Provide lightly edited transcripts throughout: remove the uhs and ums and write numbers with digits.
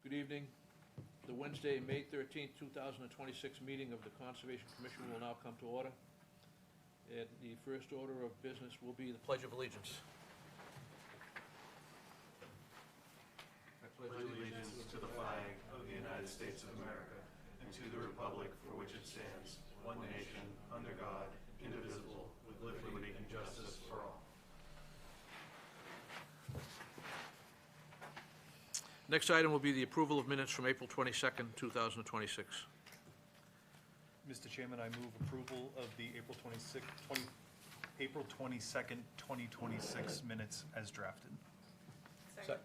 Good evening. The Wednesday, May 13th, 2026 meeting of the Conservation Commission will now come to order. And the first order of business will be the Pledge of Allegiance. I pledge allegiance to the flag of the United States of America and to the republic for which it stands, one nation, under God, indivisible, with liberty and justice for all. Next item will be the approval of minutes from April 22nd, 2026. Mr. Chairman, I move approval of the April 22nd, 2026 minutes as drafted. Second.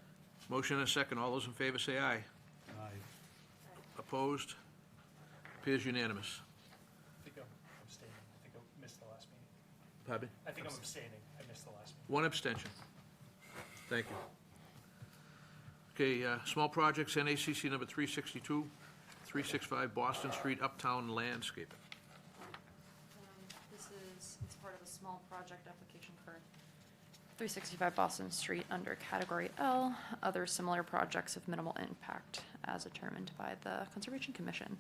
Motion and a second. All those in favor say aye. Aye. Opposed? Appears unanimous. I think I'm abstaining. I think I missed the last meeting. Pardon me? I think I'm abstaining. I missed the last meeting. One abstention. Thank you. Okay, small projects, NACC number 362, 365 Boston Street, Uptown Landscape. It's part of a small project application for 365 Boston Street under Category L, other similar projects of minimal impact as determined by the Conservation Commission.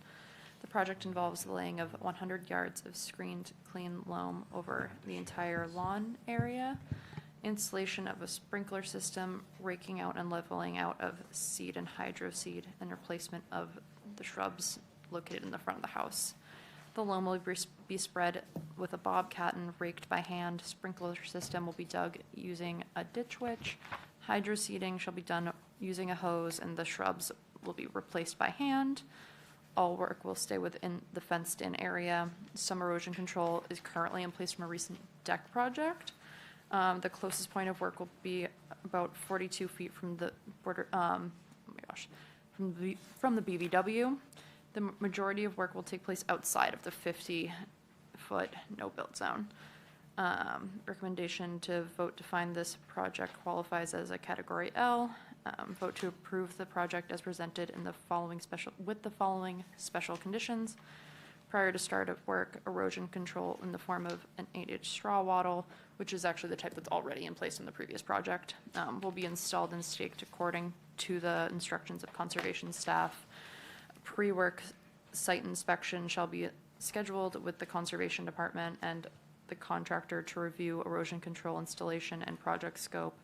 The project involves the laying of 100 yards of screened clean loam over the entire lawn area, installation of a sprinkler system, raking out and leveling out of seed and hydro seed, and replacement of the shrubs located in the front of the house. The loam will be spread with a bobcat and raked by hand. Sprinkler system will be dug using a ditch witch. Hydro seeding shall be done using a hose, and the shrubs will be replaced by hand. All work will stay within the fenced-in area. Some erosion control is currently in place from a recent deck project. The closest point of work will be about 42 feet from the border, from the BVW. The majority of work will take place outside of the 50-foot no-build zone. Recommendation to vote to find this project qualifies as a Category L. Vote to approve the project as presented in the following special conditions. Prior to start of work, erosion control in the form of an 8-inch straw wattle, which is actually the type that's already in place in the previous project, will be installed and staked according to the instructions of conservation staff. Pre-work site inspection shall be scheduled with the Conservation Department and the contractor to review erosion control installation and project scope.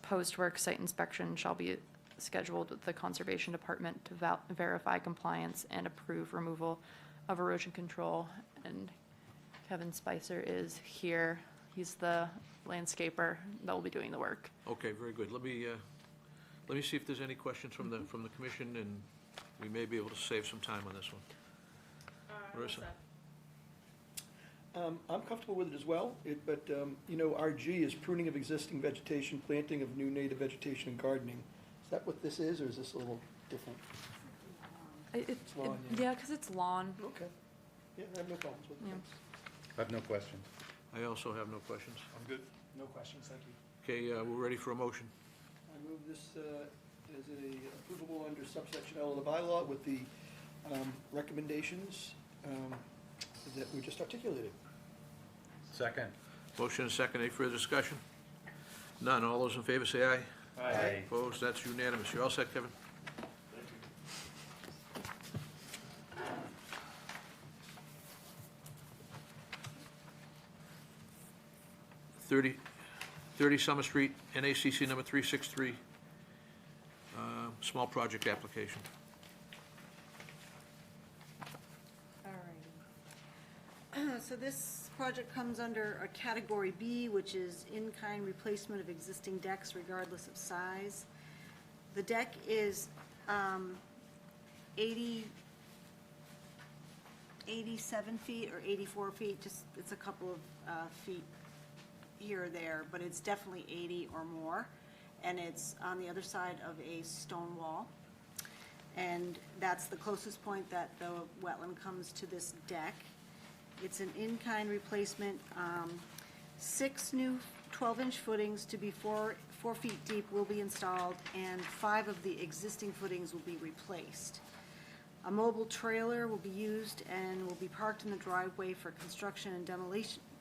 Post-work site inspection shall be scheduled with the Conservation Department to verify compliance and approve removal of erosion control. And Kevin Spicer is here. He's the landscaper that will be doing the work. Okay, very good. Let me see if there's any questions from the commission, and we may be able to save some time on this one. Marissa? I'm comfortable with it as well, but RG is pruning of existing vegetation, planting of new native vegetation, and gardening. Is that what this is, or is this a little different? It's lawn, yeah, because it's lawn. Okay. Yeah, I have no problems with it. Yeah. I have no questions. I also have no questions. I'm good. No questions, thank you. Okay, we're ready for a motion. I move this as a approvable under subsection L of the bylaw with the recommendations that we just articulated. Second. Motion and second. Any further discussion? None. All those in favor say aye. Aye. Opposed? That's unanimous. You're all set, Kevin? 30 Summer Street, NACC number 363, small project application. Alrighty. So this project comes under a Category B, which is in-kind replacement of existing decks regardless of size. The deck is 87 feet or 84 feet, just it's a couple of feet here or there, but it's definitely 80 or more, and it's on the other side of a stone wall, and that's the closest point that the wetland comes to this deck. It's an in-kind replacement. 6 new 12-inch footings to be 4 feet deep will be installed, and 5 of the existing footings will be replaced. A mobile trailer will be used and will be parked in the driveway for construction and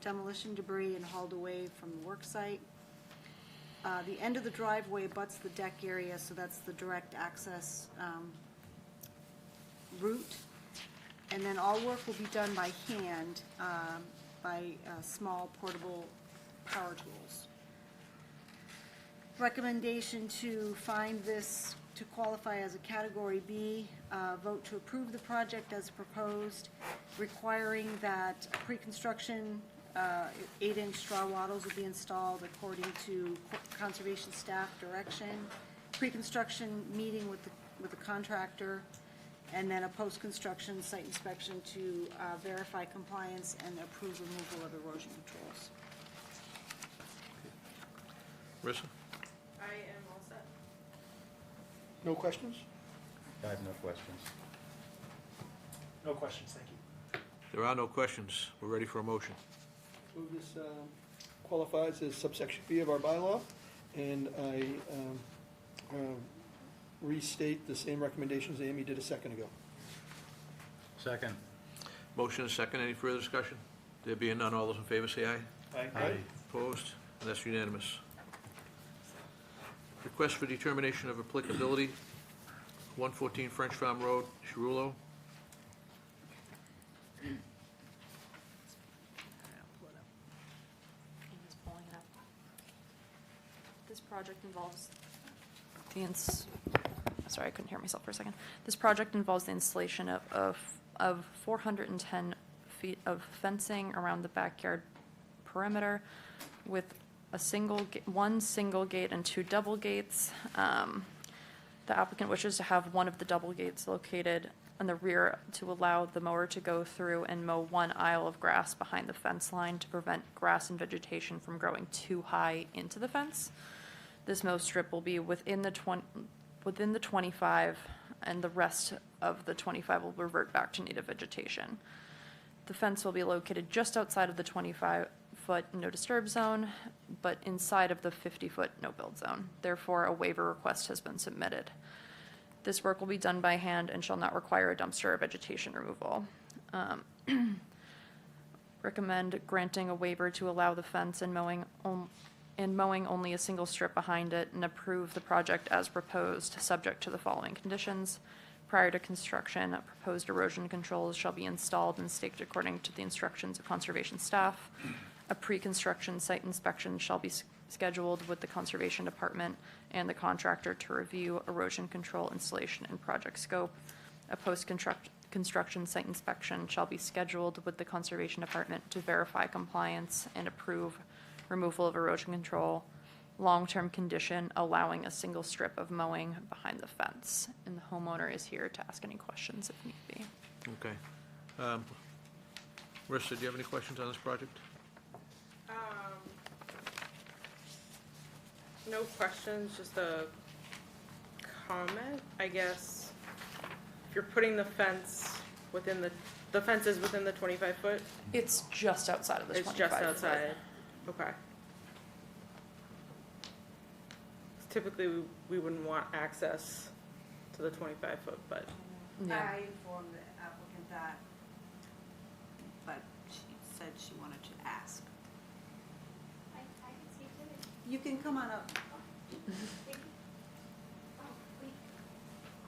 demolition debris and hauled away from the work site. The end of the driveway butts the deck area, so that's the direct access route. And then all work will be done by hand, by small portable power tools. Recommendation to find this to qualify as a Category B, vote to approve the project as proposed, requiring that pre-construction 8-inch straw wattles will be installed according to conservation staff direction, pre-construction meeting with the contractor, and then a post-construction site inspection to verify compliance and approve removal of erosion controls. Marissa? I am all set. No questions? I have no questions. No questions, thank you. There are no questions. We're ready for a motion. Move this qualifies as subsection B of our bylaw, and I restate the same recommendations Amy did a second ago. Second. Motion is second. Any further discussion? There being none, all those in favor say aye. Aye. Opposed? And that's unanimous. Request for determination of applicability, 114 French Farm Road, Chirulo. He's pulling it up. This project involves sorry, I couldn't hear myself for a second. This project involves the installation of 410 feet of fencing around the backyard perimeter with one single gate and 2 double gates. The applicant wishes to have one of the double gates located in the rear to allow the mower to go through and mow 1 aisle of grass behind the fence line to prevent grass and vegetation from growing too high into the fence. This mow strip will be within the 25, and the rest of the 25 will revert back to native vegetation. The fence will be located just outside of the 25-foot no disturb zone, but inside of the 50-foot no build zone. Therefore, a waiver request has been submitted. This work will be done by hand and shall not require a dumpster or vegetation removal. Recommend granting a waiver to allow the fence and mowing only a single strip behind it, and approve the project as proposed, subject to the following conditions. Prior to construction, proposed erosion controls shall be installed and staked according to the instructions of conservation staff. A pre-construction site inspection shall be scheduled with the Conservation Department and the contractor to review erosion control installation and project scope. A post-construction site inspection shall be scheduled with the Conservation Department to verify compliance and approve removal of erosion control. Long-term condition allowing a single strip of mowing behind the fence. And the homeowner is here to ask any questions if need be. Okay. Marissa, do you have any questions on this project? No questions, just a comment, I guess. If you're putting the fence within the fence is within the 25 foot? It's just outside of the 25 It's just foot. outside, okay. Typically, we wouldn't want access to the 25 foot, but Yeah. I informed the applicant that, but she said she wanted to ask. I can speak to it. You can come on up.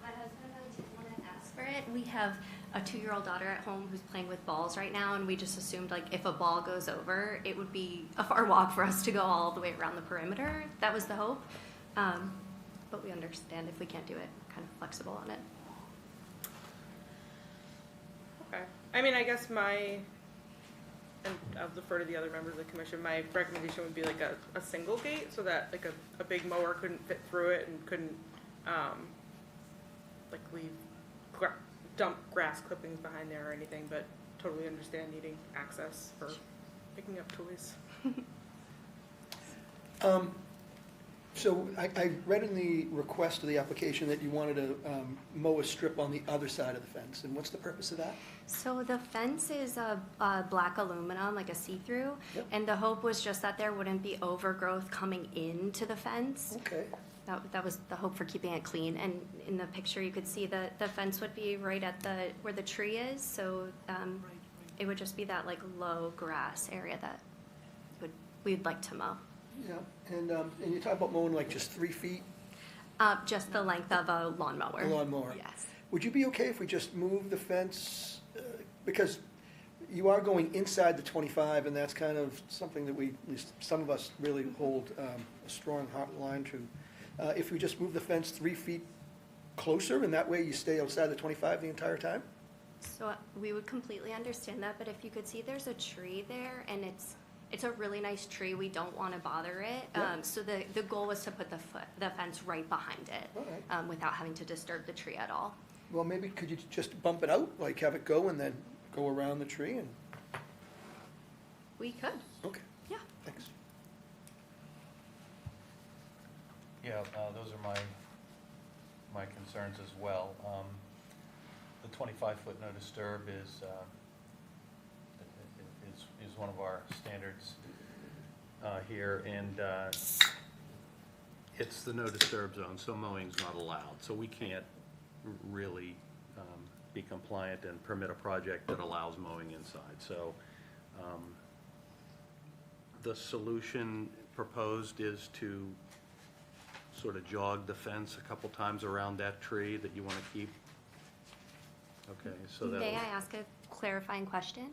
My husband and I didn't want to ask for it. We have a 2-year-old daughter at home who's playing with balls right now, and we just assumed like if a ball goes over, it would be a far walk for us to go all the way around the perimeter. That was the hope. But we understand if we can't do it, kind of flexible on it. okay. I mean, I guess and I'll defer to the other members of the commission, my recommendation would be like a single gate, so that like a big mower couldn't fit through it and couldn't, like dump grass clippings behind there or anything, but totally understand needing access for picking up toys. So I read in the request of the application that you wanted to mow a strip on the other side of the fence, and what's the purpose of that? So the fence is a black aluminum, like a see-through, Yep. and the hope was just that there wouldn't be overgrowth coming into the fence. Okay. That was the hope for keeping it clean. And in the picture, you could see the fence would be right at where the tree is, so it would just be that like low grass area that we'd like to mow. Yeah, and you talk about mowing like just 3 feet, Just the length of a lawnmower. a lawnmower. Yes. Would you be okay if we just moved the fence, because you are going inside the 25, and that's kind of something that we, at least some of us really hold a strong hot line to. If we just move the fence 3 feet closer, and that way you stay outside the 25 the entire time? So we would completely understand that, but if you could see, there's a tree there, and it's a really nice tree. We don't want to bother it. Yeah. So the goal was to put the fence right behind it, All right. without having to disturb the tree at all. Well, maybe could you just bump it out, like have it go and then go around the tree and, We could, okay, yeah. thanks. Yeah, those are my concerns as well. The 25-foot no disturb is one of our standards here, and it's the no disturb zone, so mowing's not allowed. So we can't really be compliant and permit a project that allows mowing inside. So the solution proposed is to sort of jog the fence a couple times around that tree that you want to keep? Okay, so that. May I ask a clarifying question?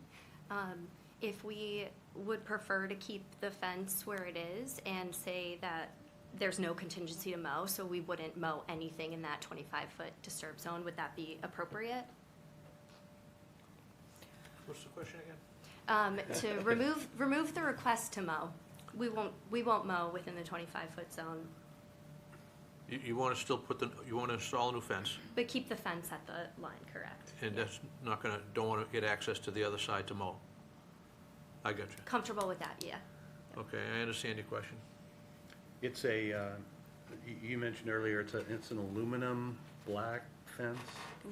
If we would prefer to keep the fence where it is and say that there's no contingency to mow, so we wouldn't mow anything in that 25-foot disturb zone, would that be appropriate? What's the question again? To remove the request to mow. We won't mow within the 25-foot zone, You want to still you want to install a new fence, but keep the fence at the line, correct? and that's not gonna, don't want to get access to the other side to mow. I got you. Comfortable with that, yeah. Okay, I understand your question. It's a, you mentioned earlier, it's an aluminum black fence?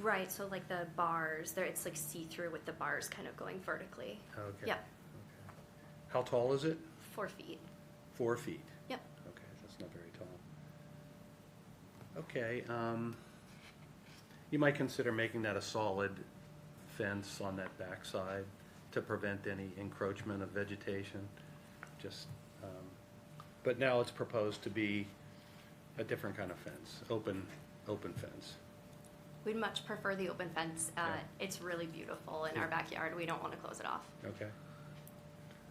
Right, so like the bars, it's like see-through with the bars kind of going vertically. Okay. Yep, Okay. How tall is it? 4 feet. 4 feet? Yep. Okay, that's not very tall. Okay, you might consider making that a solid fence on that backside to prevent any encroachment of vegetation. Just, but now it's proposed to be a different kind of fence, open fence. We'd much prefer the open fence. It's really beautiful in our backyard. We don't want to close it off. Okay.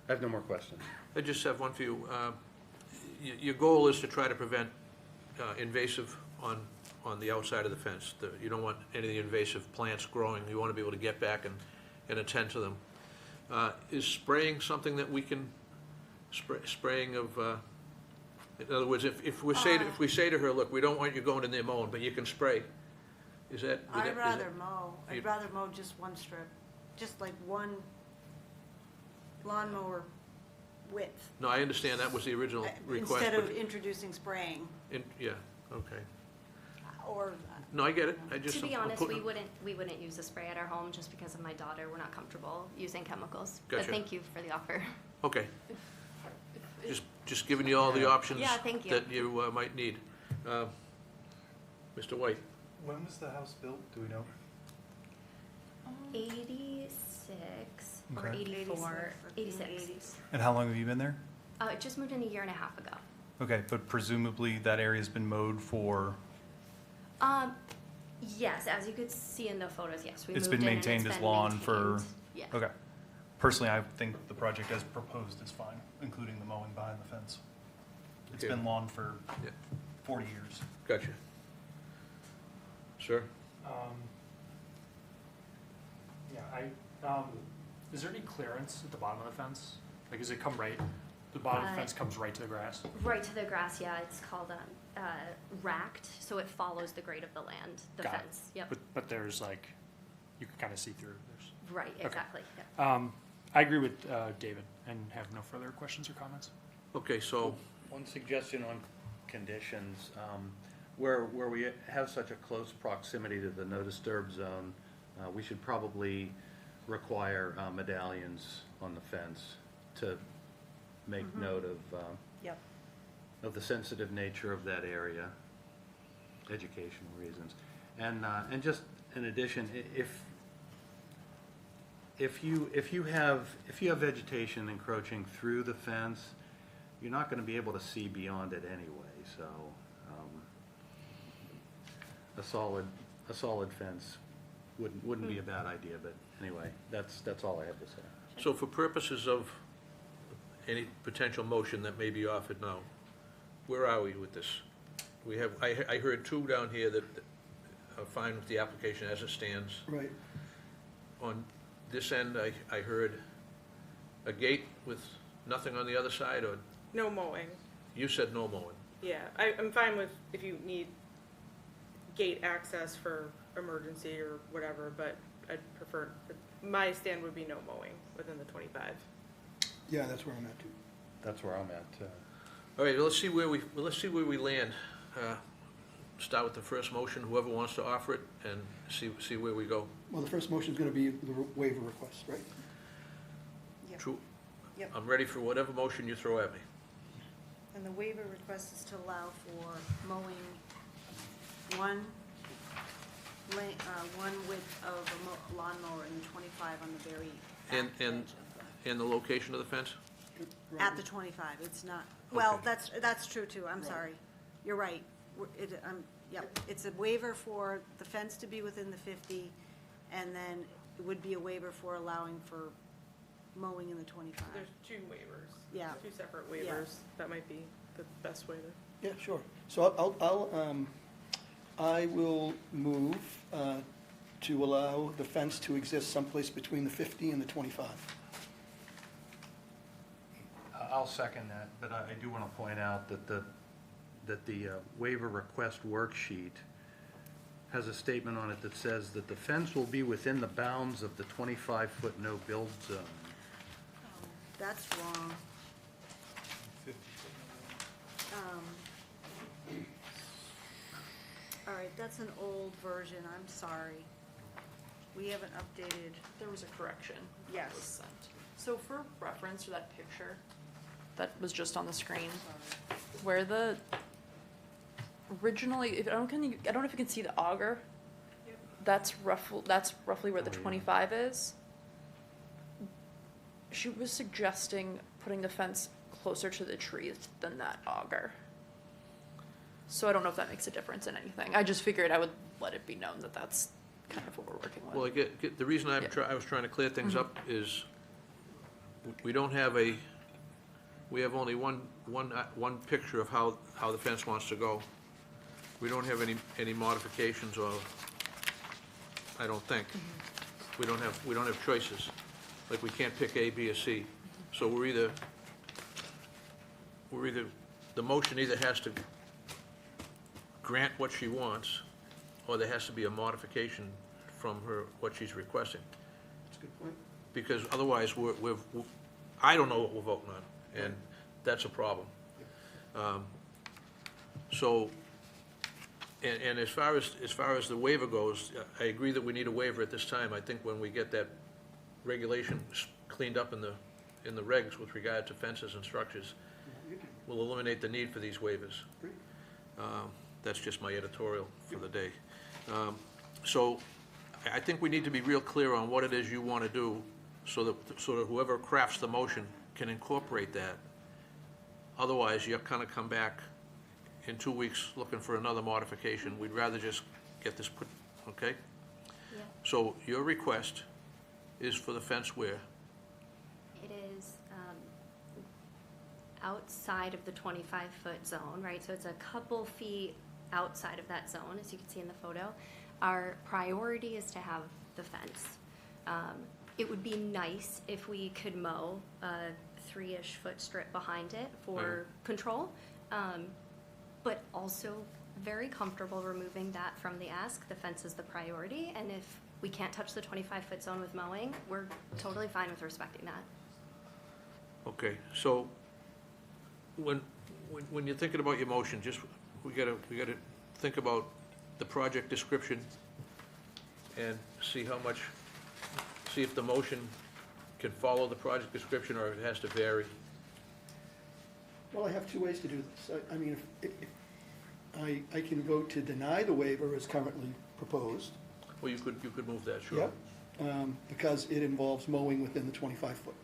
I have no more questions. I just have one for you. Your goal is to try to prevent invasive on the outside of the fence. You don't want any of the invasive plants growing. You want to be able to get back and attend to them. Is spraying something that we can, spraying of, in other words, if we say to her, look, we don't want you going in there mowing, but you can spray, is that? I'd rather mow. you'd- I'd rather mow just one strip, just like one lawnmower width. No, I understand that was the original request. Instead of but introducing spraying, yeah, okay. or, No, I get it. I just. To be I'm honest, putting- we wouldn't use a spray at our home just because of my daughter. We're not comfortable using chemicals. But Gotcha. thank you for the offer. Okay. Just giving you all the options. Yeah, thank you. That you might need. Mr. White? When was the house built, do we know? 86 or Okay. 84, 86. 80s. And how long have you been there? It just moved in a year and a half ago. Okay, but presumably that area's been mowed for, Yes, as you could see in the photos, yes. We it's moved been in and maintained as lawn for, maintained. Yeah. okay. Personally, I think the project as proposed is fine, including the mowing behind the fence. It's Okay. been lawn for Yeah. 40 years. Gotcha. Sir? Is there any clearance at the bottom of the fence? Like, does it come right, the bottom of the fence comes right to the grass? Right to the grass, yeah. It's called racked, so it follows the grade of the land, the Got it. fence. Yep. But there's like, you can kind of see through. Right, Okay. exactly. Yeah. I agree with David and have no further questions or comments. Okay, so, One suggestion on conditions, where we have such a close proximity to the no disturb zone, we should probably require medallions on the fence to make note Yep. of the sensitive nature of that area, educational reasons. And just in addition, if you have vegetation encroaching through the fence, you're not gonna be able to see beyond it anyway, so, a solid fence wouldn't be a bad idea, but anyway, that's all I have to say. So for purposes of any potential motion that may be offered now, where are we with this? We have, I heard two down here that are fine with the application as it stands. Right. On this end, I heard a gate with nothing on the other side, or No mowing. you said no mowing. Yeah, I'm fine with if you need gate access for emergency or whatever, but I'd prefer, my stand would be no mowing within the 25. Yeah, that's where I'm at too. That's where I'm at. All right, let's see where we land. Start with the first motion, whoever wants to offer it, and see where we go. Well, the first motion is going to be the waiver request, right? Yep. True. Yep. I'm ready for whatever motion you throw at me. And the waiver request is to allow for mowing one width of a lawnmower and 25 on the very back And- edge of And the location of the fence? At the 25, it's not, well, Okay. that's true too, I'm sorry. You're right. Yep, it's a waiver for the fence to be within the 50, and then it would be a waiver for allowing for mowing in the 25. There's two waivers. Yeah. Two separate waivers. That might be the best way to. Yeah, sure. So I will move to allow the fence to exist someplace between the 50 and the 25. I'll second that, but I do want to point out that the waiver request worksheet has a statement on it that says that the fence will be within the bounds of the 25-foot no-build zone. That's wrong. All right, that's an old version, I'm sorry. We haven't updated. There was a correction. Yes. That was sent. So for reference for that picture that was just on the screen, where the originally, I don't know if you can see the auger. That's roughly where the Oh, yeah. 25 is. She was suggesting putting the fence closer to the trees than that auger. So I don't know if that makes a difference in anything. I just figured I would let it be known that that's kind of what we're working with. Well, the reason I was trying to clear things up is we don't have we have only one picture of how the fence wants to go. We don't have any modifications, or I don't think. We don't have choices. Like, we can't pick A, B, or C. So we're either the motion either has to grant what she wants, or there has to be a modification from what she's requesting. That's a good point. Because otherwise, I don't know what we're voting on, and that's a problem. So, and as far as the waiver goes, I agree that we need a waiver at this time. I think when we get that regulation cleaned up in the regs with regard to fences and structures, we'll eliminate the need for these waivers. Great. That's just my editorial for the day. So I think we need to be real clear on what it is you want to do, so that whoever crafts the motion can incorporate that. Otherwise, you're kind of come back in 2 weeks looking for another modification. We'd rather just get this put, okay? Yeah. So your request is for the fence where? It is outside of the 25-foot zone, right? So it's a couple feet outside of that zone, as you can see in the photo. Our priority is to have the fence. It would be nice if we could mow a 3-ish foot strip behind it for control, but also very comfortable removing that from the ask. The fence is the priority, and if we can't touch the 25-foot zone with mowing, we're totally fine with respecting that. Okay, so when you're thinking about your motion, we gotta think about the project description and see if the motion can follow the project description, or if it has to vary. Well, I have two ways to do this. I mean, if I can vote to deny the waiver as currently proposed. Well, you could move that, sure. Yep, because it involves mowing within the 25-foot.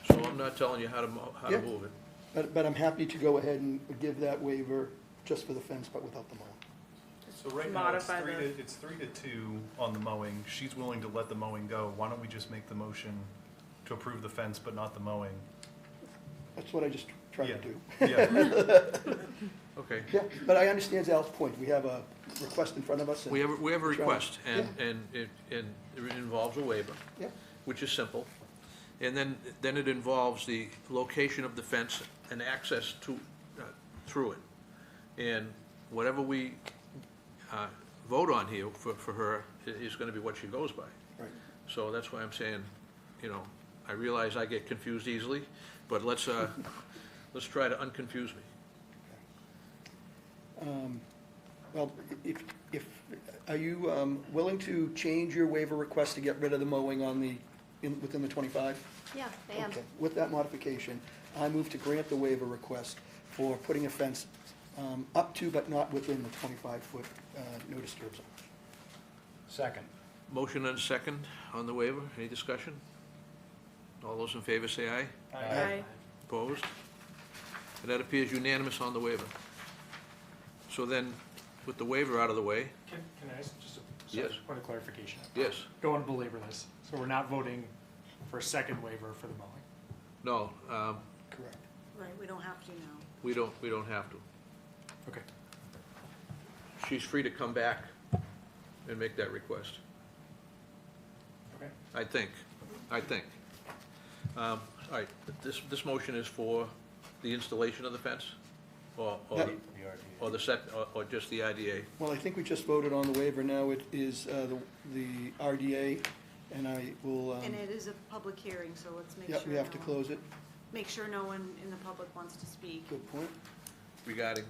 So I'm not telling you how to Yeah. move it. But I'm happy to go ahead and give that waiver just for the fence, but without the mowing. So right now, it's Modify it's 3-2 on the mowing. She's willing to let the mowing go. Why don't we just make the motion to approve the fence but not the mowing? That's what I just tried to do. Yeah. Okay. Yeah, but I understand Al's point. We have a request in front of us. And We have a trying- request, and Yeah. it involves a waiver, Yeah, which is simple. And then it involves the location of the fence and access to, through it. And whatever we vote on here for her is gonna be what she goes by. right. So that's why I'm saying, you know, I realize I get confused easily, but let's try to unconfuse me. Well, if, are you willing to change your waiver request to get rid of the mowing on within the 25? Yeah, I am. Okay. With that modification, I move to grant the waiver request for putting a fence up to but not within the 25-foot no disturb zone. Second. Motion and second on the waiver, any discussion? All those in favor say aye. Aye. Opposed? And that appears unanimous on the waiver. So then, with the waiver out of the way, Can I ask just a Yes. point of clarification? yes, Don't want to belabor this. So we're not voting for a second waiver for the mowing? no, Correct. Right, we don't have to now. we don't have to. Okay. She's free to come back and make that request, Okay. I think. All right, this motion is for the installation of the fence? Or Yeah. or the set, or just the IDA? Well, I think we just voted on the waiver. Now it is the RDA, and I will, And it is a public hearing, so let's make yeah, sure. we have to no one- close it. Make sure no one in the public wants to speak, Good point. Regarding,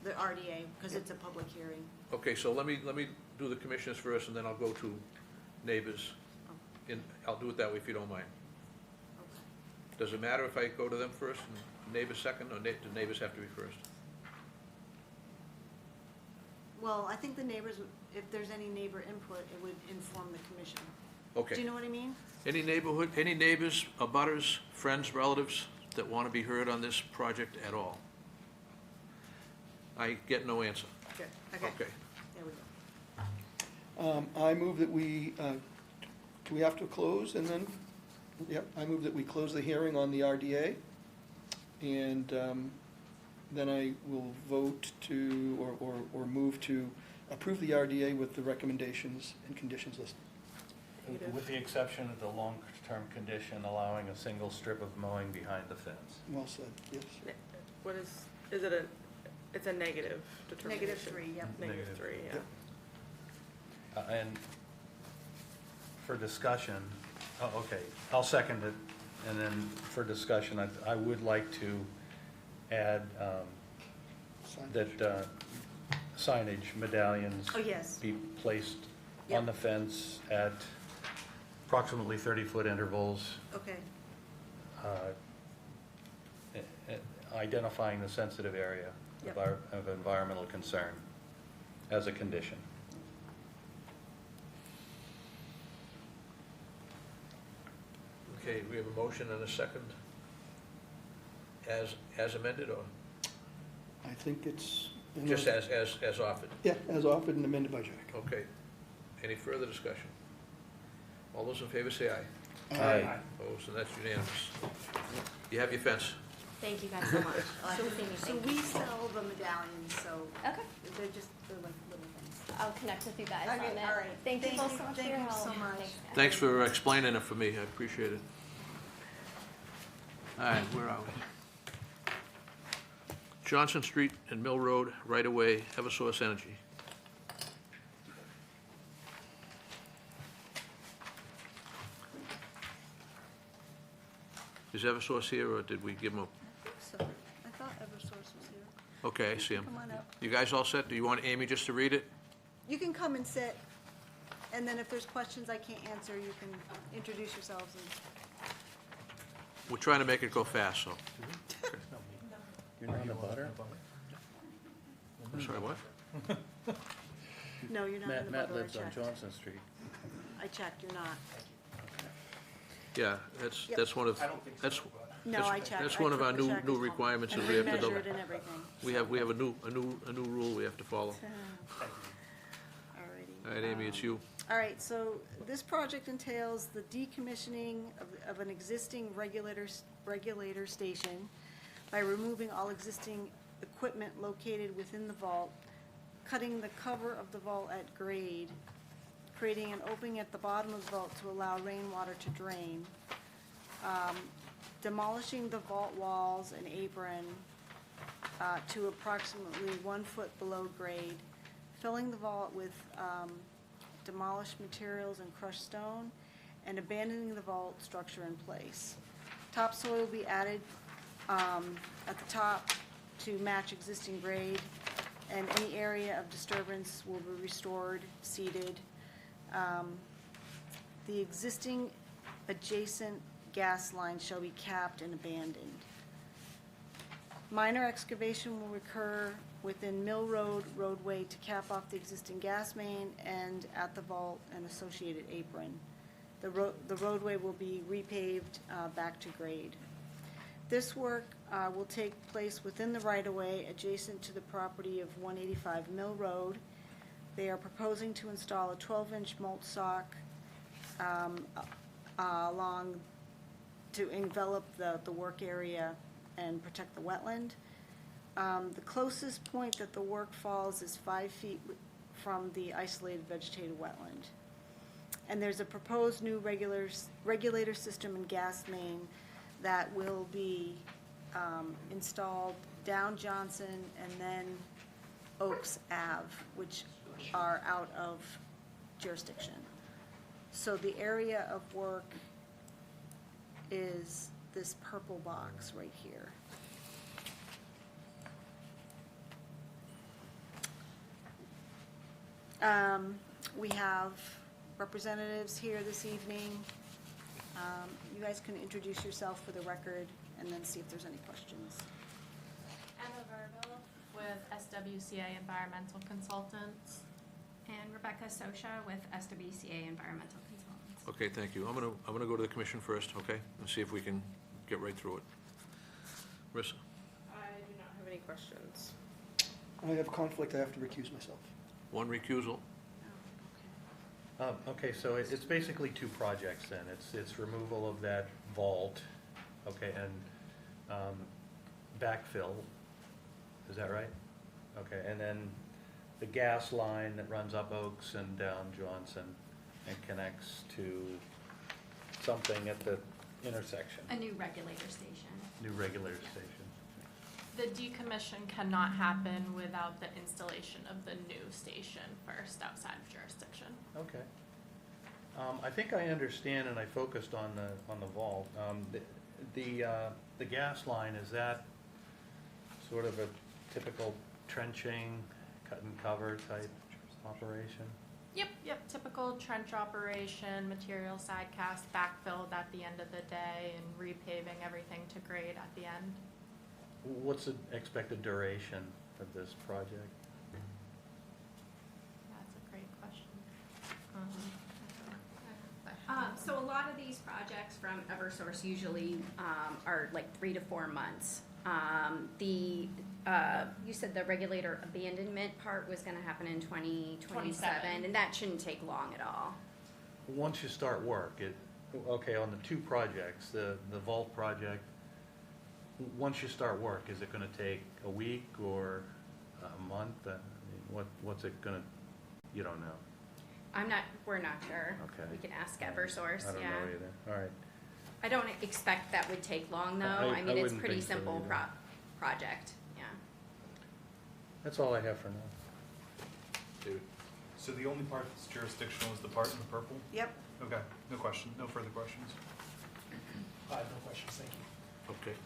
the RDA, because it's a public hearing. okay, so let me do the commissioners first, and then I'll go to neighbors. And I'll do it that way if you don't mind. Okay. Does it matter if I go to them first and neighbors second, or do neighbors have to be first? Well, I think the neighbors, if there's any neighbor input, it would inform the commission. Okay. Do you know what I mean? Any neighbors, abutters, friends, relatives that want to be heard on this project at all? I get no answer. Good, okay, Okay. there we go. I move that we, do we have to close and then, yep, I move that we close the hearing on the RDA. And then I will vote to, or move to approve the RDA with the recommendations and conditions listed. With the exception of the long-term condition allowing a single strip of mowing behind the fence. Well said, yes. What is it it's a negative determination? -3, yep. Negative 3, yeah. Yep. And for discussion, okay, I'll second it, and then for discussion, I would like to add that signage, medallions Oh, yes, be placed Yep. on the fence at approximately 30-foot intervals, okay, identifying the sensitive area Yep. of environmental concern as a condition. Okay, we have a motion and a second as amended, or I think it's. just as offered? Yeah, as offered and amended by Jack. Okay. Any further discussion? All those in favor say aye. Aye. Opposed, and that's unanimous. You have your fence. Thank you guys so much. I'll have to see me. so Thank we you. sell the medallions, so Okay, they're like little things. I'll connect with you guys on Okay, it. all right. Thank you Thank both you. so much for Thank your you help. so much. guys. Thanks for explaining it for me, I appreciate it. All right, where are we? Johnson Street and Mill Road, right-of-way, Eversource Energy. Is Eversource here, or did we give them I think so. I thought Eversource was here. okay, I see him. Come on up. You guys all set? Do you want Amy just to read it? You can come and sit, and then if there's questions I can't answer, you can introduce yourselves and. We're trying to make it go fast, so. You're not a butter? I'm sorry, what? No, you're not in the Matt bubble, I lives on checked. Johnson Street. I checked, you're not. Yeah, that's one of, I don't think so. that's, but- No, I checked. That's I one of took our the check new requirements and that we have to do. remeasured and everything. We have a new rule we have to follow. Alrighty. All right, Amy, it's you. All right, so this project entails the decommissioning of an existing regulator station by removing all existing equipment located within the vault, cutting the cover of the vault at grade, creating an opening at the bottom of the vault to allow rainwater to drain, demolishing the vault walls and apron to approximately 1 foot below grade, filling the vault with demolished materials and crushed stone, and abandoning the vault structure in place. Topsoil will be added at the top to match existing grade, and any area of disturbance will be restored, seeded. The existing adjacent gas line shall be capped and abandoned. Minor excavation will occur within Mill Road roadway to cap off the existing gas main and at the vault and associated apron. The roadway will be repaved back to grade. This work will take place within the right-of-way adjacent to the property of 185 Mill Road. They are proposing to install a 12-inch mulch sock along to envelop the work area and protect the wetland. The closest point that the work falls is 5 feet from the isolated vegetated wetland. And there's a proposed new regulator system and gas main that will be installed down Johnson and then Oaks Ave, which are out of jurisdiction. So the area of work is this purple box right here. We have representatives here this evening. You guys can introduce yourself for the record and then see if there's any questions. Emma Verville with SWCA Environmental Consultants. And Rebecca Sosha with SWCA Environmental Consultants. Okay, thank you. I'm gonna go to the commission first, okay? And see if we can get right through it. Marissa? I do not have any questions. I have conflict, I have to recuse myself. One recusal. Okay, so it's basically two projects then. It's removal of that vault, okay, and backfill, is that right? Okay, and then the gas line that runs up Oaks and down Johnson and connects to something at the intersection, A new regulator station. new regulator station. The decommission cannot happen without the installation of the new station first outside of jurisdiction. Okay. I think I understand, and I focused on the vault. The gas line, is that sort of a typical trenching, cut and cover type operation? Yep, typical trench operation, material side cast, backfilled at the end of the day, and repaving everything to grade at the end. What's the expected duration of this project? That's a great question. So a lot of these projects from Eversource usually are like 3 to 4 months. You said the regulator abandonment part was gonna happen in 2027, and that shouldn't take long at all. Once you start work, okay, on the two projects, the vault project, once you start work, is it gonna take a week or a month? I mean, what's it gonna, you don't know? We're not sure. Okay. We can ask Eversource, I don't yeah. know either, all right. I don't expect that would take long, though. I I mean, it's wouldn't pretty think so simple either. project, yeah. That's all I have for now. David? So the only part that's jurisdictional is the part in the purple? Yep. Okay, no question, no further questions. I have no questions, thank you. Okay.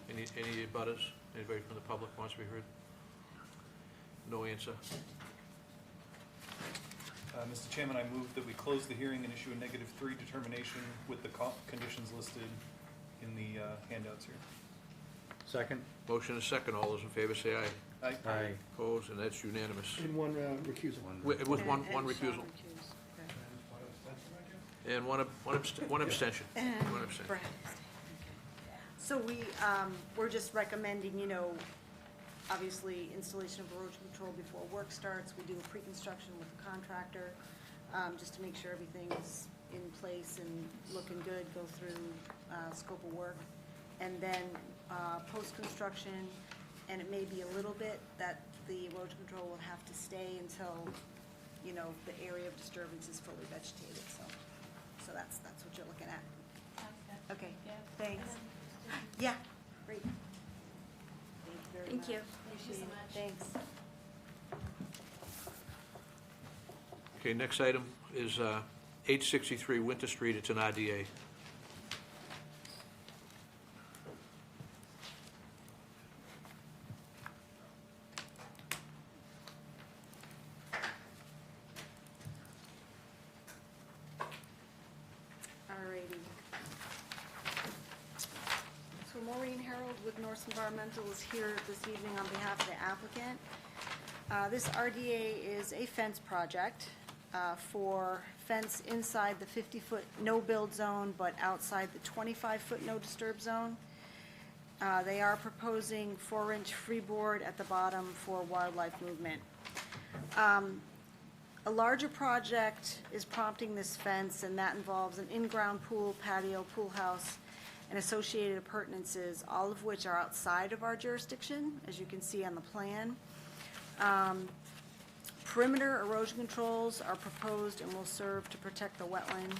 Any butters? Anybody from the public wants to be heard? No answer. Mr. Chairman, I move that we close the hearing and issue a -3 determination with the conditions listed in the handouts here. Second? Motion is second. All those in favor say aye. Aye. Aye. Opposed, and that's unanimous. And one recusal. With one And Sean recusal. recused. Okay. And one abstention. One abstention. Brad. So we're just recommending, obviously installation of erosion control before work starts. We do a pre-construction with the contractor, just to make sure everything is in place and looking good, go through scope of work. And then post-construction, and it may be a little bit that the erosion control will have to stay until, the area of disturbance is fully vegetated, so that's what you're looking at. Okay, thanks. Yeah, great. Thank you very much. Thank you. Appreciate it. Thanks. Okay, next item is 863 Winter Street. It's an RDA. Alrighty. So Maureen Harold with Norse Environmental is here this evening on behalf of the applicant. This RDA is a fence project for fence inside the 50-foot no-build zone, but outside the 25-foot no-disturb zone. They are proposing 4-inch freeboard at the bottom for wildlife movement. A larger project is prompting this fence, and that involves an in-ground pool, patio, pool house, and associated appurtenances, all of which are outside of our jurisdiction, as you can see on the plan. Perimeter erosion controls are proposed and will serve to protect the wetland,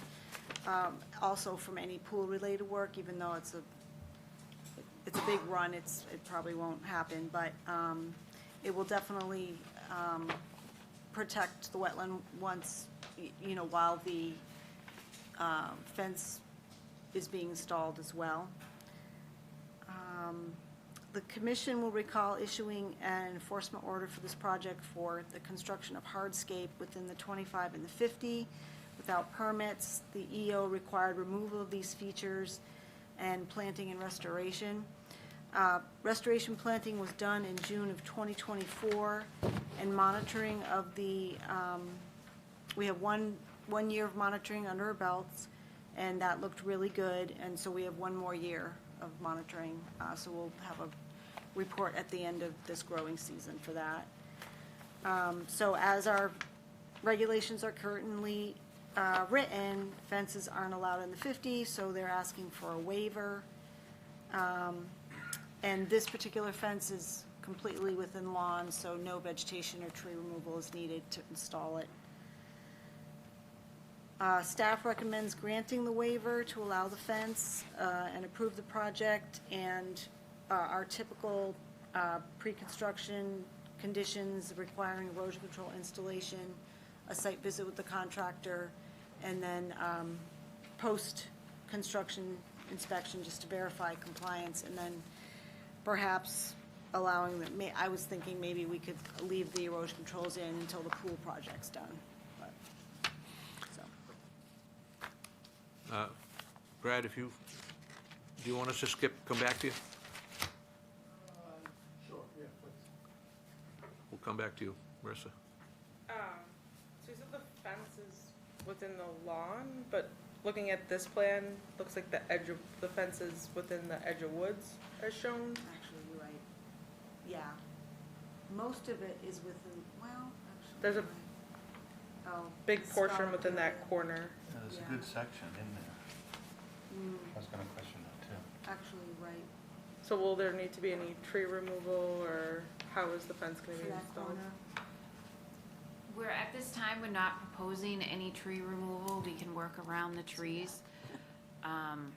also from any pool-related work, even though it's a big run, it probably won't happen, but it will definitely protect the wetland once, while the fence is being installed as well. The commission will recall issuing an enforcement order for this project for the construction of hardscape within the 25 and the 50 without permits. The EO required removal of these features and planting and restoration. Restoration planting was done in June of 2024, and monitoring of the, we have one year of monitoring under our belts, and that looked really good, and so we have one more year of monitoring, so we'll have a report at the end of this growing season for that. So as our regulations are currently written, fences aren't allowed in the 50, so they're asking for a waiver. And this particular fence is completely within lawn, so no vegetation or tree removal is needed to install it. Staff recommends granting the waiver to allow the fence and approve the project, and our typical pre-construction conditions requiring erosion control installation, a site visit with the contractor, and then post-construction inspection just to verify compliance, and then perhaps allowing them, I was thinking maybe we could leave the erosion controls in until the pool project's done. But, so. Brad, do you want us to come back to you? Sure, yeah, please. We'll come back to you, Marissa. So you said the fence is within the lawn, but looking at this plan, looks like the edge of the fence is within the edge of woods as shown. Actually, you're right. Yeah. Most of it is within, well, actually. There's a you're right. Oh. big portion Scarlet within area. that corner. There's Yeah. a good section in there. I was gonna question that too. Actually, you're right. So will there need to be any tree removal, or how is the fence going to For be that installed? corner. We're, at this time, we're not proposing any tree removal. We can work around the trees. I'm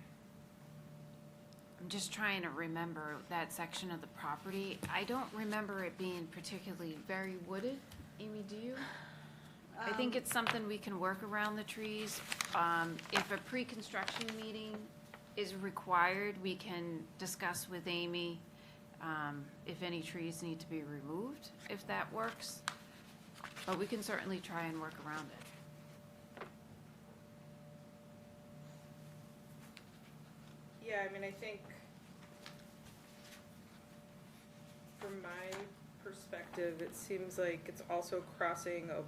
just trying to remember that section of the property. I don't remember it being particularly very wooded. Amy, do you? I think it's something we can work around the trees. If a pre-construction meeting is required, we can discuss with Amy if any trees need to be removed, if that works. But we can certainly try and work around it. Yeah, I mean, I think from my perspective, it seems like it's also crossing a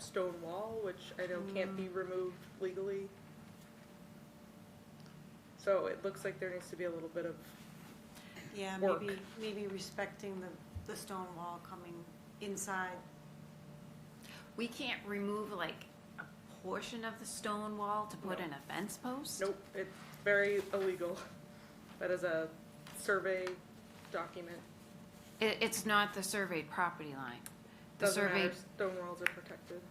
stone wall, which I know can't be removed legally. So it looks like there needs to be a little bit of, Yeah, Work. maybe respecting the stone wall coming inside. We can't remove like a portion of the stone wall to put No. in a fence post? nope, it's very illegal. That is a survey document. It's not the surveyed property line. The Doesn't matter, surveyed, stone walls are protected.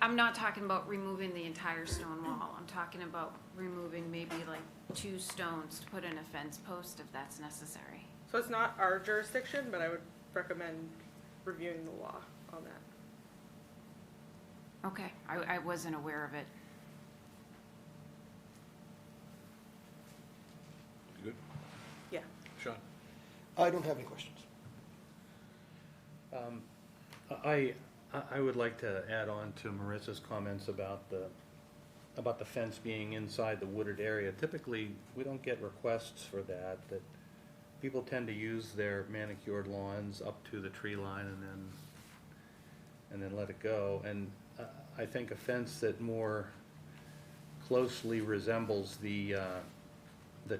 I'm not talking about removing the entire stone wall. I'm talking about removing maybe like 2 stones to put in a fence post if that's necessary. So it's not our jurisdiction, but I would recommend reviewing the law on that. Okay, I wasn't aware of it. You good? Yeah. Sean? I don't have any questions. I would like to add on to Marissa's comments about the fence being inside the wooded area. Typically, we don't get requests for that people tend to use their manicured lawns up to the tree line and then let it go. And I think a fence that more closely resembles the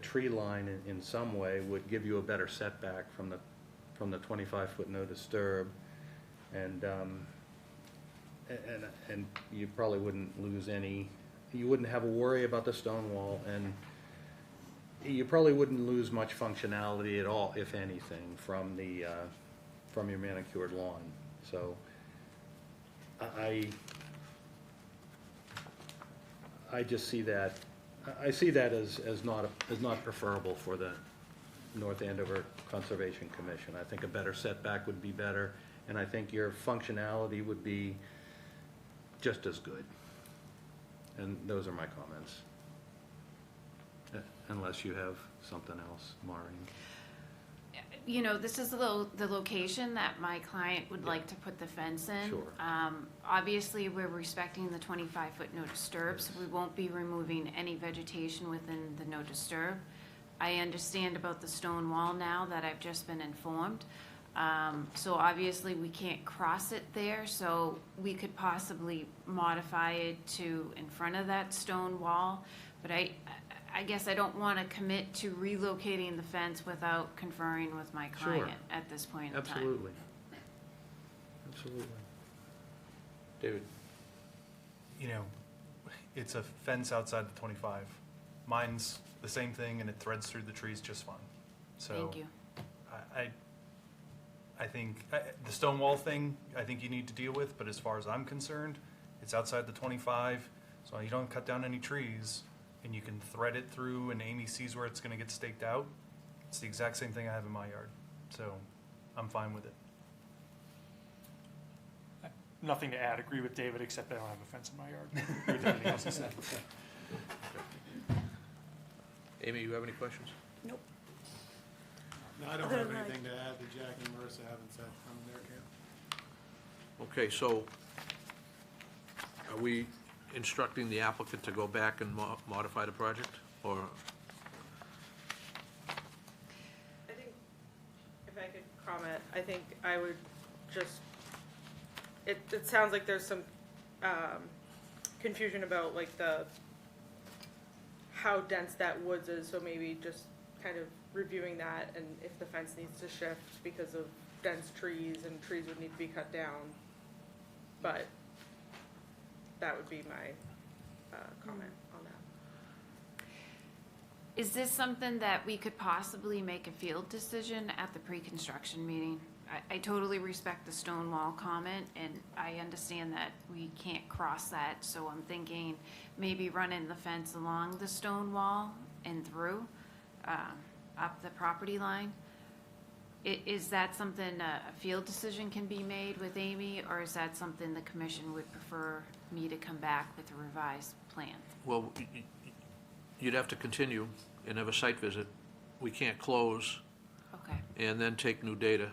tree line in some way would give you a better setback from the 25-foot no disturb. And you probably wouldn't lose any, you wouldn't have a worry about the stone wall, and you probably wouldn't lose much functionality at all, if anything, from your manicured lawn. So I just see that, I see that as not preferable for the North Andover Conservation Commission. I think a better setback would be better, and I think your functionality would be just as good. And those are my comments. Unless you have something else, Maureen. You know, this is the location that my client would like to put the fence in. Sure. Obviously, we're respecting the 25-foot no disturb, so we won't be removing any vegetation within the no disturb. I understand about the stone wall now that I've just been informed. So obviously, we can't cross it there, so we could possibly modify it to in front of that stone wall. But I guess I don't want to commit to relocating the fence without conferring with my client at this point in time. Absolutely. Absolutely. David? You know, it's a fence outside the 25. Mine's the same thing, and it threads through the trees just fine. So Thank you. I think the stone wall thing, I think you need to deal with, but as far as I'm concerned, it's outside the 25, so you don't cut down any trees, and you can thread it through, and Amy sees where it's gonna get staked out. It's the exact same thing I have in my yard, so I'm fine with it. Nothing to add, agree with David, except I don't have a fence in my yard. Agree with everything else he said. Amy, you have any questions? Nope. No, I don't Other have than anything to add that Jack and Marissa haven't said from their camp. Okay, so are we instructing the applicant to go back and modify the project, or? I think, if I could comment, I think I would just, it sounds like there's some confusion about like how dense that woods is, so maybe just kind of reviewing that, and if the fence needs to shift because of dense trees, and trees would need to be cut down. But that would be my comment on that. Is this something that we could possibly make a field decision at the pre-construction meeting? I totally respect the stone wall comment, and I understand that we can't cross that, so I'm thinking maybe running the fence along the stone wall and through, up the property line. Is that something a field decision can be made with Amy, or is that something the commission would prefer me to come back with a revised plan? Well, you'd have to continue and have a site visit. We can't close Okay, and then take new data.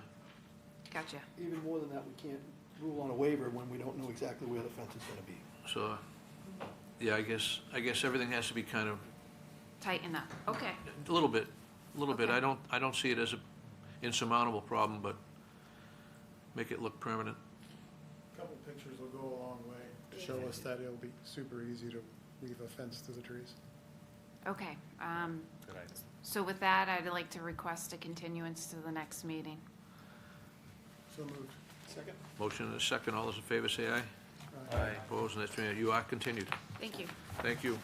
gotcha. Even more than that, we can't rule on a waiver when we don't know exactly where the fence is gonna be. So, yeah, I guess everything has to be kind of, Tighten up, okay. a little bit. Okay. I don't see it as a insurmountable problem, but make it look permanent. A couple pictures will go a long way to show us that it'll be super easy to weave a fence through the trees. Okay, Good idea. so with that, I'd like to request a continuance to the next meeting. So moved. Second? Motion and a second. All those in favor say aye. Aye. Opposed, and that's unanimous. You are continued. Thank you. Thank you.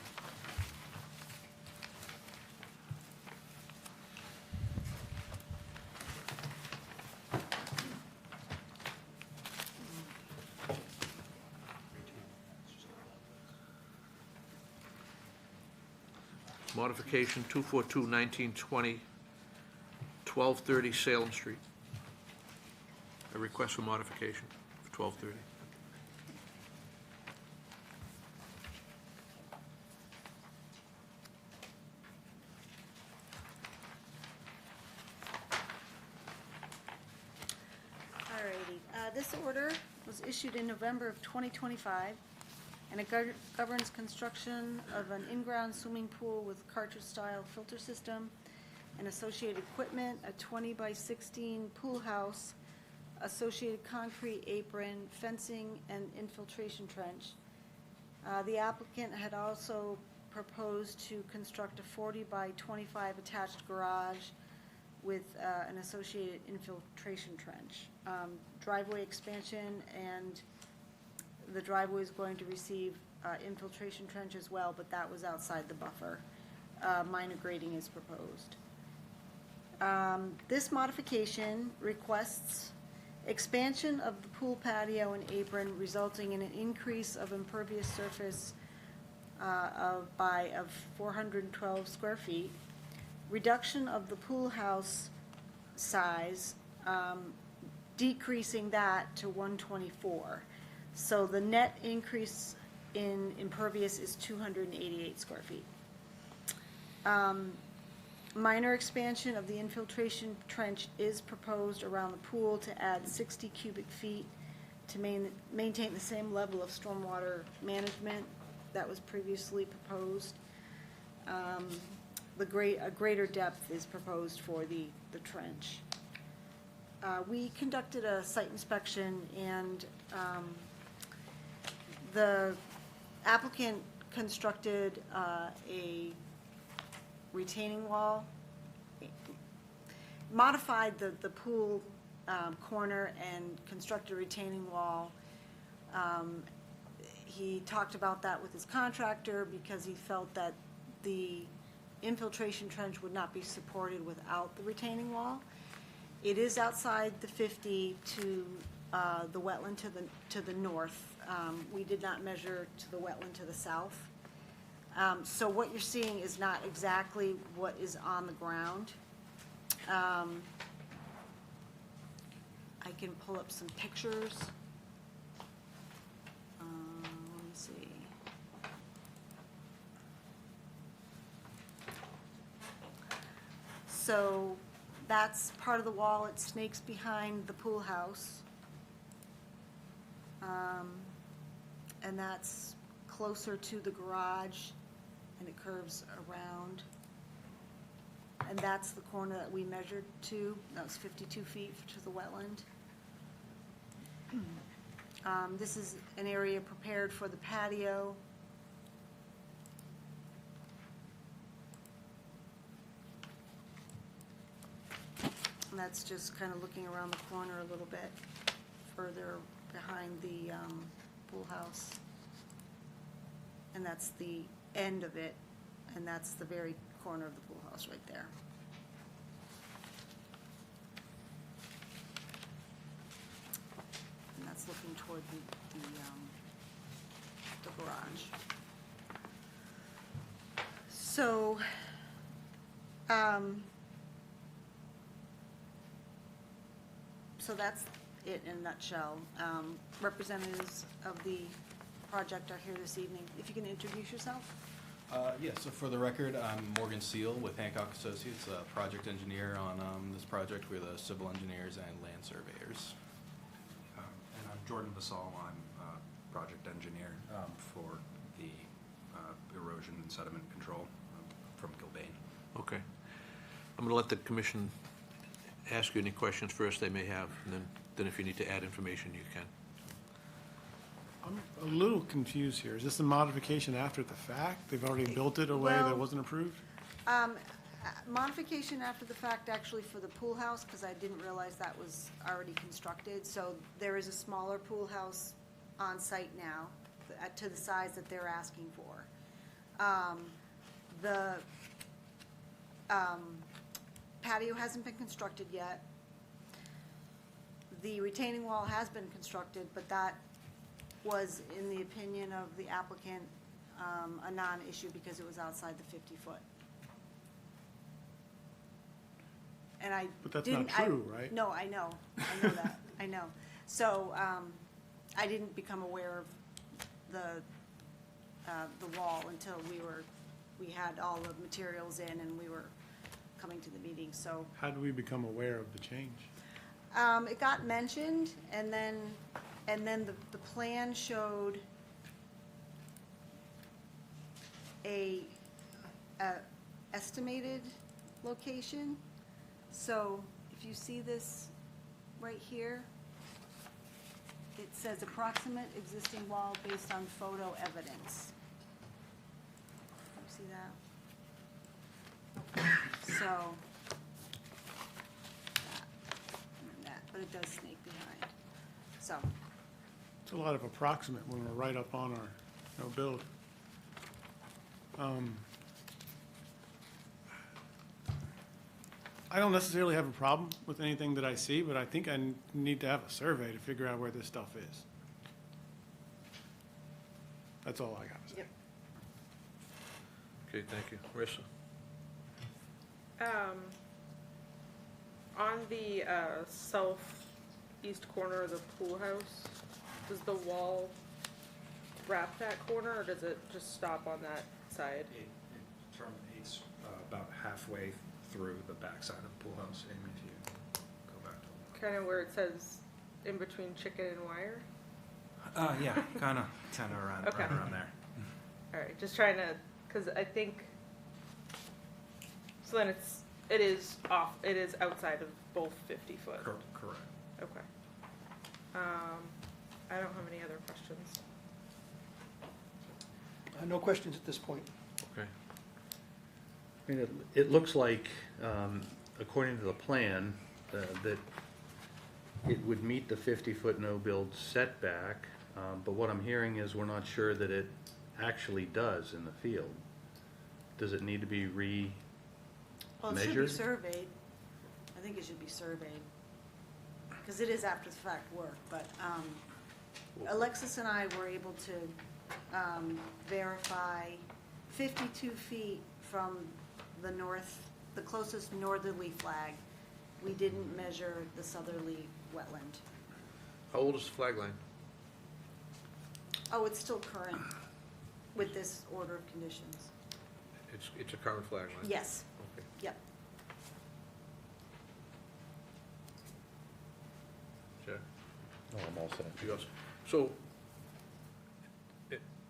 Modification 242-1920, 1230 Salem Street. A request for modification for 1230. Alrighty, this order was issued in November of 2025, and it governs construction of an in-ground swimming pool with cartridge-style filter system and associated equipment, a 20 by 16 pool house, associated concrete apron, fencing, and infiltration trench. The applicant had also proposed to construct a 40 by 25 attached garage with an associated infiltration trench. Driveway expansion, and the driveway is going to receive infiltration trench as well, but that was outside the buffer. Minor grading is proposed. This modification requests expansion of the pool patio and apron, resulting in an increase of impervious surface of 412 square feet, reduction of the pool house size, decreasing that to 124. So the net increase in impervious is 288 square feet. Minor expansion of the infiltration trench is proposed around the pool to add 60 cubic feet to maintain the same level of stormwater management that was previously proposed. A greater depth is proposed for the trench. We conducted a site inspection, and the applicant constructed a retaining wall, modified the pool corner and constructed a retaining wall. He talked about that with his contractor because he felt that the infiltration trench would not be supported without the retaining wall. It is outside the 50 to the wetland to the north. We did not measure to the wetland to the south. So what you're seeing is not exactly what is on the ground. I can pull up some pictures. Let me see. So that's part of the wall. It snakes behind the pool house. And that's closer to the garage, and it curves around. And that's the corner that we measured to. That was 52 feet to the wetland. This is an area prepared for the patio. And that's just kind of looking around the corner a little bit further behind the pool house. And that's the end of it, and that's the very corner of the pool house right there. And that's looking toward the garage. So, so that's it in a nutshell. Representatives of the project are here this evening. If you can introduce yourself. Yes, so for the record, I'm Morgan Seal with Hancock Associates, a project engineer on this project. We're the civil engineers and land surveyors. And I'm Jordan Basal. I'm a project engineer for the erosion and sediment control from Gilbane. Okay. I'm going to let the commission ask you any questions first they may have, and then if you need to add information, you can. I'm a little confused here. Is this a modification after the fact? They've already built it a way Well- that wasn't approved? Modification after the fact actually for the pool house, because I didn't realize that was already constructed. So there is a smaller pool house on site now, to the size that they're asking for. The patio hasn't been constructed yet. The retaining wall has been constructed, but that was, in the opinion of the applicant, a non-issue because it was outside the 50-foot. And I But that's not didn't. true, right? No, I know that, I know. So, I didn't become aware of the wall until we had all the materials in and we were coming to the meeting, so. How do we become aware of the change? It got mentioned, and then the plan showed a estimated location. So if you see this right here, it says approximate existing wall based on photo evidence. You see that? So, that, but it does snake behind. So, It's a lot of approximate when we're right up on our, build. I don't necessarily have a problem with anything that I see, but I think I need to have a survey to figure out where this stuff is. That's all I got to say. Yep. Okay, thank you. Marissa? On the southeast corner of the pool house, does the wall wrap that corner, or does it just stop on that side? It terminates about halfway through the backside of the pool house. Amy, if you go back to Kind of where it says in between chicken and wire? yeah, kind of around, Okay. right around there. All right, just trying to, because I think, so then it is outside of both 50 foot. Correct. Okay. I don't have any other questions. No questions at this point. Okay. I mean, it looks like, according to the plan, that it would meet the 50-foot no-build setback, but what I'm hearing is we're not sure that it actually does in the field. Does it need to be well, it should be measured? surveyed. I think it should be surveyed. Because it is after the fact work, but, Alexis and I were able to, verify 52 feet from the closest northerly flag. We didn't measure the southerly wetland. How old is the flag line? Oh, it's still current with this order of conditions. It's a current flag line? Yes, Okay. yep. Jack? Oh, I'm all set. You also- So,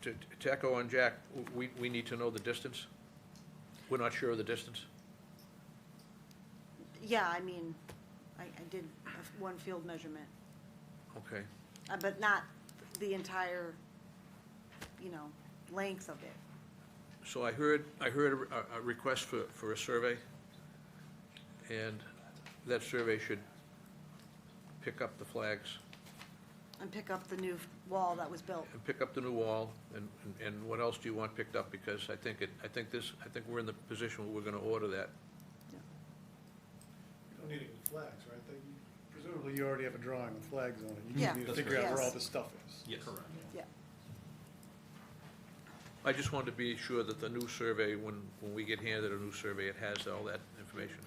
to echo on Jack, we need to know the distance? We're not sure of the distance? Yeah, I mean, I did one field measurement, Okay. but not the entire, length of it. So I heard a request for a survey, and that survey should pick up the flags And pick up the new wall that was built. and pick up the new wall, and what else do you want picked up? Because I think we're in the position where we're gonna order that. You don't need any flags, right? Presumably you already have a drawing with flags on it. You Yeah. just need to That's figure out where correct. all this stuff is. Yes. Correct. Yeah. I just wanted to be sure that the new survey, when we get handed a new survey, it has all that information.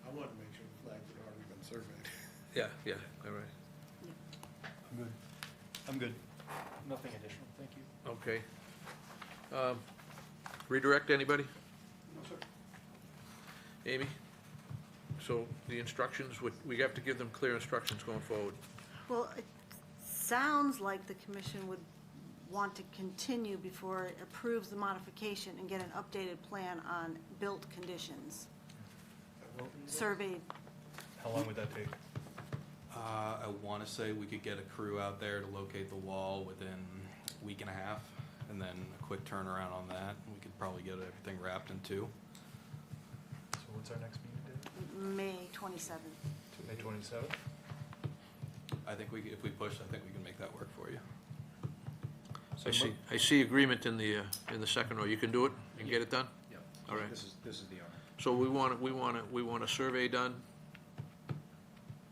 I wanted to make sure the flags had already been surveyed. Yeah, all right. I'm good. Nothing additional, thank you. Okay. Redirect anybody? No, sir. Amy? So the instructions, we have to give them clear instructions going forward. Well, it sounds like the commission would want to continue before it approves the modification and get an updated plan on built conditions, surveyed. How long would that take? I want want to say we could get a crew out there to locate the wall within a week and a half, and then a quick turnaround on that. We could probably get everything wrapped in 2. So what's our next meeting date? May 27th. May 27th? I think if we push, I think we can make that work for you. I see agreement in the second row. You can do it and get it done? Yep. All right. This is the owner. So we want a survey done?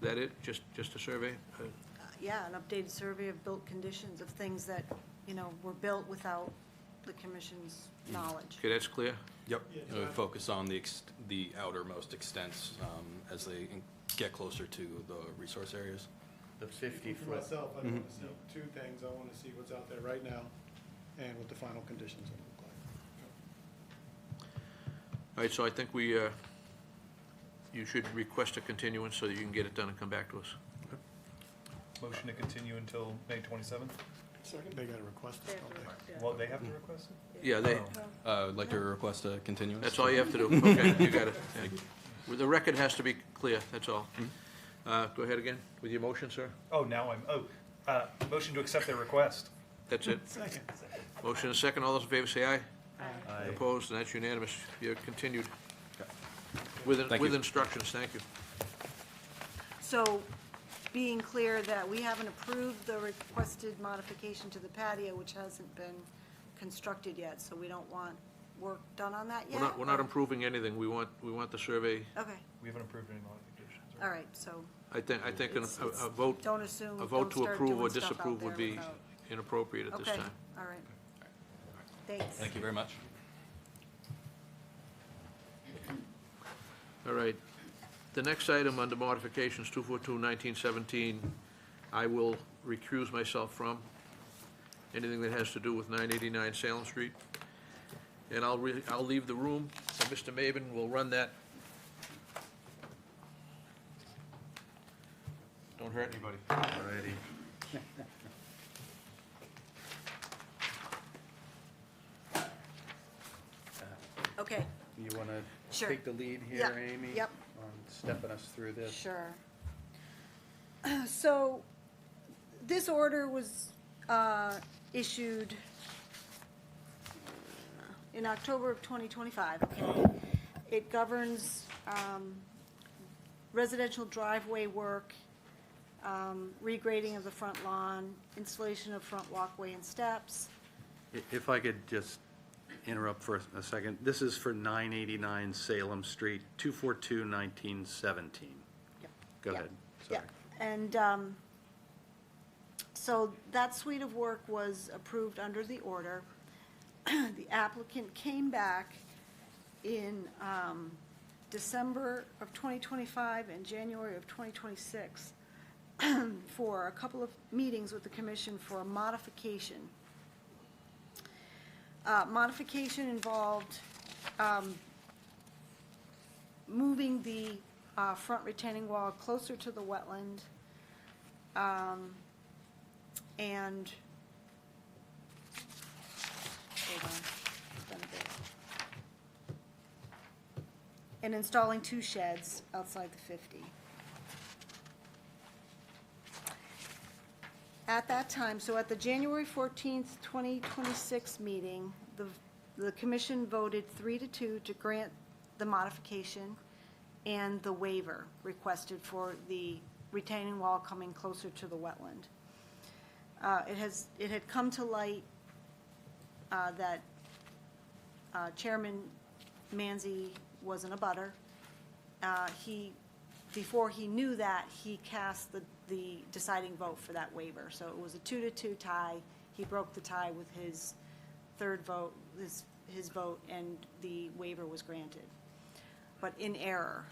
That it? Just a survey? Yeah, an updated survey of built conditions of things that, were built without the commission's knowledge. Okay, that's clear? Yep. We focus on the outermost extents as they get closer to the resource areas. The 50 For foot. myself, I want to see 2 things. I want to see what's out there right now and what the final conditions will look like. All right, so I think you should request a continuance so that you can get it done and come back to us. Motion to continue until May 27th? Second, they got to request They it, have don't to they? request, yeah. Well, they have to request it? Yeah, they, Oh. I'd like to request a continuance. that's all you have to do. Okay, you got it. Yeah. Well, the record has to be clear, that's all. Go ahead again with your motion, sir. Oh, motion to accept their request. That's it. Second. Motion and second. All those in favor say aye. Aye. Opposed, and that's unanimous. You're continued. With Thank you. instructions, thank you. So, being clear that we haven't approved the requested modification to the patio, which hasn't been constructed yet, so we don't want work done on that yet? We're not improving anything. We want the survey. Okay, We haven't approved any modifications. right? all right, so I think It's- a vote, don't assume, a vote don't to start approve or doing stuff out disapprove would there be without- inappropriate at this Okay, time. all right. Thanks. Thank you very much. All right. The next item under modifications, 242-1917, I will recuse myself from. Anything that has to do with 989 Salem Street. And I'll leave the room, and Mr. Maben will run that. Don't hurt anybody. Alrighty. Okay, You want to Sure. take the lead Yep, here, Amy? yep. On stepping us through this? sure. So, this order was issued in October of 2025, okay? It governs residential driveway work, regrading of the front lawn, installation of front walkway and steps. If I could just interrupt for a second. This is for 989 Salem Street, 242-1917. Yep. Go Yep. ahead. Yeah, Sorry. and so that suite of work was approved under the order. The applicant came back in December of 2025 and January of 2026 for a couple of meetings with the commission for a modification. Modification involved moving the front retaining wall closer to the wetland, and, hold on, it's been a bit. And installing 2 sheds outside the 50. At that time, so at the January 14th, 2026 meeting, the commission voted 3-2 to grant the modification and the waiver requested for the retaining wall coming closer to the wetland. It had come to light that Chairman Manzi was an abutter. Before he knew that, he cast the deciding vote for that waiver. So it was a 2-2 tie. He broke the tie with his third vote, his vote, and the waiver was granted. But in error,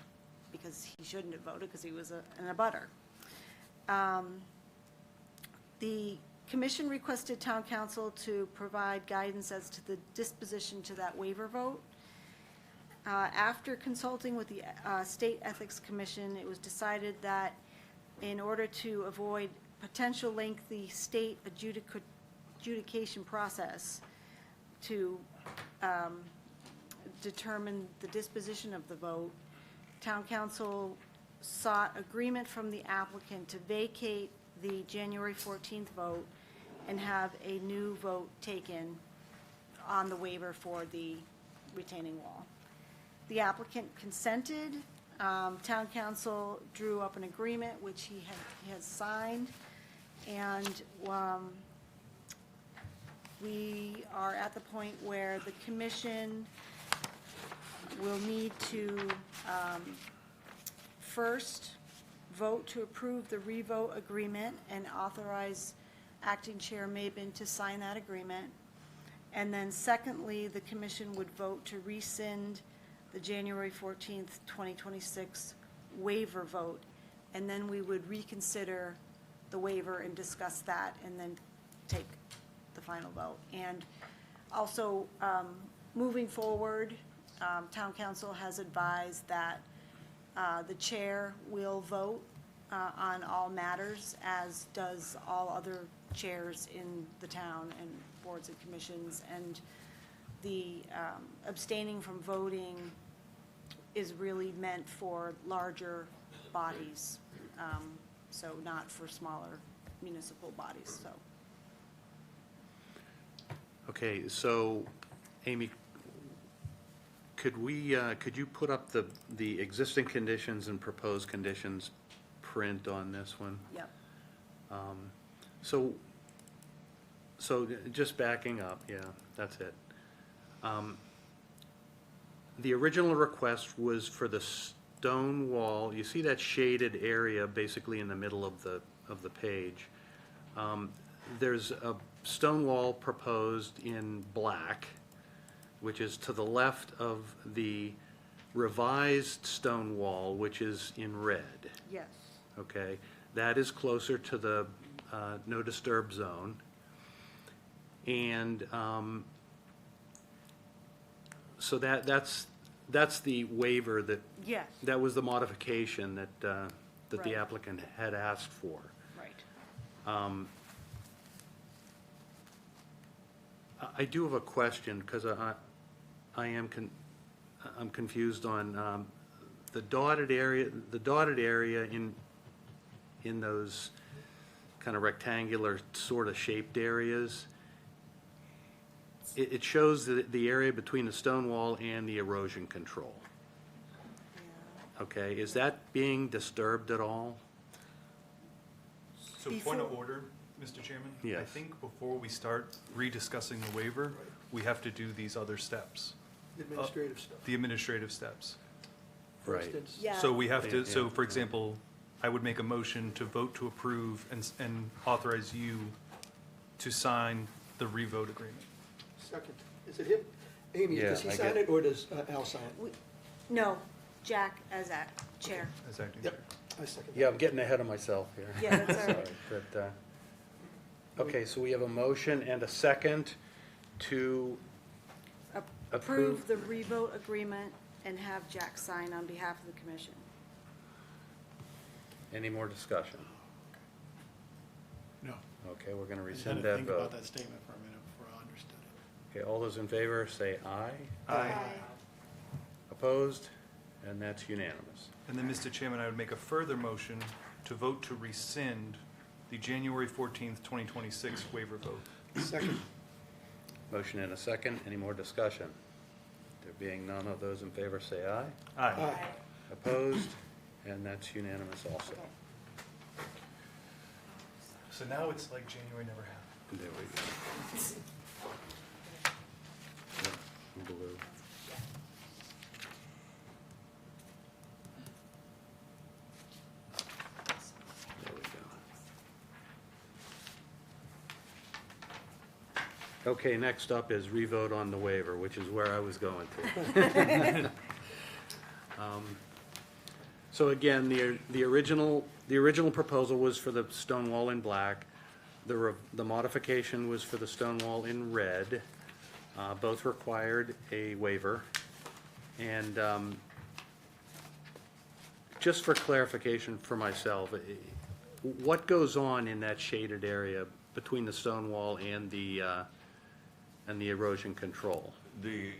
because he shouldn't have voted, because he was an abutter. The commission requested town council to provide guidance as to the disposition to that waiver vote. After consulting with the State Ethics Commission, it was decided that in order to avoid potential lengthy state adjudication process to determine the disposition of the vote, town council sought agreement from the applicant to vacate the January 14th vote and have a new vote taken on the waiver for the retaining wall. The applicant consented. Town council drew up an agreement, which he has signed, and we are at the point where the commission will need to first vote to approve the revote agreement and authorize Acting Chair Mabin to sign that agreement. And then secondly, the commission would vote to rescind the January 14th, 2026 waiver vote. And then we would reconsider the waiver and discuss that and then take the final vote. And also, moving forward, town council has advised that the chair will vote on all matters, as does all other chairs in the town and boards and commissions. And the abstaining from voting is really meant for larger bodies, so not for smaller municipal bodies, so. Okay, so Amy, could you put up the existing conditions and proposed conditions print on this one? Yep. So just backing up, yeah, that's it. The original request was for the stone wall. You see that shaded area basically in the middle of the page. There's a stone wall proposed in black, which is to the left of the revised stone wall, which is in red. Yes. Okay, that is closer to the no disturb zone. And so that's the waiver that, Yes. that was the modification that the Right. applicant had asked for. Right. I do have a question, because I'm confused on the dotted area in those kind of rectangular sort of shaped areas. It shows the area between the stone wall and the erosion control. Okay, is that being disturbed at all? So point of order, Mr. Chairman? I Yes. think before we start rediscussing the waiver, we have to do these other steps, Administrative stuff. the administrative steps. For Right. instance, Yeah. So we have to, Yeah, so yeah. for example, I would make a motion to vote to approve and authorize you to sign the revote agreement. Second, is it him? Amy, Yeah, does he I sign get- it, or does Al sign it? No, Jack as chair. As acting Yep. chair. I second Yeah, that. I'm getting ahead of myself here. Yeah, that's all right. Sorry, but, okay, so we have a motion and a second to Approve the revote agreement and have Jack sign on behalf of the commission. Any more discussion? No. Okay, we're gonna I just rescind had to that think about vote. that statement for a minute before I understood it. Okay, all those in favor say aye. Aye. Opposed? And that's unanimous. And then, Mr. Chairman, I would make a further motion to vote to rescind the January 14th, 2026 waiver vote. Second, Motion and a second. Any more discussion? There being none, of those in favor say aye. aye. Opposed? And that's unanimous also. So now it's like January never happened. There we go. Yep, blue. There we go. Okay, next up is revote on the waiver, which is where I was going to. So again, the original proposal was for the stone wall in black. The modification was for the stone wall in red. Both required a waiver. And just for clarification for myself, what goes on in that shaded area between the stone wall and the erosion control? The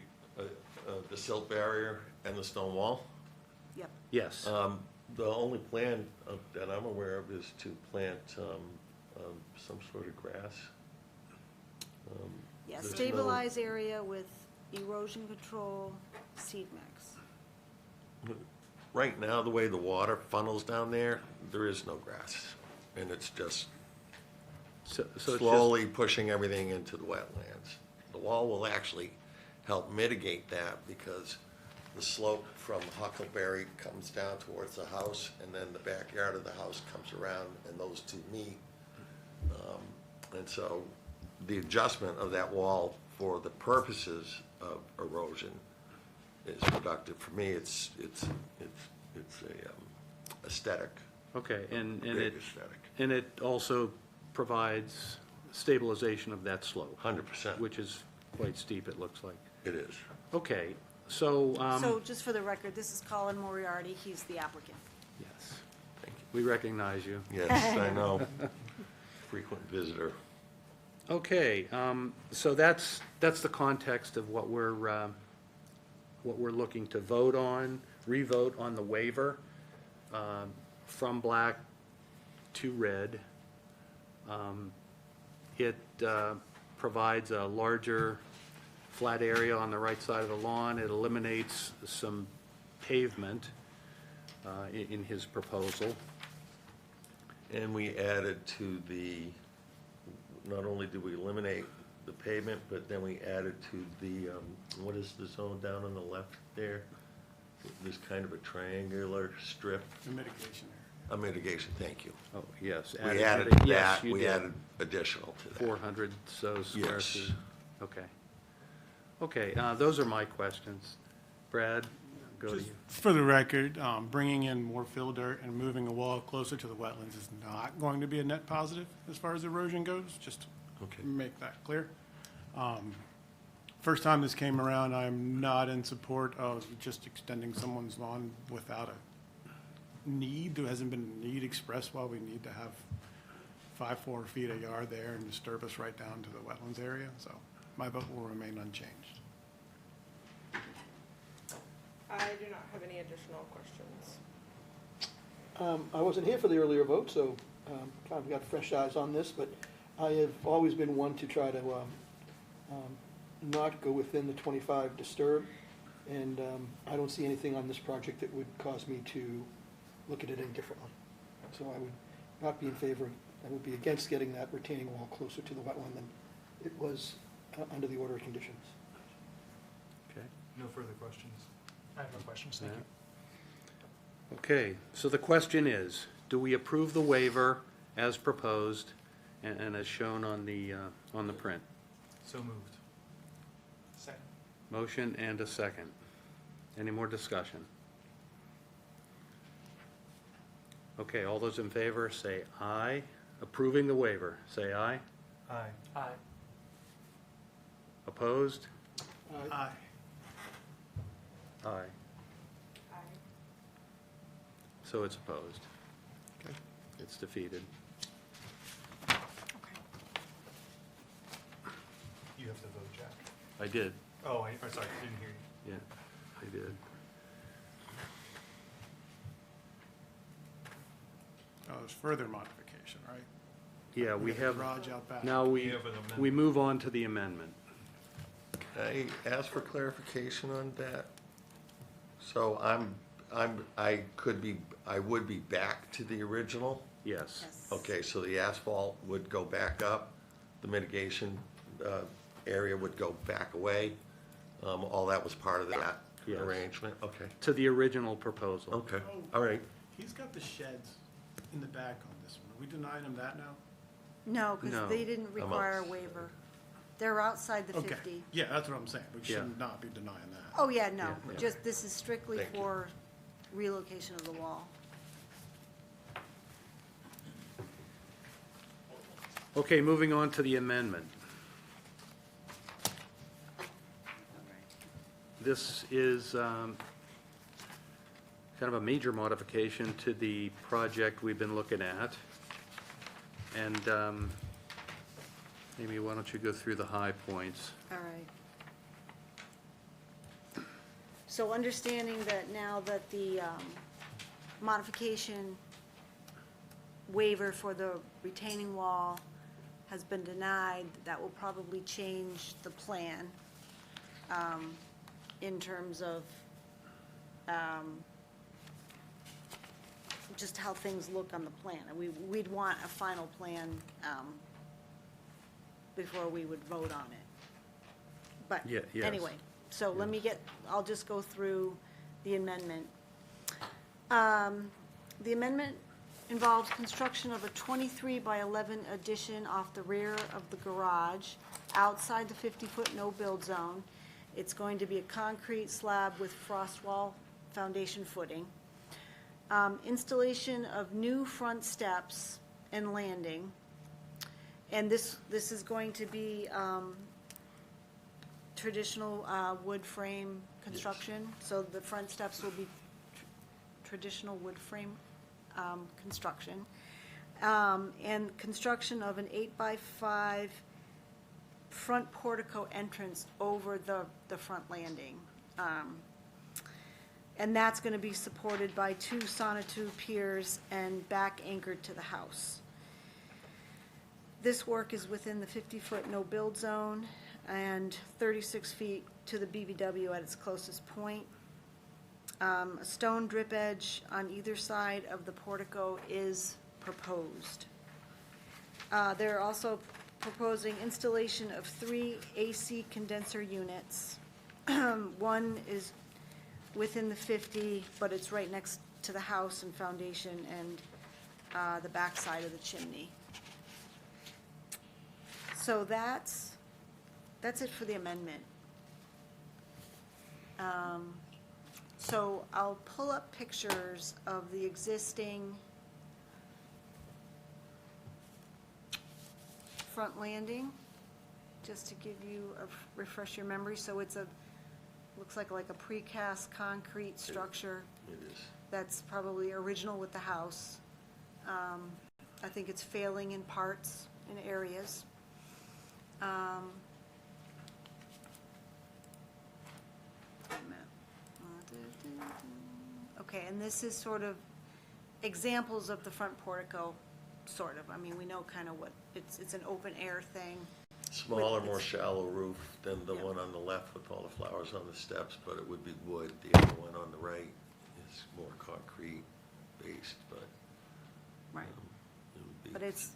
silt barrier and the stone wall. Yep. Yes. The only plan that I'm aware of is to plant some sort of grass. Yeah, There's no- stabilize area with erosion control, seed mix. Right now, the way the water funnels down there is no grass. And it's just So it's just- slowly pushing everything into the wetlands. The wall will actually help mitigate that because the slope from Huckleberry comes down towards the house, and then the backyard of the house comes around, and those two meet. And so the adjustment of that wall for the purposes of erosion is productive. For me, it's a aesthetic. Okay, and Big it, aesthetic. and it also provides stabilization of that slope. 100%. Which is quite steep, it looks like. It is. Okay, so, So just for the record, this is Colin Moriarty, he's the applicant. yes, we recognize you. Yes, I know. Frequent visitor. Okay, so that's the context of what we're looking to vote on, re-vote on the waiver, from black to red. It provides a larger flat area on the right side of the lawn. It eliminates some pavement in his proposal. And we added to the, not only did we eliminate the pavement, but then we added to the, what is the zone down on the left there? There's kind of a triangular strip. The mitigation area. A mitigation, thank you. Oh, yes. We added yes, that, you we did. added additional to that. 400 so square Yes. feet. Okay. Okay, those are my questions. Brad, go to Just you. for the record, bringing in more fill dirt and moving a wall closer to the wetlands is not going to be a net positive as far as erosion goes, just to Okay. make that clear. First time this came around, I'm not in support of just extending someone's lawn without a need. There hasn't been a need expressed why we need to have 4 feet a yard there and disturb us right down to the wetlands area. So my vote will remain unchanged. I do not have any additional questions. I wasn't here for the earlier vote, so kind of got fresh eyes on this, but I have always been one to try to not go within the 25 disturb, and I don't see anything on this project that would cause me to look at it any differently. So I would not be in favor, I would be against getting that retaining wall closer to the wetland than it was under the order of conditions. Okay. No further questions? I have no questions, thank you. Okay, so the question is, do we approve the waiver as proposed and as shown on the print? So moved. Second. Motion and a second. Any more discussion? Okay, all those in favor say aye. Approving the waiver, say aye. Aye. Aye. Opposed? Aye. Aye. Aye. So it's opposed. Okay. It's defeated. You have to vote, Jack. I did, Oh, sorry, I didn't hear you. yeah, I did. Oh, there's further modification, right? Yeah, we got the have, garage out back. now We we have an amendment. we move on to the amendment. Can I ask for clarification on that? So I would be back to the original? Yes. Yes. Okay, so the asphalt would go back up, the mitigation area would go back away. All that was part of that Yes. arrangement? Okay, To the original proposal. okay, all right. He's got the sheds in the back on this one. Are we denying him that now? No, because No. they didn't require a waiver. They're outside the Okay. 50. Yeah, that's what I'm saying. We Yeah. should not be denying that. Oh, yeah, no, Yeah. just, this is strictly Thank you. for relocation of the wall. Okay, moving on to the amendment. This is kind of a major modification to the project we've been looking at. And Amy, why don't you go through the high points? All right. So understanding that now that the modification waiver for the retaining wall has been denied. That will probably change the plan in terms of just how things look on the plan. And we'd want a final plan before we would vote on it. But Yeah, yes. anyway, so let me I'll just go through the amendment. The amendment involves construction of a 23 by 11 addition off the rear of the garage outside the 50-foot no-build zone. It's going to be a concrete slab with frost wall foundation footing. Installation of new front steps and landing. And this is going to be traditional wood frame construction. So the front steps will be traditional wood frame construction. And construction of an 8x5 front portico entrance over the front landing. And that's going to be supported by 2 sonotube piers and back anchored to the house. This work is within the 50-foot no-build zone and 36 feet to the BVW at its closest point. A stone drip edge on either side of the portico is proposed. They're also proposing installation of 3 AC condenser units. One is within the 50, but it's right next to the house and foundation and the back side of the chimney. So that's it for the amendment. So I'll pull up pictures of the existing front landing, just to give you refresh your memory. So it's looks like a precast concrete structure. It is. That's probably original with the house. I think it's failing in parts, in areas. Okay, and this is sort of examples of the front portico, sort of. I mean, we know kind of what, it's an open air thing. Smaller, more shallow roof than the one on the left with all the flowers on the steps, but it would be wood. The other one on the right is more concrete based, but. Right. It would be But it's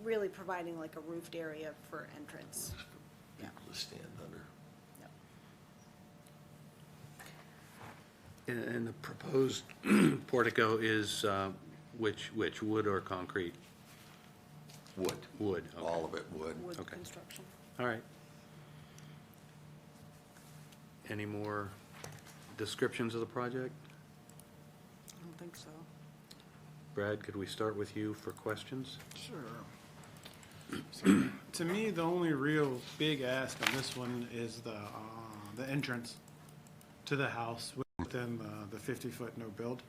really providing like a roofed area for entrance. for people to stand under. And the proposed portico is which, wood or concrete? Wood. Wood, okay. All of it wood. Wood Okay. construction. All right. Any more descriptions of the project? I don't think so. Brad, could we start with you for questions? Sure. So, to me, the only real big ask on this one is the entrance to the house within the 50-foot no build.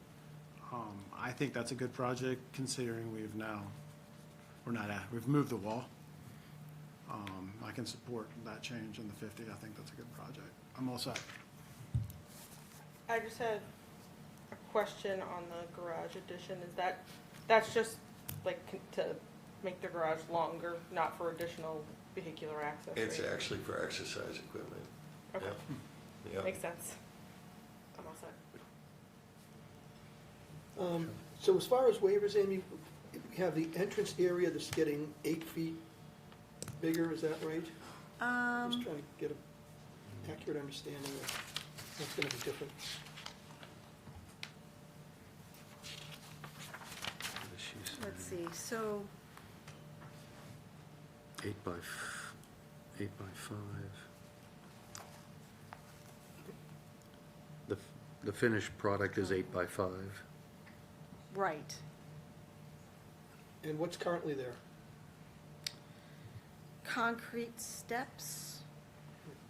I think that's a good project considering we've moved the wall. I can support that change in the 50. I think that's a good project. I'm all set. I just had a question on the garage addition. That's just like to make the garage longer, not for additional vehicular access? It's right? actually for exercise equipment. Okay. Yeah. Yeah. Makes sense. I'm all set. So as far as waivers, Amy, we have the entrance area that's getting 8 feet bigger, is that right? Just trying to get an accurate understanding of what's going to be different. Let's see, so 8 by 5. The finished product is 8 by 5. right. And what's currently there? Concrete steps.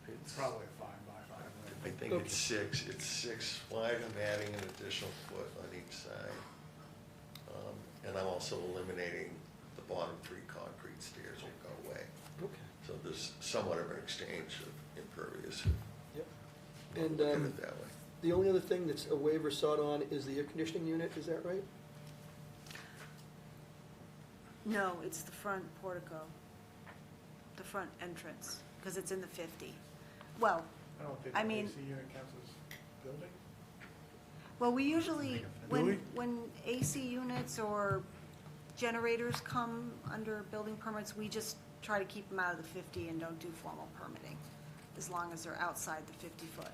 It's, Probably a 5 by 5. I think Okay. it's 6. It's 6 wide. I'm adding an additional foot on each side. And I'm also eliminating the bottom 3 concrete stairs will go away. Okay. So there's somewhat of an exchange of impervious. Yep. And Look at it that way. The only other thing that's a waiver sought on is the air conditioning unit, is that right? No, it's the front portico, the front entrance, because it's in the 50. Well, I don't think I the mean- AC unit counts as building. well, we usually, Do we? when AC units or generators come under building permits, we just try to keep them out of the 50 and don't do formal permitting, as long as they're outside the 50-foot.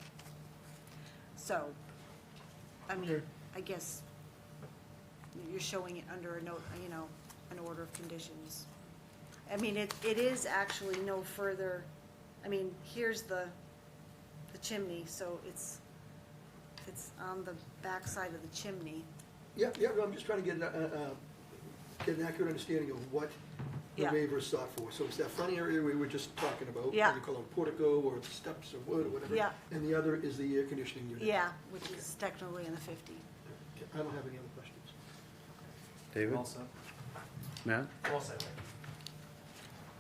So, I mean, Okay. I guess you're showing it under a note, you know, an order of conditions. I mean, it is actually no further, I mean, here's the chimney, so it's on the backside of the chimney. Yeah, no, I'm just trying to get an accurate understanding of what the Yeah. waiver is sought for. So it's that front area we were just talking about, Yeah. whether you call them portico or steps or wood or whatever. Yeah. And the other is the air conditioning unit. Yeah, which is technically in the 50. Okay, I don't have any other questions. David? All set. Matt? Well said.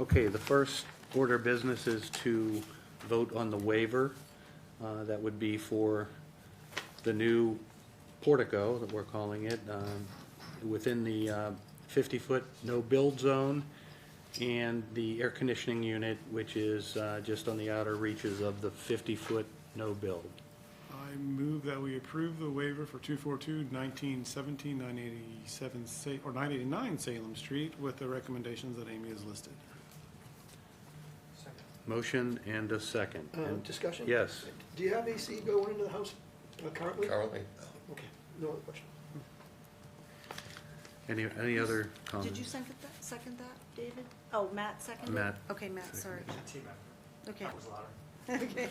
Okay, the first order of business is to vote on the waiver. That would be for the new portico, that we're calling it, within the 50-foot no-build zone, and the air conditioning unit, which is just on the outer reaches of the 50-foot no-build. I move that we approve the waiver for 242, 1917, 987, or 989 Salem Street with the recommendations that Amy has listed. Motion and a second. And- Discussion? Yes. Do you have AC going into the house currently? Currently, Okay, no other question. Any other comments? Did you second that, David? Oh, Matt seconded? Matt Okay, Matt, sorry. Team effort. Okay. That was louder. Okay.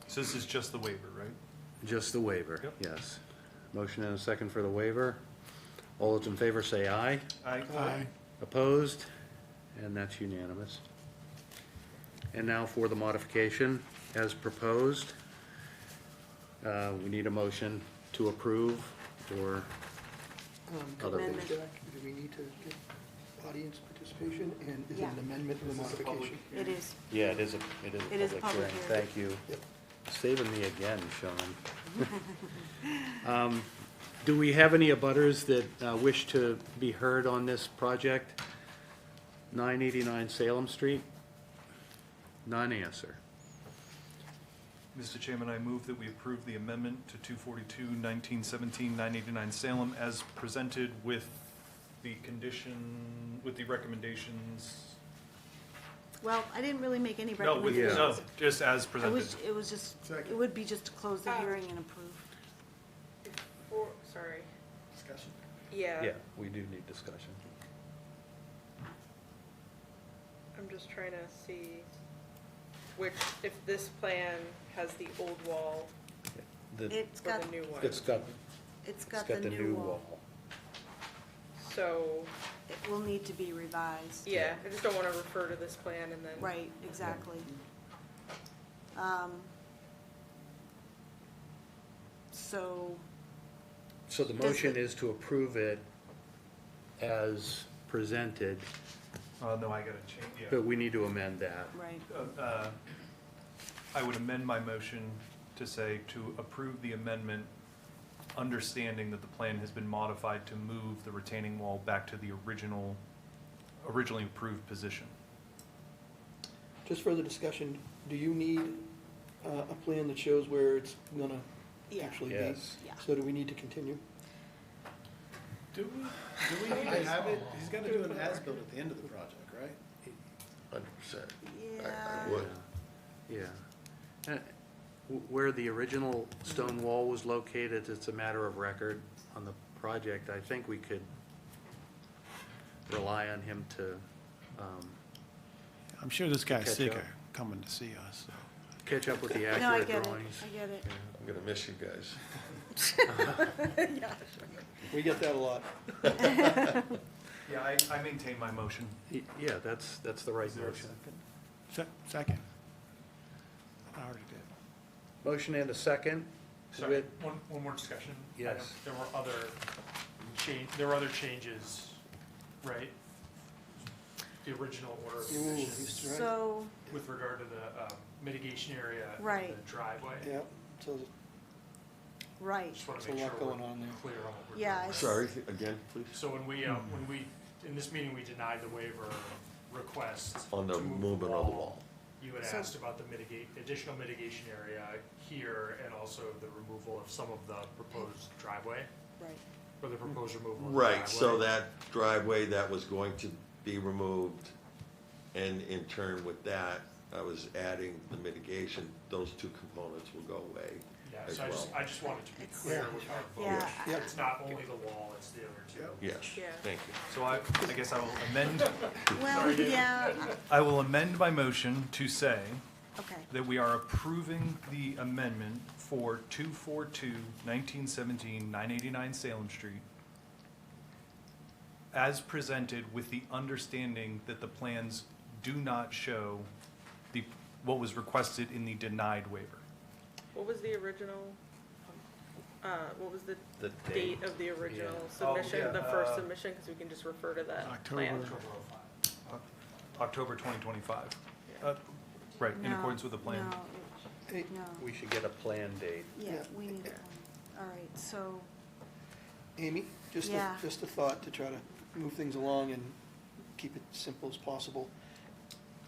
So this is just the waiver, right? Just the waiver, Yep. yes. Motion and a second for the waiver. All those in favor say aye. Aye. Opposed? And that's unanimous. And now for the modification as proposed. We need a motion to approve or other things. Amendment. Jack, do we need to get audience participation, and is it Yeah. an amendment or a This is a public modification? It is. Yeah, it is a It is a public public hearing. hearing. Thank you. Yep. Saving me again, Sean. Do we have any abutters that wish to be heard on this project? 989 Salem Street? None answer. Mr. Chairman, I move that we approve the amendment to 242, 1917, 989 Salem as presented with the condition, with the recommendations. Well, I didn't really make any No, with, recommendations. no, just as It presented. was just, Second. it would be just to close the hearing and approve. Sorry. Discussion? Yeah, we do need discussion. I'm just trying to see which, if this plan has the old wall It's or got, the new one. It's got it's got the new wall. So, It will need to be revised. yeah, I just don't want to refer to this plan and then. Right, exactly. So, So the motion is to approve it as presented, No, I gotta change, yeah. but we need to amend that. right, I would amend my motion to say to approve the amendment, understanding that the plan has been modified to move the retaining wall back to the originally approved position. Just further discussion, do you need a plan that shows where it's gonna yeah, actually be? Yes. yeah. So do we need to continue? Do we need to have it, he's gotta do an as-built at the end of the project, right? 100%. I Yeah. would. Yeah. Where the original stone wall was located, it's a matter of record on the project. I think we could rely on him to I'm sure this guy's Catch sick up. of coming to see us, so. catch up with the No, I accurate get it, drawings. I get it. I'm gonna miss you guys. Yeah. We get that a lot. Yeah, I maintain my motion. Yeah, that's the right Is there a motion. Second. I already did. Motion and a second. Sorry, one more discussion. Yes. There were other changes, right? The original order of Ooh, conditions he's right. So, with regard to the mitigation area in Right. the driveway. Yeah, so Right. Just want There's to a make lot sure going we're on there. clear on what we're Yeah, doing. it's- Sorry, again, please? So when we, in this meeting, we denied the waiver request. On the to move movement of the wall. You had So- asked about the additional mitigation area here and also the removal of some of the proposed driveway, Right. or the proposed removal of the Right, so driveway. that driveway that was going to be removed, and in turn with that, I was adding the mitigation, those two components will go away Yeah, as so well. I just wanted to be It's- clear Yeah. with our vote. Yeah. Yeah. It's not only the wall, it's the other two. Yes, Yeah. thank you. So I guess I will amend, Well, yeah, I will amend my motion to say okay. that we are approving the amendment for 242-1917, 989 Salem Street as presented with the understanding that the plans do not show what was requested in the denied waiver. What was the original, what was the The date of the original Oh, submission, yeah, the first submission, because we can just refer to that plan. October 2025. Right, in No, accordance with the plan. No, Hey, no, We should get a plan date. yeah, Yeah. we need one. All right, so, Amy, just Yeah. just a thought to try to move things along and keep it simple as possible.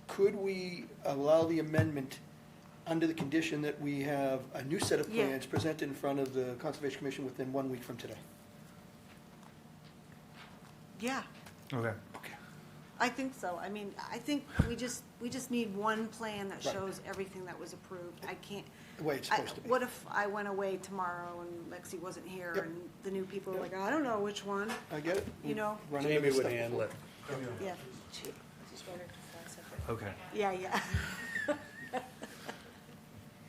Could we allow the amendment under the condition that we have a new set of Yeah. plans presented in front of the Conservation Commission within 1 week from today? yeah, Okay. I think so. I mean, I think we just need one plan that Right. shows everything that was approved. I can't, The way it's I- supposed to be. what if I went away tomorrow and Lexi wasn't here Yep. and the new people were Yep. like, I don't know which one, I get it. you know? Run into Jamie this would stuff handle it. Yeah, Okay. yeah.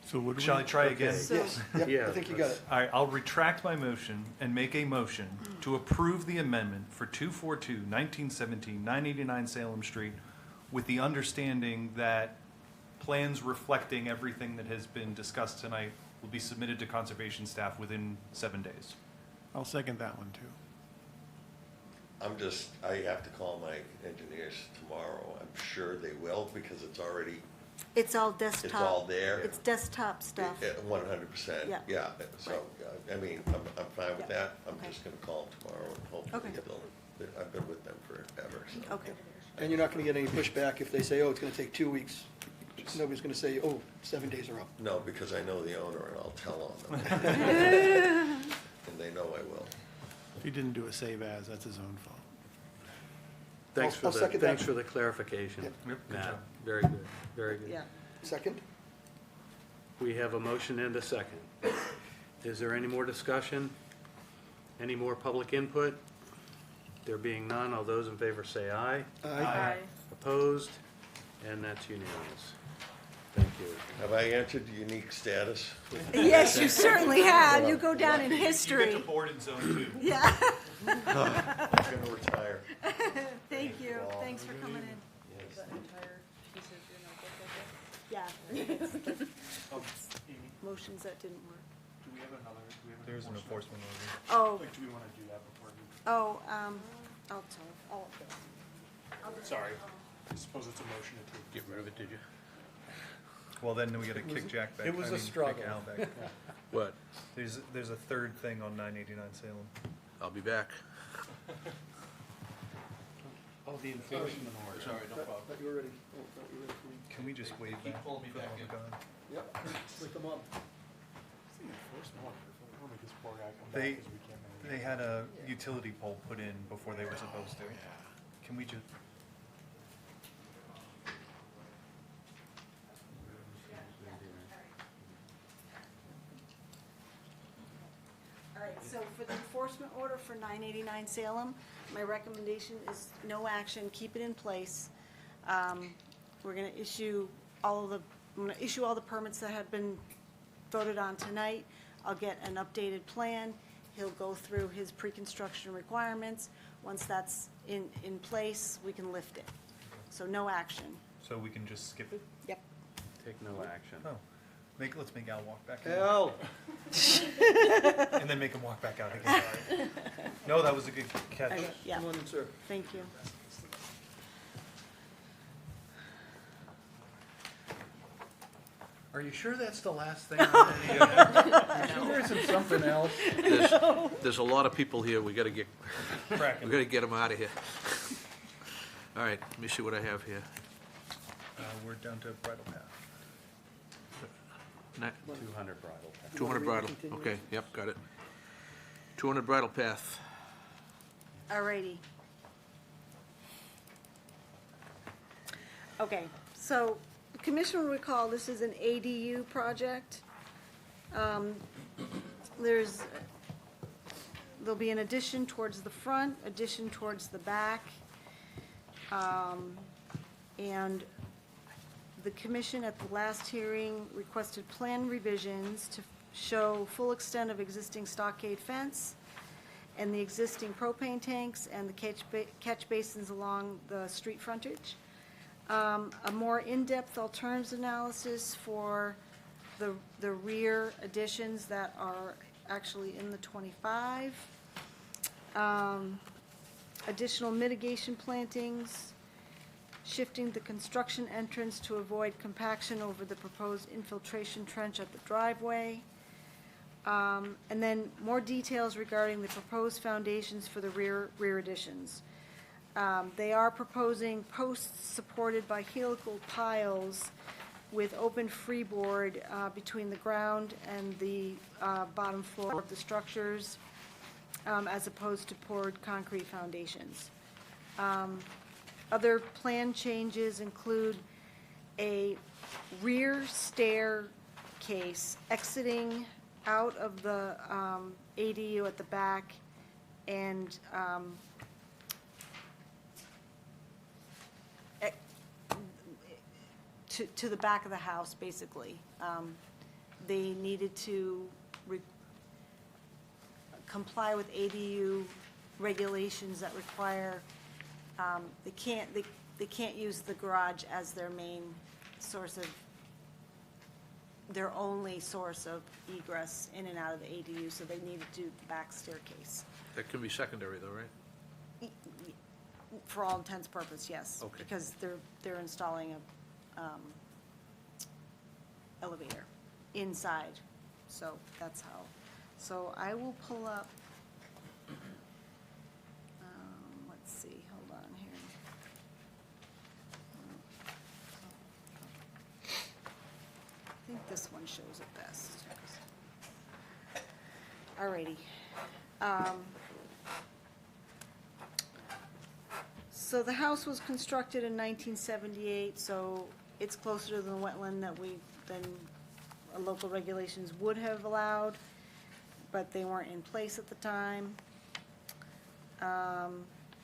So would we? Shall I try again? So- Yes, yep, Yeah, I think you got it. All right, I'll retract my motion and make a motion to approve the amendment for 242-1917, 989 Salem Street with the understanding that plans reflecting everything that has been discussed tonight will be submitted to conservation staff within 7 days. I'll second that one, too. I have to call my engineers tomorrow, I'm sure they will, because it's already, It's all desktop. it's all there. It's desktop stuff. 100%, Yeah. yeah, so, I mean, I'm fine with that, I'm Okay. just gonna call them tomorrow and hopefully Okay. I've been with them forever, so. Okay. And you're not gonna get any pushback if they say, oh, it's gonna take 2 weeks. Nobody's gonna say, oh, 7 days are up. No, because I know the owner and I'll tell on them. And they know I will. If he didn't do a save as, that's his own fault. I'll second that. Thanks for the clarification, Yep, good Matt. job. Very good, very good. Yeah. Second? We have a motion and a second. Is there any more discussion? Any more public input? There being none, all those in favor say aye. Aye. Opposed? And that's unanimous. Thank you. Have I entered the unique status? Yes, you certainly have. You go down in You history. get the board in zone 2. Yeah. I'm gonna retire. Thank you. Thanks for coming in. Yes. The entire piece of your notebook, I guess. Yeah. Oh, Amy, Motions that didn't work. do we have another, do we have an There's an enforcement? enforcement order. Oh, Like, do we want to do that before we? oh, I'll tell. Sorry, I suppose it's a motion to take. Get rid of it, did you? Well, then we gotta kick Jack back. it was I a mean, struggle. kick Al back. What? There's a third thing on 989 Salem. I'll be back. Oh, the enforcement order. Sorry, no problem. Thought you were ready. Oh, thought you were ready for- Can we just waive Keep that? pulling me for the back in. public comment? Yep, click them on. It's the enforcement order. We'll make this poor guy come They- back 'cause we can't manage They it. had a utility pole put in before they were supposed to. Can we just, All right, so for the enforcement order for 989 Salem, my recommendation is no action, keep it in place. We're gonna issue I'm gonna issue all the permits that have been voted on tonight. I'll get an updated plan. He'll go through his pre-construction requirements. Once that's in place, we can lift it. So no action. so we can just skip it? Yep. Take no action. No. Let's make Al walk back in. Al! And then make him walk back out again. No, that was a good catch. Okay, yeah, Come on in, sir. thank you. Are you sure that's the last thing? Are you sure there isn't something else? There's a lot of people here, we gotta get Cracking. them out of here. All right, let me see what I have here. We're down to bridle path. 200 bridle path. 200 bridle, okay, yep, got it. 200 bridle path. Alrighty. Okay, so the commission will recall this is an ADU project. There'll be an addition towards the front, addition towards the back. And the commission at the last hearing requested plan revisions to show full extent of existing stockade fence and the existing propane tanks and the catch basins along the street frontage. A more in-depth alternatives analysis for the rear additions that are actually in the 25. Additional mitigation plantings, shifting the construction entrance to avoid compaction over the proposed infiltration trench at the driveway. And then more details regarding the proposed foundations for the rear additions. They are proposing posts supported by helical piles with open freeboard between the ground and the bottom floor of the structures, as opposed to poured concrete foundations. Other plan changes include a rear staircase exiting out of the ADU at the back and to the back of the house, basically. They needed to comply with ADU regulations that require, they can't use the garage as their main source of, their only source of egress in and out of the ADU, so they needed to do the back staircase. That can be secondary though, right? For all intents and purposes, yes. Okay. Because they're installing a elevator inside, so that's how. So I will pull up, let's see, hold on here. I think this one shows it best. Alrighty. So the house was constructed in 1978, so it's closer to the wetland than local regulations would have allowed, but they weren't in place at the time.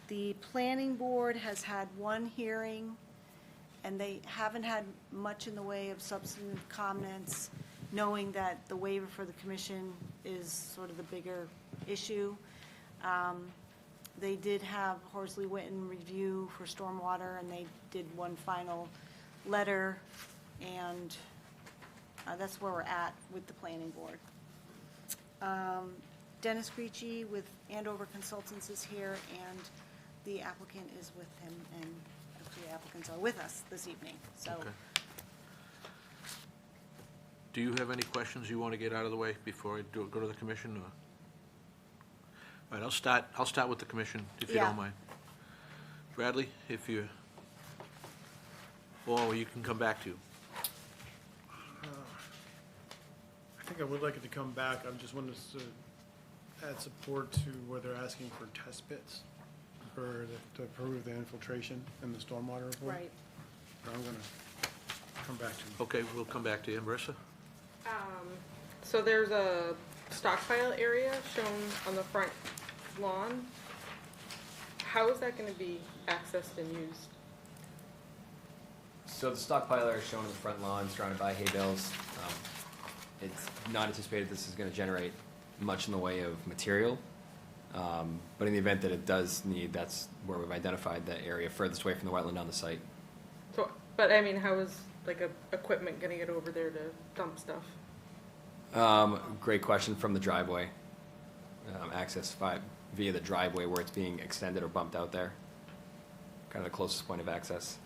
The planning board has had one hearing, and they haven't had much in the way of substantive comments, knowing that the waiver for the commission is sort of the bigger issue. They did have Horsley Witten review for stormwater, and they did one final letter, and that's where we're at with the planning board. Dennis Gricci with Andover Consultants is here, and the applicant is with him, and the applicants are with us this evening, so. Okay. Do you have any questions you want to get out of the way before I go to the commission? Or? All right, I'll start with the commission, if you Yeah. don't mind. Bradley, if you, or you can come back to you. I think I would like it to come back. I just wanted to add support to where they're asking for test pits to approve the infiltration in the stormwater report. Right. So I'm gonna come back to you. Okay, we'll come back to you. Marissa? So there's a stockpile area shown on the front lawn. How is that gonna be accessed and used? So the stockpile area shown in the front lawn, surrounded by hay bales. It's not anticipated this is going to generate much in the way of material, but in the event that it does need, that's where we've identified the area furthest away from the wetland on the site. So, but I mean, how is like equipment gonna get over there to dump stuff? Great question. From the driveway, access via the driveway where it's being extended or bumped out there, kind of the closest point of access.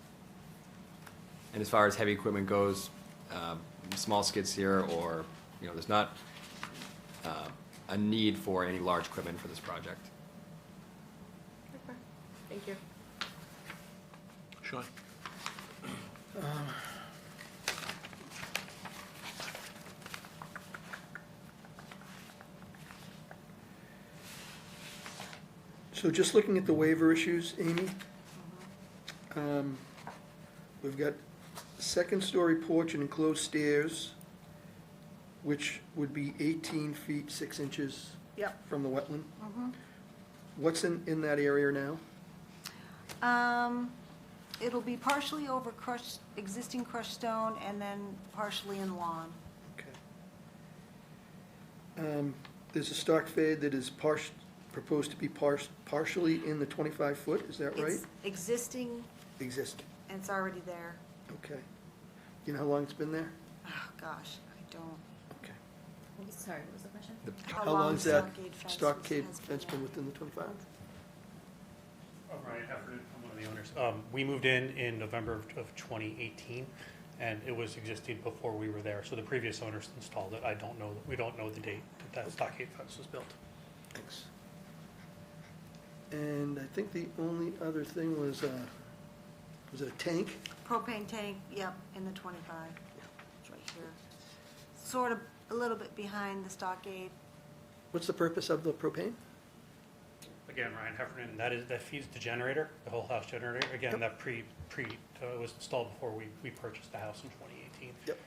And as far as heavy equipment goes, small skid steer or, there's not a need for any large equipment for this project. Okay, thank you. Sean? So just looking at the waiver issues, Amy, we've got second-story porch and enclosed stairs, which would be 18 feet 6 inches Yep. from the wetland. Mhm. What's in that area now? It'll be partially over existing crushed stone and then partially in lawn. Okay. There's a stock fade that is proposed to be partially in the 25-foot, is that right? It's existing, Existing, and it's already there. okay. You know how long it's been there? Oh, gosh, I don't. Okay. Sorry, what was the question? How long has that stockade fence stockade has been fence been there? within the 25? Ryan Heffernan, I'm one of the owners. We moved in November of 2018, and it was existing before we were there. So the previous owners installed it. We don't know the date that stockade fence was built. Thanks. And I think the only other thing was it a tank? Propane tank, yep, in the 25. It's right here. Sort of a little bit behind the stockade. What's the purpose of the propane? Again, Ryan Heffernan, that feeds the generator, the whole house generator. Again, that was installed before we purchased the house in 2018. Yep.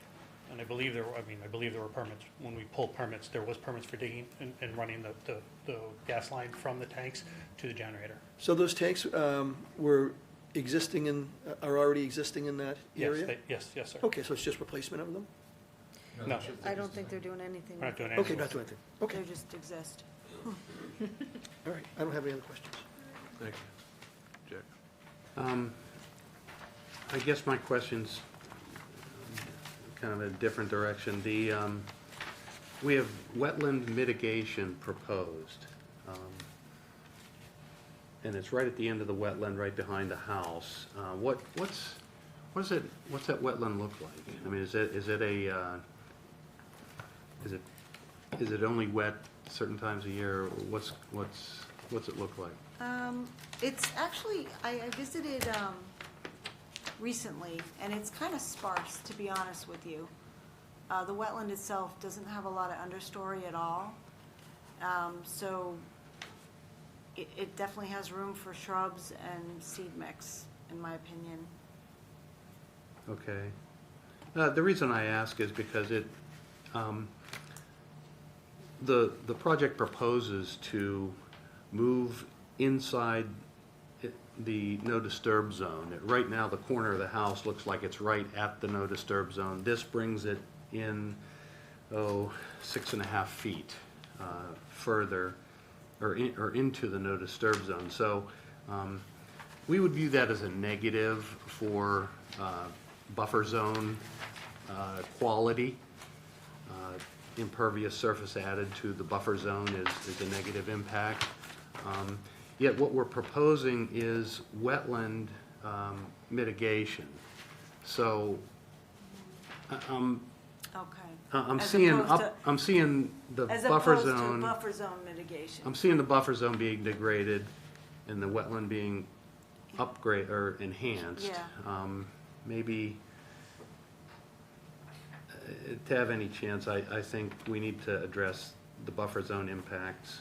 And I believe there were permits. When we pulled permits, there was permits for digging and running the gas line from the tanks to the generator. So those tanks were are already existing in that area? Yes, sir. Okay, so it's just replacement of them? No. I don't think they're doing anything. We're not doing Okay, anything. not doing anything. Okay, They just exist. all right. I don't have any other questions. Thank you. Jack? I guess my question's kind of a different direction. We have wetland mitigation proposed. And it's right at the end of the wetland, right behind the house. What's that wetland look like? I mean, is it only wet certain times a year? What's it look like? It's actually, I visited recently, and it's kind of sparse, to be honest with you. The wetland itself doesn't have a lot of understory at all. So it definitely has room for shrubs and seed mix, in my opinion. Okay. The reason I ask is because the project proposes to move inside the no disturb zone. Right now, the corner of the house looks like it's right at the no disturb zone. This brings it in, 6.5 feet further, or into the no disturb zone. So we would view that as a negative for buffer zone quality. Impervious surface added to the buffer zone is a negative impact. Yet what we're proposing is wetland mitigation. So I'm As seeing opposed to- I'm seeing the As buffer opposed to zone. buffer zone mitigation. I'm seeing the buffer zone being degraded and the wetland being upgrade or enhanced. Yeah. Maybe to have any chance, I think we need to address the buffer zone impacts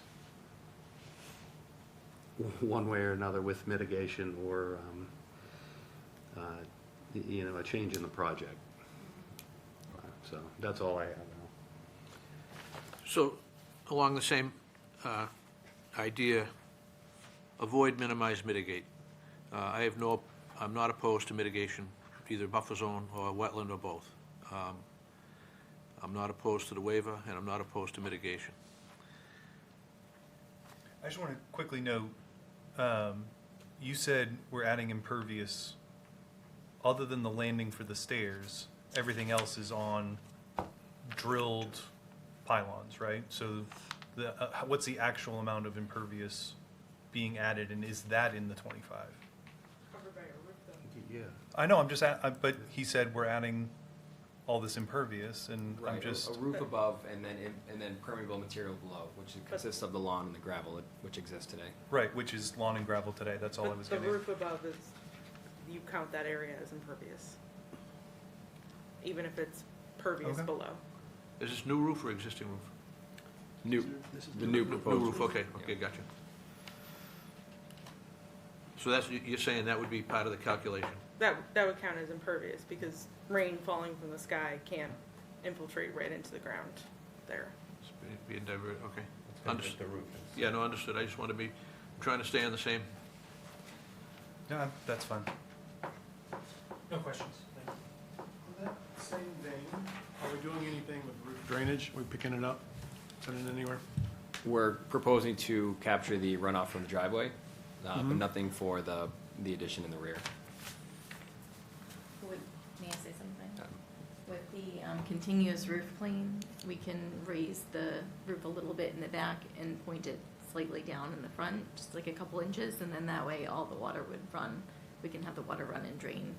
one way or another with mitigation or a change in the project. So that's all I have now. So, along the same idea, avoid, minimize, mitigate. I'm not opposed to mitigation, either buffer zone or wetland or both. I'm not opposed to the waiver, and I'm not opposed to mitigation. I just want to quickly note, you said we're adding impervious. Other than the landing for the stairs, everything else is on drilled pylons, right? So what's the actual amount of impervious being added, and is that in the 25? Covered by a roof, though. Yeah. I know, I'm just, but he said we're adding all this impervious, and I'm Right, just, a roof above and then permeable material below, which consists of the lawn and the gravel, which exists today. right, which is lawn and gravel today, that's all I But was the getting. roof above is, you count that area as impervious. Even if it's pervious Okay. below. Is this new roof or existing roof? New, the new proposed New roof, okay, okay, gotcha. So that's, you're saying that would be part of the calculation? That would count as impervious because rain falling from the sky can't infiltrate right into the ground there. It's being diverted, okay. That's kind of what the roof is. Yeah, no, understood, I just want to be, I'm trying to stay on the same. Yeah, that's fine. No questions. Thank you. In that same vein, are we doing anything with roof drainage? Are we picking it up, sending it anywhere? We're proposing to capture the runoff from the driveway, but nothing for the addition in the rear. May I say something? With the continuous roof plane, we can raise the roof a little bit in the back and point it slightly down in the front, just like a couple inches, and then that way all the water would run. We can have the water run and drain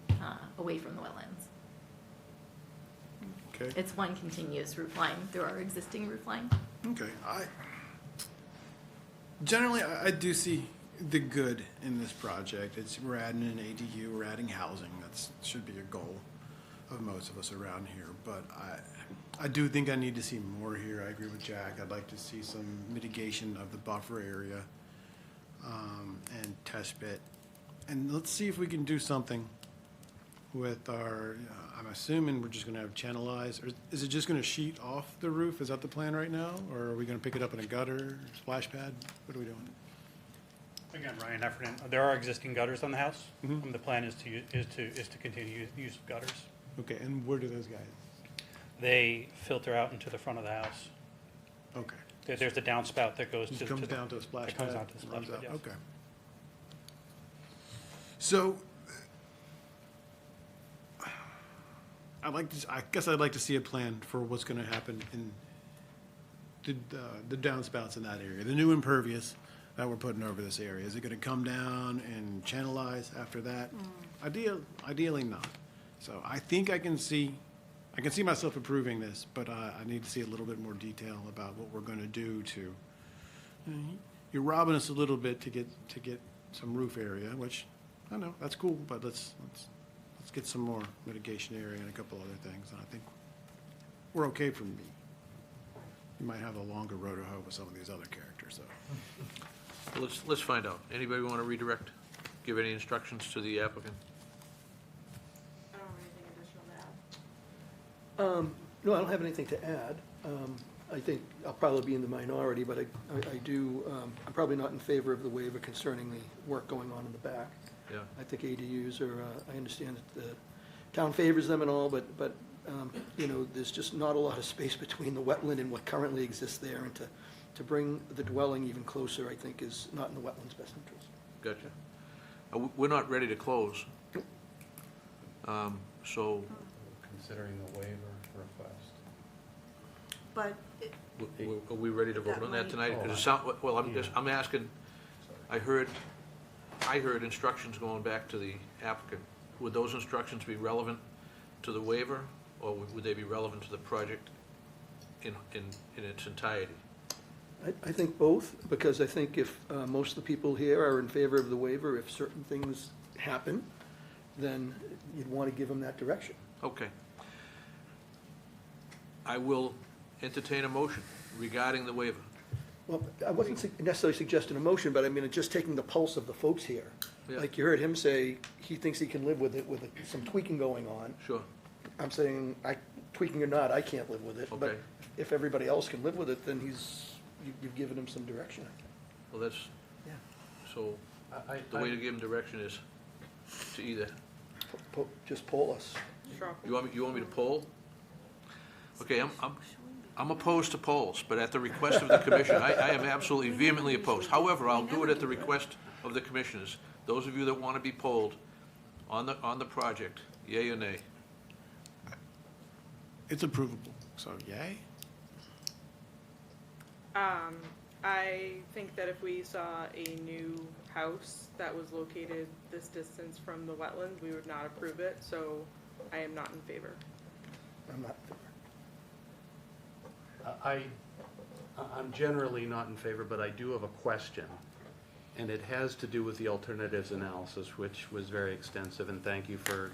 away from the wetlands. Okay. It's one continuous roof line through our existing roof line. Okay, generally, I do see the good in this project. We're adding an ADU, we're adding housing. That should be a goal of most of us around here. But I do think I need to see more here. I agree with Jack. I'd like to see some mitigation of the buffer area and test pit. And let's see if we can do something with our, I'm assuming we're just gonna have channelized, or is it just gonna sheet off the roof? Is that the plan right now? Or are we gonna pick it up in a gutter, splash pad? What are we doing? Again, Ryan Heffernan, there are existing gutters on the house. Mhm. The plan is to continue use of gutters. Okay, and where do those guys? They filter out into the front of the house. Okay. There's the downspout that goes to. It comes down to a splash It pad? comes down to a splash runs pad, out. yes. Okay. So, I guess I'd like to see a plan for what's gonna happen in the downspouts in that area, the new impervious that we're putting over this area. Is it gonna come down and channelize after that? Ideally not. So I think I can see myself approving this, but I need to see a little bit more detail about what we're gonna do to, you're robbing us a little bit to get some roof area, which, I know, that's cool, but let's get some more mitigation area and a couple other things, and I think we're okay for me. You might have a longer road to hoe with some of these other characters, though. Well, let's find out. Anybody want to redirect, give any instructions to the applicant? I don't have anything additional to add. No, I don't have anything to add. I think I'll probably be in the minority, but I do, I'm probably not in favor of the waiver concerning the work going on in the back. Yeah. I think ADUs are, I understand that the town favors them and all, but there's just not a lot of space between the wetland and what currently exists there, and to bring the dwelling even closer, I think, is not in the wetland's best interest. Gotcha. We're not ready to close. So, Considering the waiver request. But are we ready to vote on that tonight? Does it sound, well, I'm asking, I heard instructions going back to the applicant. Would those instructions be relevant to the waiver, or would they be relevant to the project in its entirety? I think both, because I think if most of the people here are in favor of the waiver, if certain things happen, then you'd want to give them that direction. Okay. I will entertain a motion regarding the waiver. Well, I wasn't necessarily suggesting a motion, but I mean, just taking the pulse of the folks here. Yeah. Like you heard him say, he thinks he can live with it with some tweaking going on. Sure. I'm saying, tweaking or not, I can't live with it. But Okay. if everybody else can live with it, then you've given him some direction, I think. Well, that's, Yeah. so the way to give him direction is to either, Just poll us. Straw. you want me to poll? Okay, I'm opposed to polls, but at the request of the commission, I am absolutely vehemently opposed. However, I'll do it at the request of the commissioners. Those of you that want to be polled on the project, yea or nay? It's approvable, so yay? I think that if we saw a new house that was located this distance from the wetlands, we would not approve it, so I am not in favor. I'm not in favor. I'm generally not in favor, but I do have a question. And it has to do with the alternatives analysis, which was very extensive, and thank you for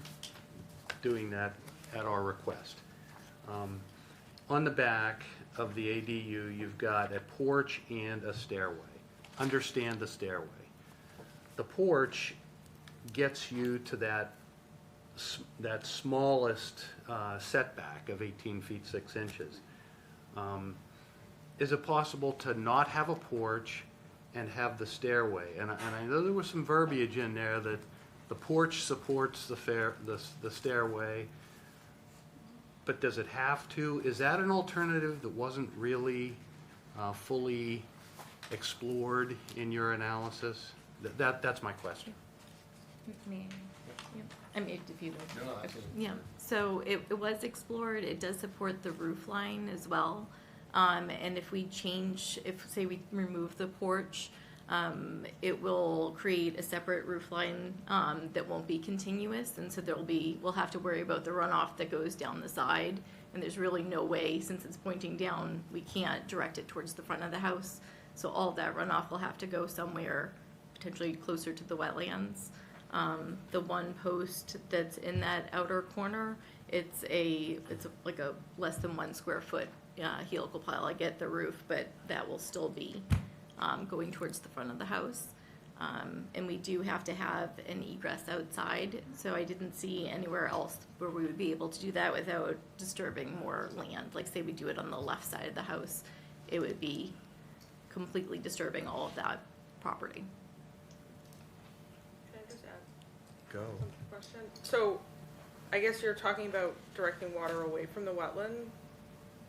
doing that at our request. On the back of the ADU, you've got a porch and a stairway. Understand the stairway. The porch gets you to that smallest setback of 18 feet 6 inches. Is it possible to not have a porch and have the stairway? And I know there was some verbiage in there that the porch supports the stairway, but does it have to? Is that an alternative that wasn't really fully explored in your analysis? That's my question. Me. Yep. I mean, if you would. No, absolutely. Yeah, so it was explored, it does support the roof line as well. And if we change, say we remove the porch, it will create a separate roof line, that won't be continuous, and so we'll have to worry about the runoff that goes down the side, and there's really no way, since it's pointing down, we can't direct it towards the front of the house. So all of that runoff will have to go somewhere potentially closer to the wetlands. The one post that's in that outer corner, it's like a less than 1 square foot helical pile. I get the roof, but that will still be going towards the front of the house. And we do have to have an egress outside, so I didn't see anywhere else where we would be able to do that without disturbing more land. Like say we do it on the left side of the house, it would be completely disturbing all of that property. Can I just add Go. one question? So, I guess you're talking about directing water away from the wetland.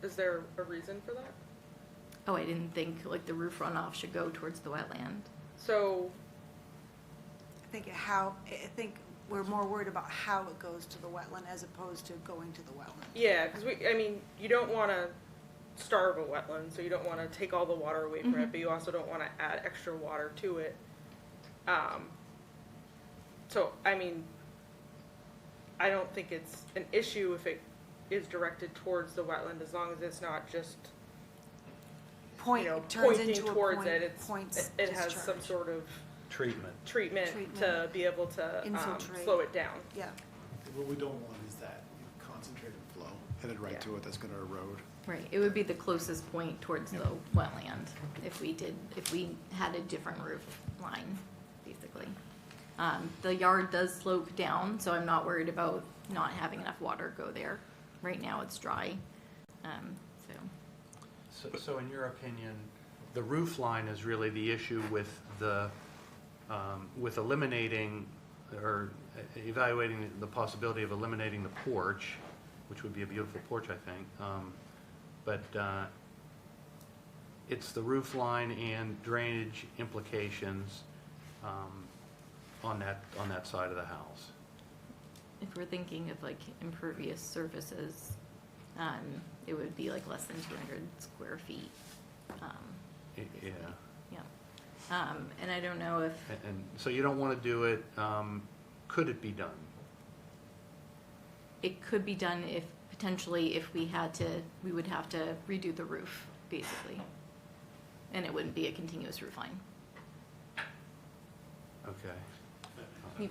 Is there a reason for that? Oh, I didn't think like the roof runoff should go towards the wetland. So, I think we're more worried about how it goes to the wetland as opposed to going to the wetland. yeah, because you don't want to starve a wetland, so you don't want to take all the water away from it, but you also don't want to add extra water to it. So, I don't think it's an issue if it is directed towards the wetland, as long as it's not just Turns pointing into a towards point, it. points It has some discharge. sort of Treatment. treatment to be able to Infiltrate. slow it down. Yeah. What we don't want is that concentrated flow headed right to it that's going to erode. Right, it would be the closest point towards the wetland if we had a different roof line, basically. The yard does slope down, so I'm not worried about not having enough water go there. Right now it's dry, So in your opinion, the roof line is really the issue with with eliminating or evaluating the possibility of eliminating the porch, which would be a beautiful porch, I think. But it's the roof line and drainage implications on that side of the house. if we're thinking of like impervious surfaces, it would be like less than 200 square feet. Yeah. Yeah. And I don't know if, And so you don't want to do it, could it be done? it could be done if, potentially, if we would have to redo the roof, basically. And it wouldn't be a continuous roof line. Okay. You-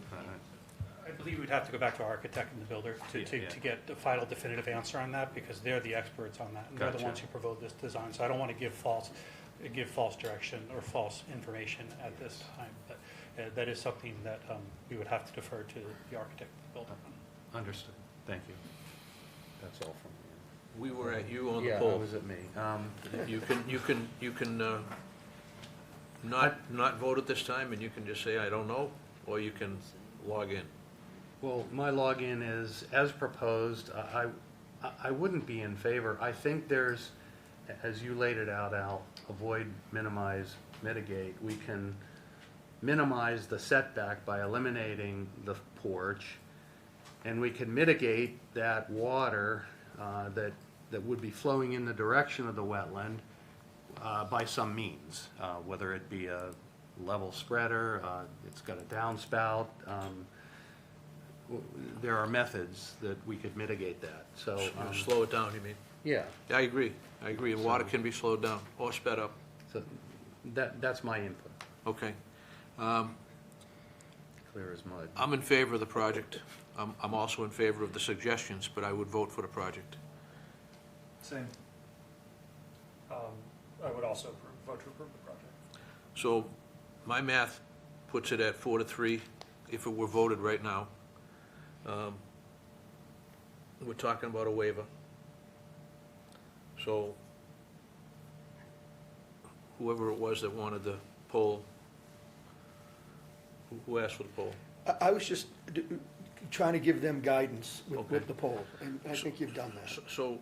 I believe we'd have to go back to our architect and the builder Yeah. to get the final definitive answer on that, because they're the experts on that. And they're the Gotcha. ones who proposed this design, so I don't want to give false direction or false information at this time. But that is something that we would have to defer to the architect and the builder. Understood. Thank you. That's all from me. We were at you on the Yeah, poll. that was at me. You can not vote at this time, and you can just say, I don't know, or you can log in. Well, my login is, as proposed, I wouldn't be in favor. I think there's, as you laid it out, Al, avoid, minimize, mitigate. We can minimize the setback by eliminating the porch, and we can mitigate that water that would be flowing in the direction of the wetland by some means, whether it be a level spreader, it's got a downspout. there are methods that we could mitigate that, so. Slow it down, you mean? Yeah, I agree, water can be slowed down or sped up. so that's my input, Okay. clear as mud. I'm in favor of the project. I'm also in favor of the suggestions, but I would vote for the project. Same. I would also vote to approve the project. So my math puts it at 4-3 if it were voted right now. We're talking about a waiver. So whoever it was that wanted the poll, who asked for the poll? I was just trying to give them guidance Okay. with the poll, and I think you've done that. So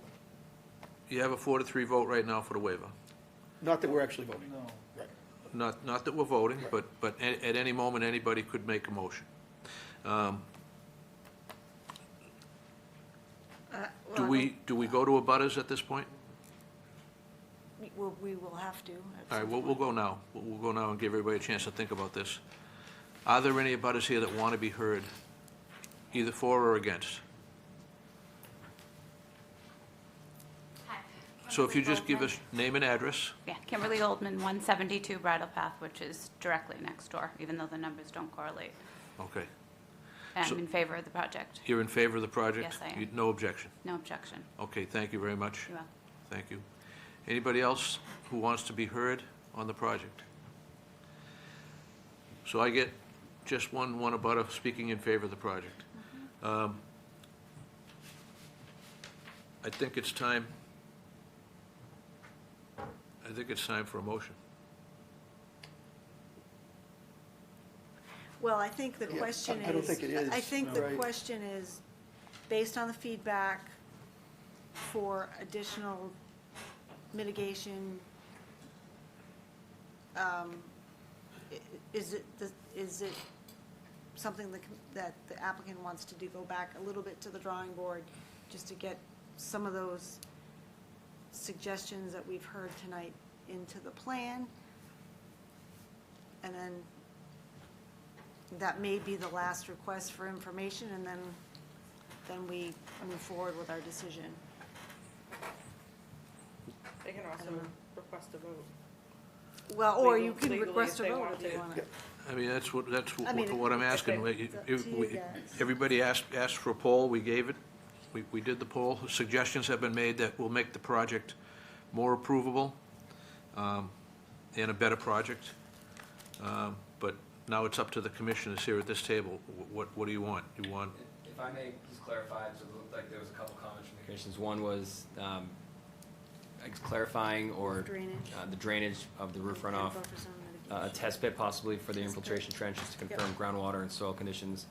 you have a 4-3 vote right now for the waiver? Not that we're actually voting. No. Right. Not that we're voting, but at any moment, anybody could make a motion. Do we go to abutters at this point? We will have to. at All right, some we'll point. go now. We'll go now and give everybody a chance to think about this. Are there any abutters here that want to be heard, either for or against? So if you just give us name and address. Yeah, Kimberly Goldman, 172 Bridle Path, which is directly next door, even though the numbers don't correlate. Okay. And So- I'm in favor of the project. You're in favor of the project? Yes, I am. No objection? No objection. Okay, thank you very much. You're welcome. Thank you. Anybody else who wants to be heard on the project? So I get just one abutter speaking in favor of the project. I think it's time for a motion. Well, I think the question is. I don't think it is. I think the Right. question is, based on the feedback for additional mitigation, is it something that the applicant wants to do, go back a little bit to the drawing board, just to get some of those suggestions that we've heard tonight into the plan? And then that may be the last request for information, and then we move forward with our decision. They can also request a vote. Well, or Legal- you can legally request if a they vote want if they to. want to. I mean, that's I mean, what I'm asking. it's up to you guys. Everybody asked for a poll, we gave it. We did the poll. Suggestions have been made that will make the project more approvable and a better project. But now it's up to the commissioners here at this table. What do you want? You want, If I may just clarify, so it looked like there was a couple comments from the commissions. One was clarifying or Drainage. the drainage of the roof runoff, Buffer zone a mitigation. test pit possibly for the Test infiltration pit. trenches to Yep. confirm groundwater and soil conditions,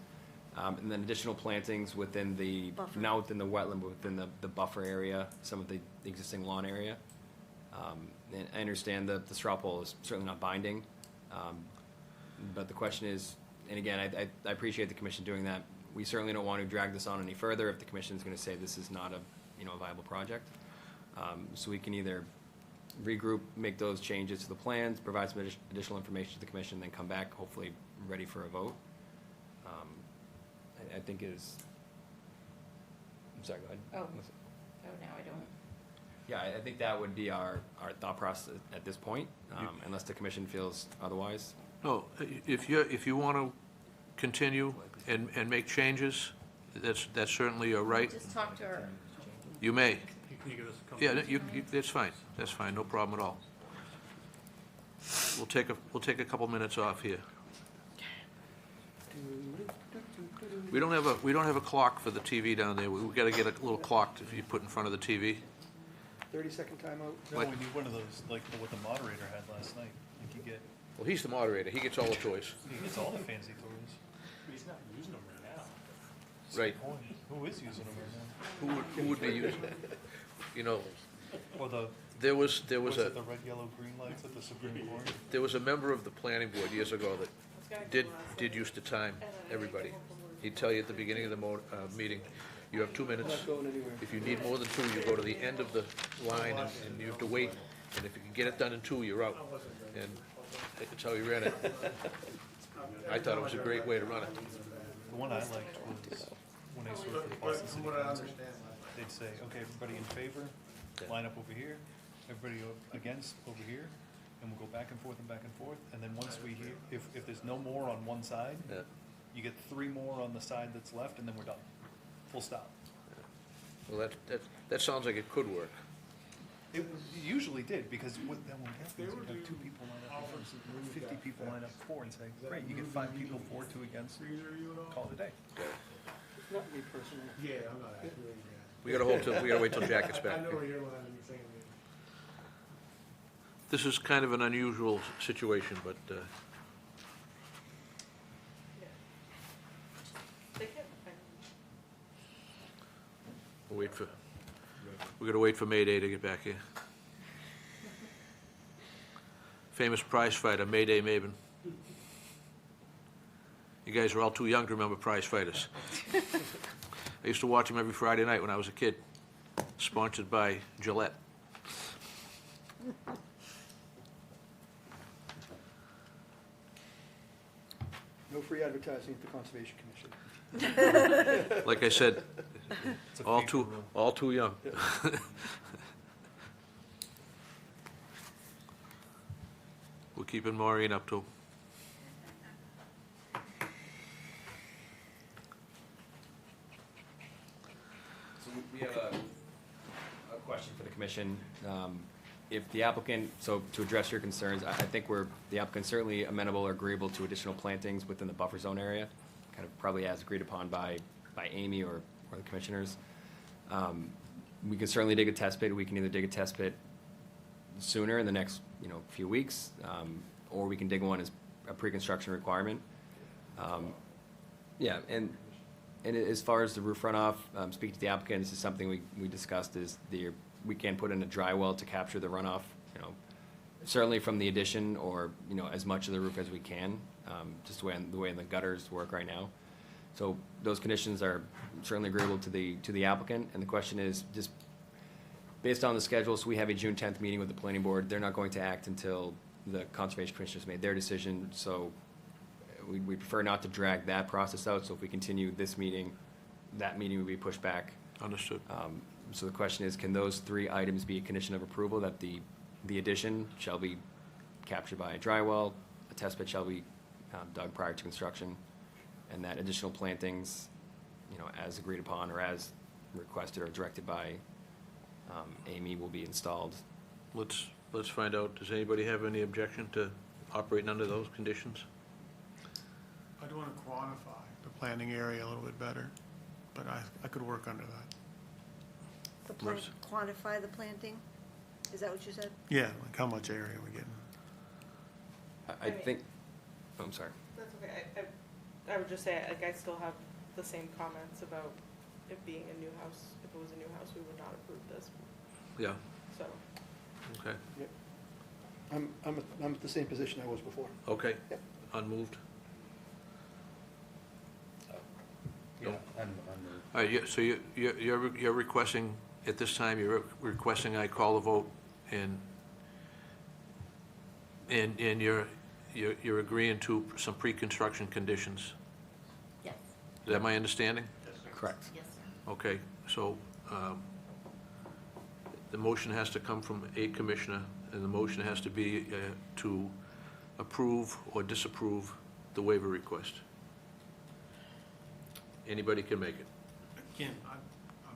and then additional plantings within the, Buffer. not within the wetland, but within the buffer area, some of the existing lawn area. And I understand the straw poll is certainly not binding, but the question is, and again, I appreciate the commission doing that. We certainly don't want to drag this on any further if the commission is going to say this is not a viable project. So we can either regroup, make those changes to the plans, provide some additional information to the commission, then come back, hopefully ready for a vote. I think is, I'm sorry, go ahead. Oh, now I don't. Yeah, I think that would be our thought process at this point, unless the commission feels otherwise. no, if you want to continue and make changes, that's certainly your right. Just talk to her. You may. Can you give us a couple? Yeah, that's fine, no problem at all. We'll take a couple minutes off here. We don't have a clock for the TV down there. We've got to get a little clock to be put in front of the TV. 30-second timeout? No, What? we need one of those, like what the moderator had last night. Like you get, Well, he's the moderator. He gets all the toys. he gets all the fancy toys. He's not using them right now. Right. Who is using them right now? Who would be using it? You know, Or the, there was was a, it the red, yellow, green lights at the Supreme Court? there was a member of the planning board years ago that did used to time everybody. He'd tell you at the beginning of the meeting, you have 2 minutes. Not going anywhere. If you need more than 2, you go to the end of the line and you have to wait. And if you can get it done in 2, you're out. And that's how he ran it. I thought it was a great way to run it. The one I liked was when I served for the Boston City Council, they'd say, okay, everybody in favor, line up over here, everybody against over here, and we'll go back and forth, and then once we hear, if there's no more on one side, Yeah. you get 3 more on the side that's left, and then we're done. Full stop. Well, that sounds like it could work. It usually did, because then what happens, you have 2 people line up against, 50 people line up for, and say, great, you get 5 people for, 2 against, call it a day. Not me personally. Yeah, I'm not actually, We gotta wait till Jack gets back. I know where you're saying. This is kind of an unusual situation, but, They can, we gotta wait for May Day to get back here. Famous prize fighter, May Day Maven. You guys are all too young to remember prize fighters. I used to watch him every Friday night when I was a kid, sponsored by Gillette. No free advertising at the Conservation Commission. Like I said, all too young. We're keeping Maureen up to. So we have a question for the commission. If the applicant, so to address your concerns, I think the applicant's certainly amenable or agreeable to additional plantings within the buffer zone area, kind of probably as agreed upon by Amy or the commissioners. We can certainly dig a test pit. We can either dig a test pit sooner in the next, few weeks, or we can dig one as a pre-construction requirement. Yeah, and as far as the roof runoff, speaking to the applicant, this is something we discussed, is we can put in a dry well to capture the runoff, certainly from the addition, or, as much of the roof as we can, just the way the gutters work right now. So those conditions are certainly agreeable to the applicant, and the question is, just based on the schedule, so we have a June 10th meeting with the planning board. They're not going to act until the Conservation Commission has made their decision, so we prefer not to drag that process out. So if we continue this meeting, that meeting will be pushed back. Understood. So the question is, can those 3 items be a condition of approval, that the addition shall be captured by a dry well, a test pit shall be dug prior to construction, and that additional plantings, as agreed upon or as requested or directed by Amy, will be installed? Let's find out. Does anybody have any objection to operating under those conditions? I'd want to quantify the planting area a little bit better, but I could work under that. Quantify the planting? Is that what you said? Yeah, like how much area are we getting? I think, I'm sorry. That's okay. I would just say, I still have the same comments about it being a new house. If it was a new house, we would not approve this. Yeah. So. Okay. Yep. I'm at the same position I was before. Okay. Yep. Unmoved. Yeah, All right, so you're requesting, at this time, you're requesting I call the vote, and you're agreeing to some pre-construction conditions? Yes. Is that my understanding? Correct. Yes, sir. Okay, so the motion has to come from a commissioner, and the motion has to be to approve or disapprove the waiver request. Anybody can make it. Again,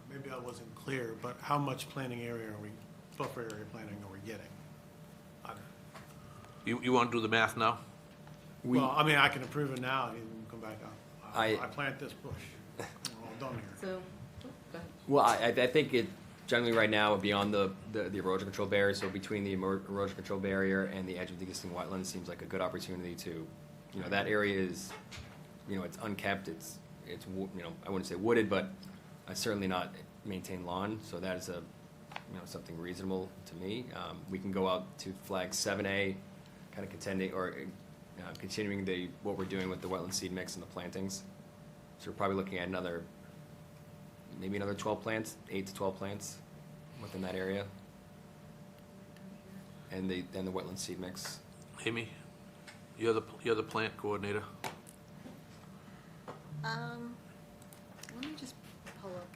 maybe I wasn't clear, but how much planting area buffer area planting are we getting? You want to do the math now? Well, I mean, I can approve it now and come back up. I plant this bush. We're all done here. So, go ahead. Well, I think it, generally right now, beyond the erosion control barrier, so between the erosion control barrier and the edge of the existing wetlands, seems like a good opportunity to, that area is, it's unkept, it's I wouldn't say wooded, but certainly not maintained lawn, so that is something reasonable to me. We can go out to flag 7A, kind of contending, or continuing what we're doing with the wetland seed mix and the plantings. So we're probably looking at maybe another 12 plants, 8 to 12 plants within that area. And the wetland seed mix. Amy, you're the plant coordinator. Let me just pull up,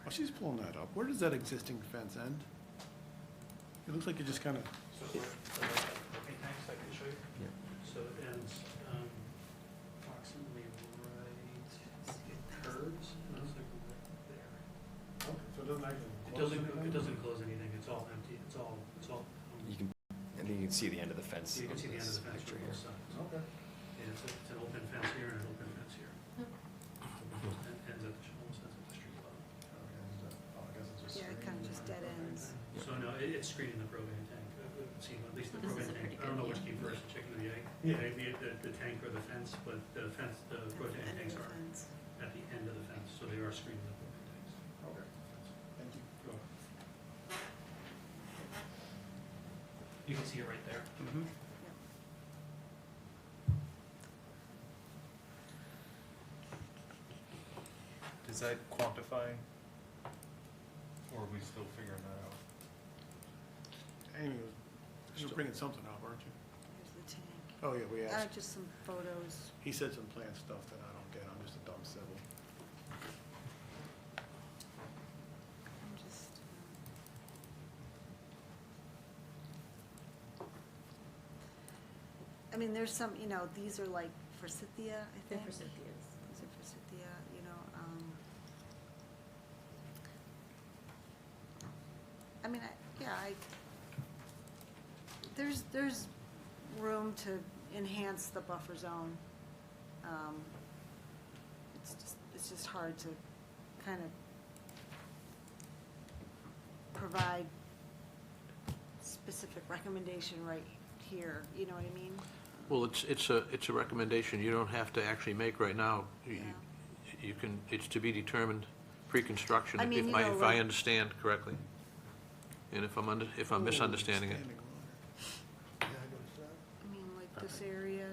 While she's pulling that up, where does that existing fence end? It looks like it just kind of, So where, propane tanks, I can show you? Yeah. So it ends, approximately right, it curves, and it's like right there. okay, so it doesn't actually. It doesn't close anything, it's all empty, it's all, You can, and then you can see the end of the fence. you can on see the end of this the fence picture from here. both sides. Okay. And it's an open fence here and an open fence here. It ends at, almost ends at the street level. I guess it's just. yeah, it kind of just dead ends. So no, it's screening the propane tank, see, at least the This is propane a pretty tank, I don't know good which view. came first, the chicken or the egg. Yeah. The tank or the fence, but the fence, the At the propane end of tanks the are fence. at the end of the fence, so they are screening the propane tanks. Okay, thank you. You can see it right there. Mhm. Does that quantify? Or are we still figuring that out? Amy was bringing something up, aren't you? Here's the tank. Oh, yeah, we asked. Just some photos. He said some plant stuff that I don't get. I'm just a dumb civil. I'm just, I mean, there's some, these are like forsythia, I They're think. forsythias. These are forsythia, I mean, there's room to enhance the buffer zone. It's just hard to kind of provide specific recommendation right here, you know what I mean? Well, it's a recommendation you don't have to actually make right now. You can, it's to be determined pre-construction, I mean, if I understand correctly. And if I'm misunderstanding it. I mean, like this area,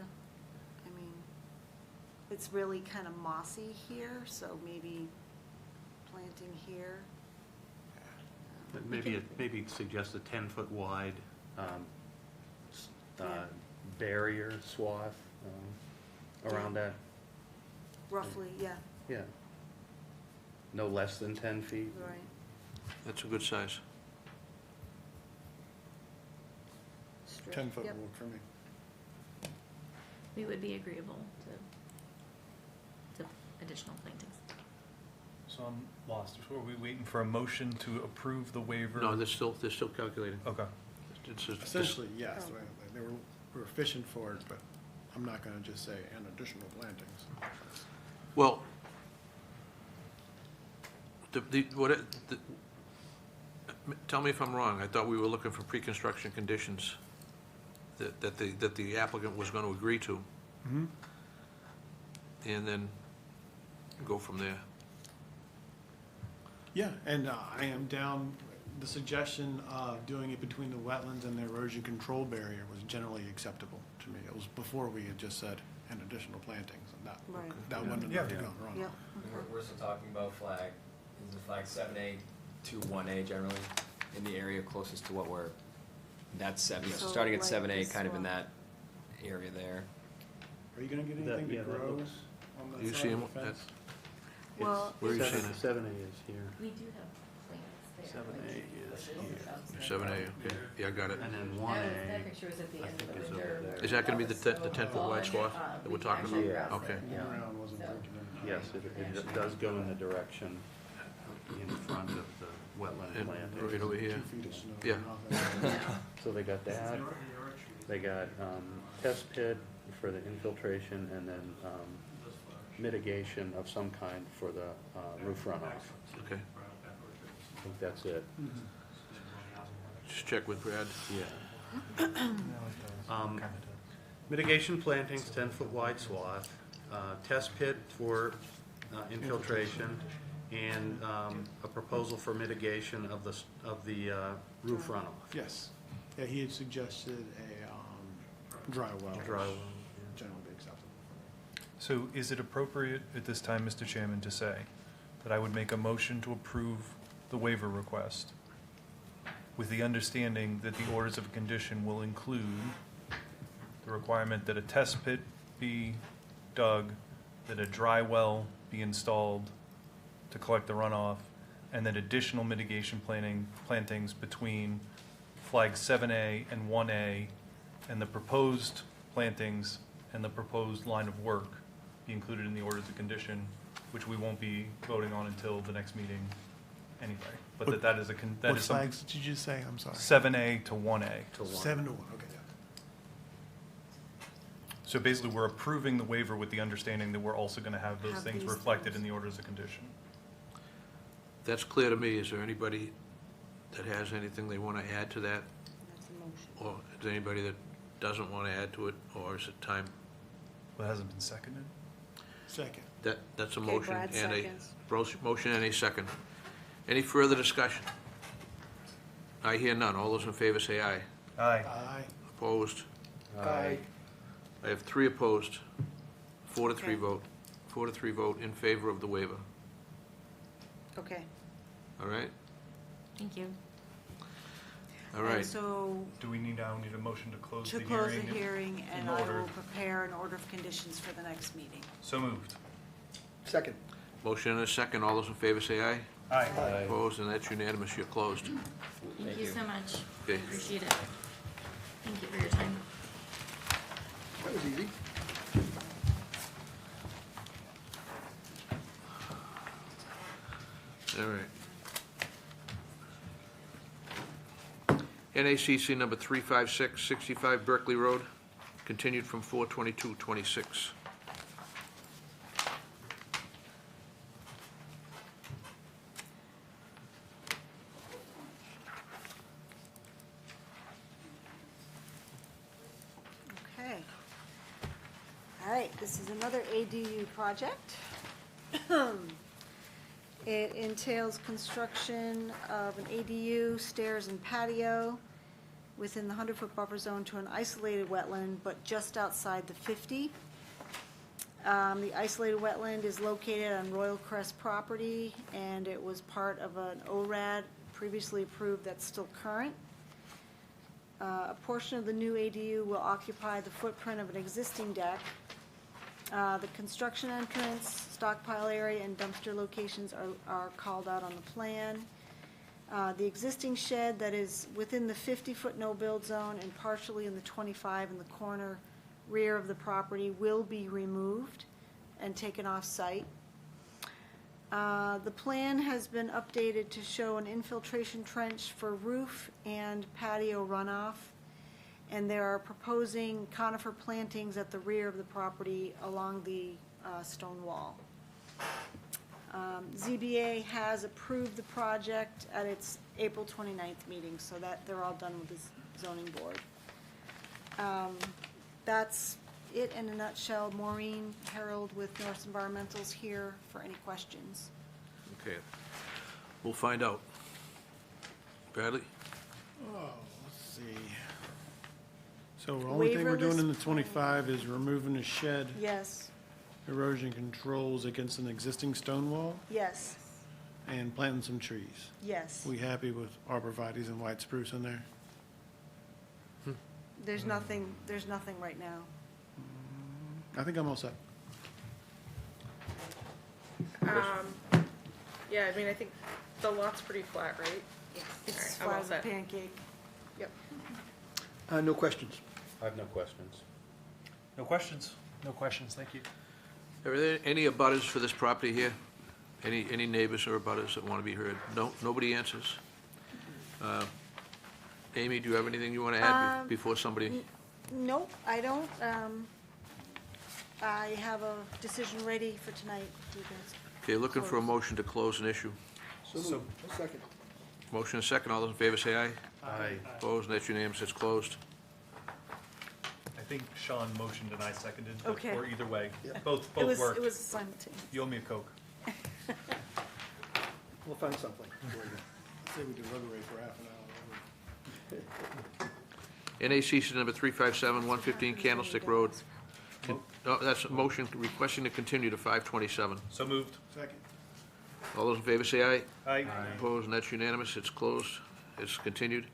I mean, it's really kind of mossy here, so maybe planting here. But maybe suggest a 10-foot wide barrier swath around that. Roughly, yeah, Yeah. No less than 10 feet. right. That's a good size. Strip, 10 foot yep. will work for me. We would be agreeable to additional plantings. So I'm lost. Are we waiting for a motion to approve the waiver? No, they're still calculating. Okay. Essentially, yes. Oh. We were fishing for it, but I'm not going to just say and additional plantings. Well, tell me if I'm wrong. I thought we were looking for pre-construction conditions that the applicant was going to agree to, Mm-hmm. and then go from there. Yeah, and I am down, the suggestion of doing it between the wetlands and the erosion control barrier was generally acceptable to me. It was before we had just said and additional plantings, and Right. that wouldn't have gone wrong. Yep. We're still talking about flag, is the flag 7A to 1A generally, in the area closest to what we're, that's 7, so So starting at like 7A, this kind of in one. that area there. Are you going to get anything to that grow looks- on You that see side of them? the fence? Well, Where are you seeing it? 7A is here. We do have plants there. 7A is here. 7A, okay. Yeah, I got it. And then That 1A. picture was at the I end of think the is over winter. there. Is that going to be the 10-foot wide swath that we're talking about? Yeah. Okay. Around wasn't breaking in. Yes, it does go in the direction in front of the wetland And planting. right over here. 2 feet of snow. Yeah. nothing. So they got that, they got test pit for the infiltration, and then mitigation of some kind for the roof runoff. Okay. I think that's it. Just check with Brad. Yeah. Mitigation plantings, 10-foot wide swath, test pit for infiltration, and a proposal for mitigation of the roof runoff. Yes. Yeah, he had suggested a dry well. Dry well, which Generally be acceptable. So is it appropriate at this time, Mr. Chairman, to say that I would make a motion to approve the waiver request with the understanding that the orders of condition will include the requirement that a test pit be dug, that a dry well be installed to collect the runoff, and that additional mitigation plantings between flag 7A and 1A, and the proposed plantings and the proposed line of work be included in the orders of condition, which we won't be voting on until the next meeting anyway. But that is a, that What is something. flags did you say? I'm sorry. 7A to 1A. 7 to 1, okay, yeah. So basically, we're approving the waiver with the understanding that we're also going to have those things reflected in the orders of condition. That's clear to me. Is there anybody that has anything they want to add to that? That's a motion. Or is there anybody that doesn't want to add to it, or is it time? Well, it hasn't been seconded. Second. That's a Okay, motion Brad and seconds. motion and a second. Any further discussion? I hear none. All those in favor say aye. Aye. Aye. Opposed? Aye. I have 3 opposed, 4 to 3 Okay. vote. 4 to 3 vote in favor of the waiver. Okay. All right? Thank you. All right. And so, Do we need a motion to close to the close hearing? the hearing, and in I order? will prepare an order of conditions for the next meeting. So moved. Second. Motion and a second. All those in favor say aye. Aye. Opposed, and that's unanimous. You're closed. Thank you so much. Okay. Appreciate it. Thank you for your time. That was easy. All right. NACC number 356, 65 Berkeley Road, continued from 4/22/26. Okay. All right, this is another ADU project. It entails construction of an ADU, stairs and patio within the 100-foot buffer zone to an isolated wetland, but just outside the 50. The isolated wetland is located on Royal Crest property, and it was part of an ORAD previously approved that's still current. A portion of the new ADU will occupy the footprint of an existing deck. The construction entrance, stockpile area, and dumpster locations are called out on the plan. The existing shed that is within the 50-foot no-build zone and partially in the 25 in the corner rear of the property will be removed and taken off-site. The plan has been updated to show an infiltration trench for roof and patio runoff, and they are proposing conifer plantings at the rear of the property along the stone wall. ZBA has approved the project at its April 29th meeting, so that they're all done with the zoning board. That's it in a nutshell. Maureen Harold with Norse Environmental's here for any questions. Okay. We'll find out. Bradley? Oh, let's see. So the only thing we're doing in the 25 is removing a shed, Yes, erosion controls against an existing stone wall, yes, and planting some trees. yes. We happy with arborvitaes and white spruce in there? There's nothing right now. I think I'm all set. Yeah, I mean, I think the lot's pretty flat, right? It's All right, I'm all flat as a set. pancake. Yep. No questions. I have no questions. No questions? No questions, thank you. Are there any abutters for this property here? Any neighbors or abutters that want to be heard? No, nobody answers. Amy, do you have anything you want to add before somebody? Nope, I don't. I have a decision ready for tonight. You guys. Okay, looking for a motion to close an issue. So moved. Second. Motion and second. All those in favor say aye. Aye. Opposed, and that's unanimous. It's closed. I think Sean motioned and I seconded, but- Okay. or either way. Yep. Both It work. was simultaneous. You owe me a Coke. We'll find something. Say we deliberate for half an hour. NACC number 357, 115 Candlestick Road. No, that's a motion requesting to continue to 5/27. So moved. Second. All those in favor say aye. Aye. Opposed, and that's unanimous. It's closed. It's continued.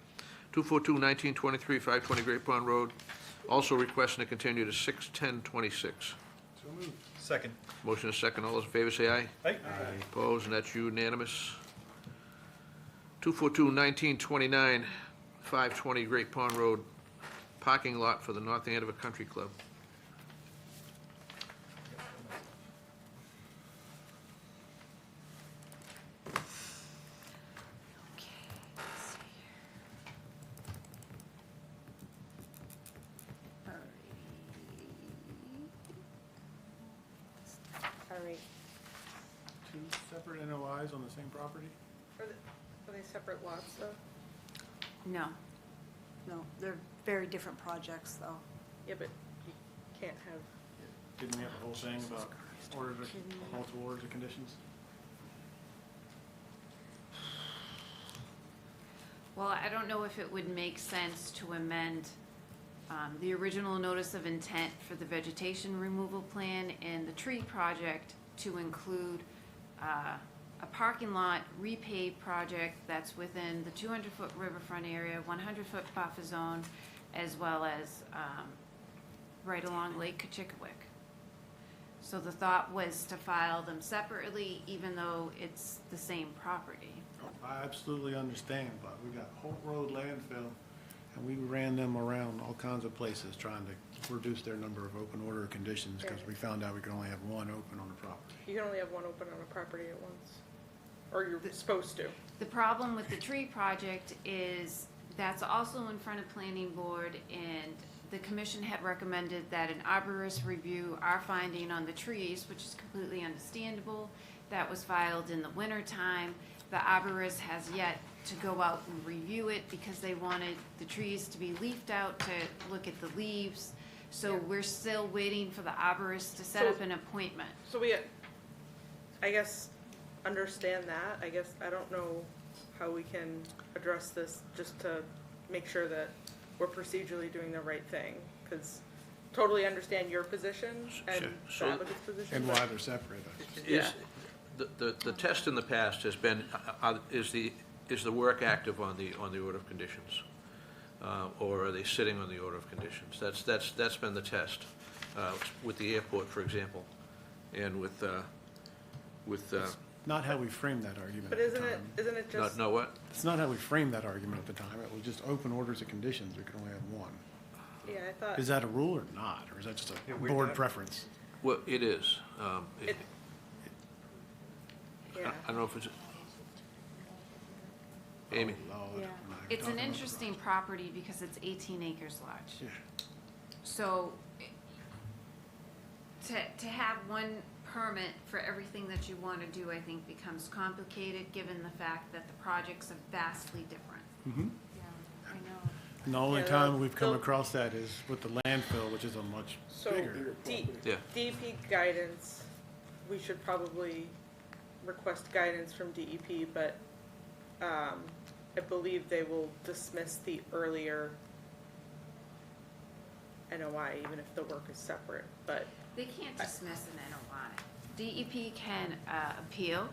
242-1923, 520 Great Pond Road. Also requesting to continue to 6/10/26. So moved. Second. Motion is second. All those in favor say aye. Aye. Opposed, and that's unanimous. 242-1929, 520 Great Pond Road, parking lot for the North Andover Country Club. All right. Two separate NOIs on the same property? Are they separate lots, though? No. No, they're very different projects, though. Yeah, but you can't have, Didn't we have a whole thing about multiple orders of conditions? Well, I don't know if it would make sense to amend the original notice of intent for the vegetation removal plan and the tree project to include a parking lot repave project that's within the 200-foot riverfront area, 100-foot buffer zone, as well as right along Lake Kachikawick. So the thought was to file them separately, even though it's the same property. I absolutely understand, but we got Holt Road landfill, and we ran them around all kinds of places trying to reduce their number of open order conditions, because we found out we could only have one open on the property. you can only have one open on a property at once. Or you're supposed to. The problem with the tree project is that's also in front of planning board, and the commission had recommended that an arborist review our finding on the trees, which is completely understandable. That was filed in the winter time. The arborist has yet to go out and review it because they wanted the trees to be leafed out to look at the leaves. So we're still waiting for the arborist to set up an appointment. So we, I guess, understand that. I guess, I don't know how we can address this just to make sure that we're procedurally doing the right thing. Because totally understand your position and the So- applicant's position. And but- why they're separated. Is, the test in the past has been, is the work active on the order of conditions? Or are they sitting on the order of conditions? That's been the test, with the airport, for example, and with. Not how we framed that argument But at the isn't time. it just? No, what? It's not how we framed that argument at the time. It was just open orders of conditions. We could only have one. Yeah, I thought. Is that a rule or not? Or is that just a Yeah, we're board not- preference? Well, it is. Yeah. I don't know if it's, Amy? Oh, Yeah. It's an interesting property because it's 18 acres large. Yeah. So to have one permit for everything that you want to do, I think becomes complicated, given the fact that the projects are vastly different. Mm-hmm. Yeah, I know. And the only Yeah, time we've come they'll- across that is with the landfill, which is a much So, bigger. Yeah. DEP guidance, we should probably request guidance from DEP, but I believe they will dismiss the earlier NOI, even if the work is separate, but They can't dismiss an NOI. DEP can appeal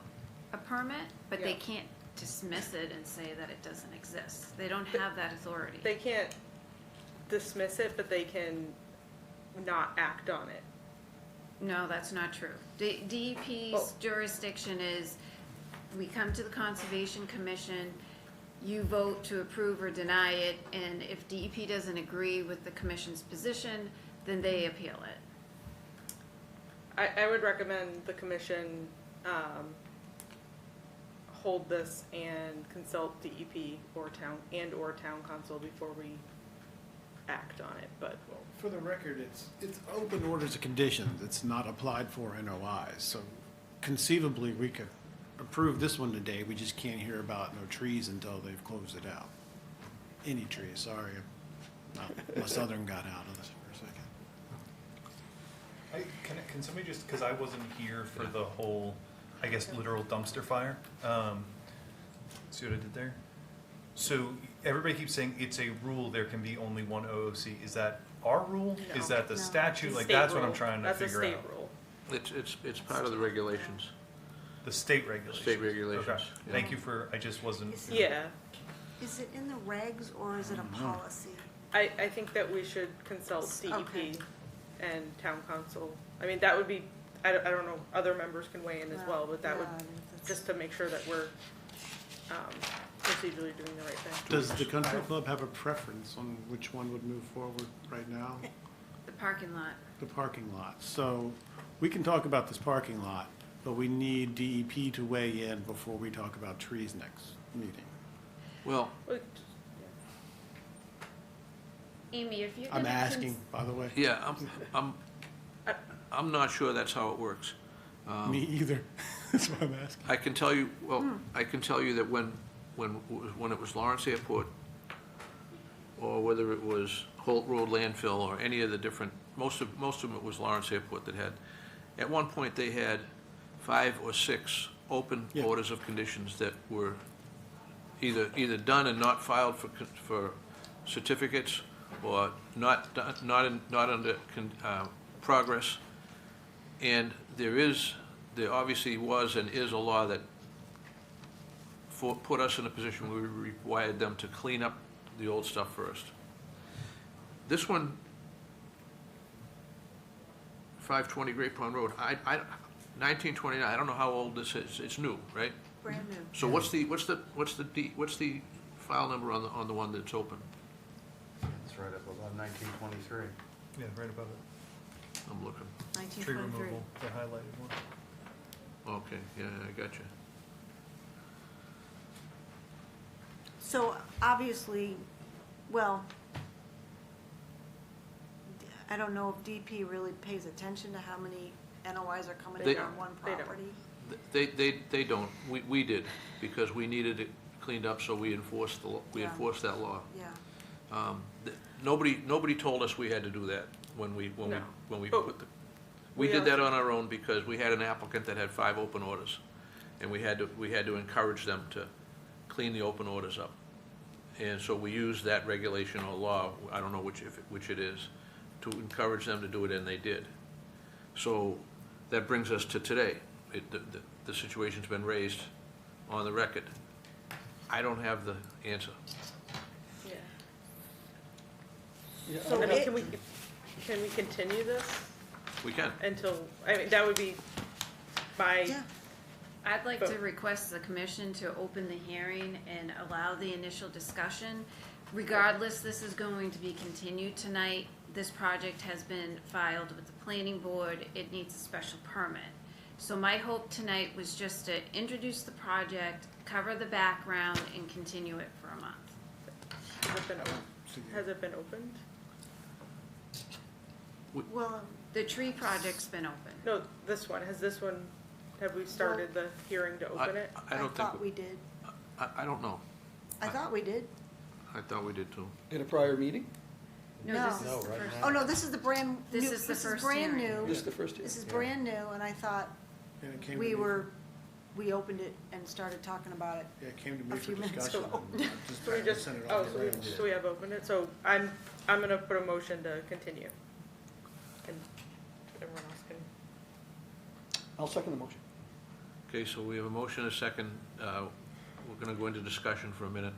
a permit, but they Yeah. can't dismiss it and say that it doesn't exist. They don't have that authority. they can't dismiss it, but they can not act on it. No, that's not true. DEP's Oh. jurisdiction is, we come to the Conservation Commission, you vote to approve or deny it, and if DEP doesn't agree with the commission's position, then they appeal it. I would recommend the commission hold this and consult DEP or town council before we act on it, but. For the record, it's open orders of conditions. It's not applied for NOIs. So conceivably, we could approve this one today. We just can't hear about no trees until they've closed it out. Any trees, sorry. My southern got out of this for a second. Can somebody just, because I wasn't here for the whole, I guess, literal dumpster fire. See what I did there? So everybody keeps saying it's a rule, there can be only one OOC. Is that our rule? No. Is that the No. statute? It's Like, state that's what rule. I'm trying to figure out. That's a state rule. It's part of the regulations. The state regulations? State regulations, Okay. yeah. Thank you for, I just wasn't. Yeah. Is it in the regs or is it a policy? I think that we should consult Okay. DEP and town council. I mean, that would be, I don't know, other members can weigh in as well, but that would, just to make sure that we're procedurally doing the right thing. Does the country club have a preference on which one would move forward right now? The parking lot. The parking lot. So we can talk about this parking lot, but we need DEP to weigh in before we talk about trees next meeting. Well, Amy, if you're I'm gonna asking, by the way. yeah, I'm not sure that's how it works. Me either. That's why I'm asking. I can tell you, I can tell you that when it was Lawrence Airport, or whether it was Holt Road landfill, or any of the different, most of them it was Lawrence Airport that had, at one point they had 5 or 6 open Yeah. orders of conditions that were either done and not filed for certificates, or not under progress. And there obviously was and is a law that put us in a position where we required them to clean up the old stuff first. This one, 520 Great Pond Road, 1929, I don't know how old this is, it's new, right? Brand new. So what's the file number on the one that's open? It's right up above 1923. Yeah, right above it. I'm looking. Tree 1923. removal, the highlighted one. Okay, yeah, I got you. So obviously, well, I don't know if DP really pays attention to how many NOIs are coming They- in on one they don't. property. They don't. We did, because we needed it cleaned up, so we enforced Yeah. that law. Yeah. Nobody told us we had to do that when we No. put the, we we did that also- on our own because we had an applicant that had 5 open orders. And we had to encourage them to clean the open orders up. And so we used that regulation or law, I don't know which it is, to encourage them to do it, and they did. So that brings us to today. The situation's been raised on the record. I don't have the answer. Yeah. Yeah, So I mean, it- can we continue this We can. until, I mean, that would be my, Yeah. I'd like But- to request the commission to open the hearing and allow the initial discussion. Regardless, this is going to be continued tonight. This project has been filed with the planning board. It needs a special permit. So my hope tonight was just to introduce the project, cover the background, and continue it for a month. has it been opened? Well, The tree project's been open. No, this one, have we started the hearing to open it? I I don't thought think, we did. I don't know. I thought we did. I thought we did too. In a prior meeting? No, No. this is No, the right first. now. Oh, no, this is the brand new. This is the first brand hearing. new. This is the first year? This is brand new, and I thought And it came to we me- we opened it and started talking about it. Yeah, it came to a me for few minutes discussion. ago. and I just So we just, sent it oh, on the ground. so we have opened it, so I'm gonna put a motion to continue. And everyone else can, I'll second the motion. Okay, so we have a motion and a second. We're gonna go into discussion for a minute.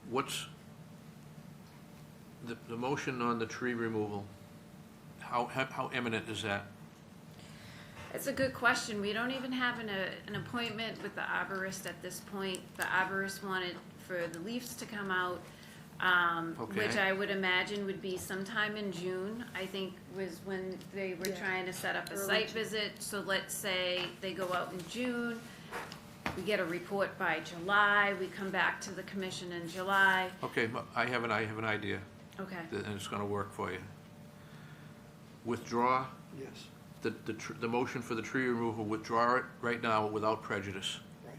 What's the motion on the tree removal? How imminent is that? It's a good question. We don't even have an appointment with the arborist at this point. The arborist wanted for the leaves to come out, which Okay. I would imagine would be sometime in June, I think was when they were Yeah. trying to set up a Early site June. visit. So let's say they go out in June, we get a report by July, we come back to the commission in July. Okay, I have an idea, Okay. and it's gonna work for you. Withdraw Yes, the motion for the tree removal, withdraw it right now without prejudice. right.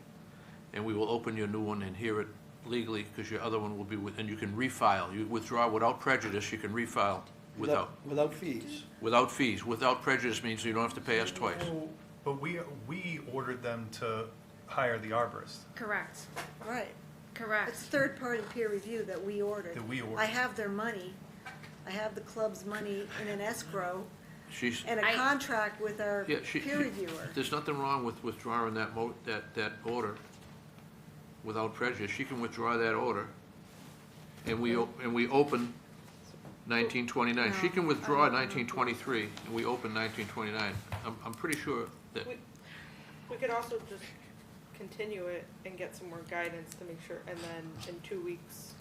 And we will open your new one and hear it legally, because your other one will be, and you can refile. You withdraw without prejudice, you can refile without fees. Without fees. Without prejudice means you don't have to pay us twice. But we ordered them to hire the arborist. Correct. Right. Correct. It's third-party peer review that we ordered. That we ordered. I have their money. I have the club's money in an escrow She's, and a contract with our yeah, peer reviewer. there's nothing wrong with withdrawing that order without prejudice. She can withdraw that order and we open 1929. She can withdraw 1923, and we open 1929. I'm pretty sure that, We could also just continue it and get some more guidance to make sure, and then in 2 weeks.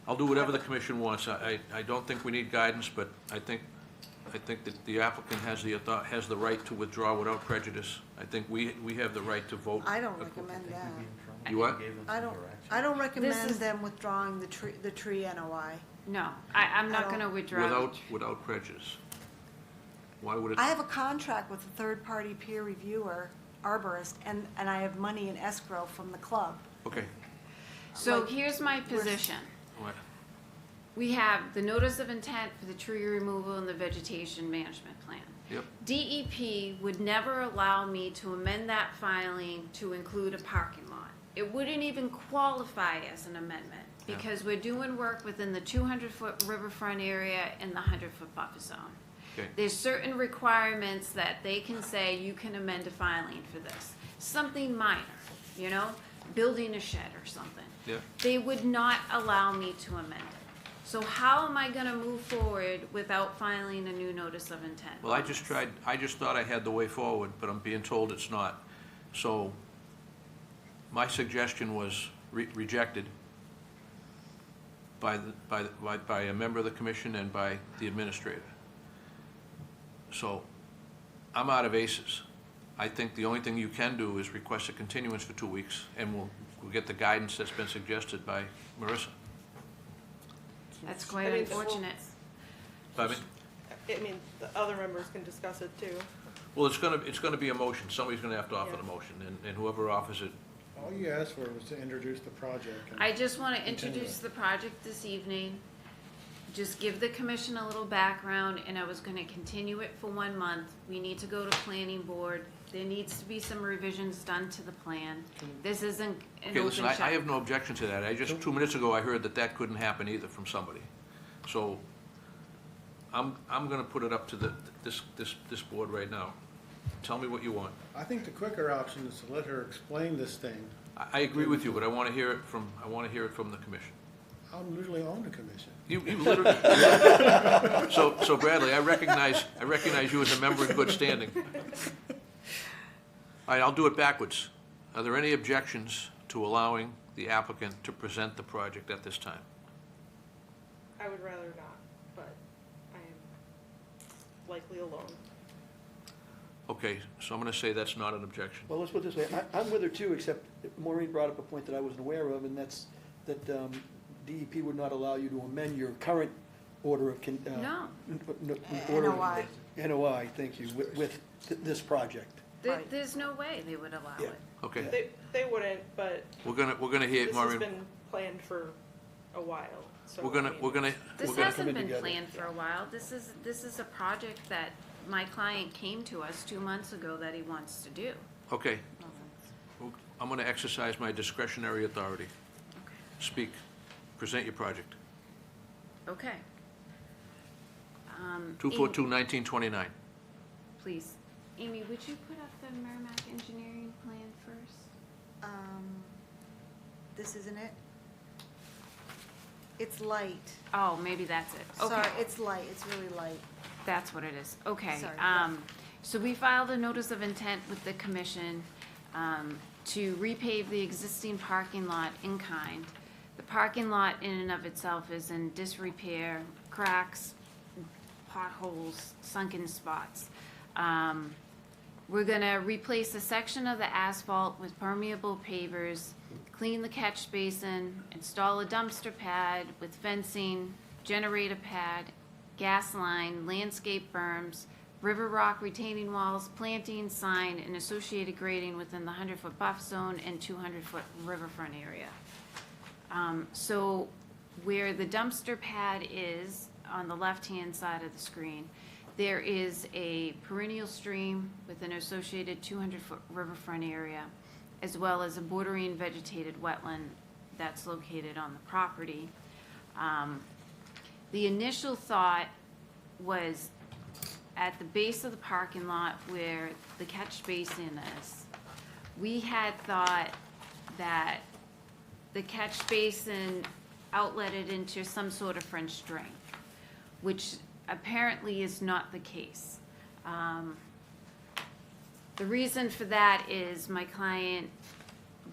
I'll do whatever the commission wants. I don't think we need guidance, but I think that the applicant has the right to withdraw without prejudice. I think we have the right to vote. I don't recommend that. You what? I don't recommend them withdrawing the tree NOI. No, I'm not gonna withdraw. Without prejudice. Why would it? I have a contract with a third-party peer reviewer, arborist, and I have money in escrow from the club. Okay. So Like, here's my position. What? We have the notice of intent for the tree removal and the vegetation management plan. Yep. DEP would never allow me to amend that filing to include a parking lot. It wouldn't even qualify as an amendment because we're doing work within the 200-foot riverfront area and the 100-foot buffer zone. Okay. There's certain requirements that they can say you can amend a filing for this. Something minor, you know, building a shed or something. Yeah. They would not allow me to amend it. So how am I gonna move forward without filing a new notice of intent? Well, I just thought I had the way forward, but I'm being told it's not. So my suggestion was rejected by a member of the commission and by the administrator. So I'm out of aces. I think the only thing you can do is request a continuance for 2 weeks, and we'll get the guidance that's been suggested by Marissa. That's quite unfortunate. Pardon me? I mean, the other members can discuss it too. Well, it's gonna be a motion. Somebody's gonna have to offer the motion, and whoever offers it. All you asked for was to introduce the project. I just want to Continue introduce it. the project this evening, just give the commission a little background, and I was going to continue it for 1 month. We need to go to planning board. There needs to be some revisions done to the plan. This isn't an Okay, listen, open I have shut. no objection to that. 2 minutes ago, I heard that couldn't happen either from somebody. So I'm gonna put it up to this board right now. Tell me what you want. I think the quicker option is to let her explain this thing. I agree with you, but I wanna hear it from the commission. I'm usually on the commission. You literally. So Bradley, I recognize you as a member in good standing. All right, I'll do it backwards. Are there any objections to allowing the applicant to present the project at this time? I would rather not, but I am likely alone. Okay, so I'm gonna say that's not an objection. Well, let's put it this way, I'm with her too, except Maureen brought up a point that I wasn't aware of, and that's that DEP would not allow you to amend your current order of. No. Order of- NOI. NOI, thank you, with this project. There's no way they would allow it. Okay, They wouldn't, but we're gonna hear this has Maureen. been planned for a while, so. We're gonna This we're gonna hasn't been together. planned for a while. This is a project that my client came to us 2 months ago that he wants to do. Okay. I'm gonna exercise my discretionary authority. Speak. Present your project. Okay. 242-1929. Please. Amy, would you put up the Merrimack engineering plan first? This isn't it? It's light. Oh, maybe that's it. Okay. Sorry, it's light, it's really light. That's what it is. Okay. Sorry, yeah. So we filed a notice of intent with the commission to repave the existing parking lot in kind. The parking lot in and of itself is in disrepair, cracks, potholes, sunken spots. We're gonna replace a section of the asphalt with permeable pavers, clean the catch basin, install a dumpster pad with fencing, generator pad, gas line, landscape berms, river rock retaining walls, planting, sign, and associated grading within the 100-foot buffer zone and 200-foot riverfront area. So where the dumpster pad is, on the left-hand side of the screen, there is a perennial stream with an associated 200-foot riverfront area, as well as a bordering vegetated wetland that's located on the property. The initial thought was at the base of the parking lot where the catch basin is. We had thought that the catch basin outletted into some sort of French drain, which apparently is not the case. The reason for that is my client,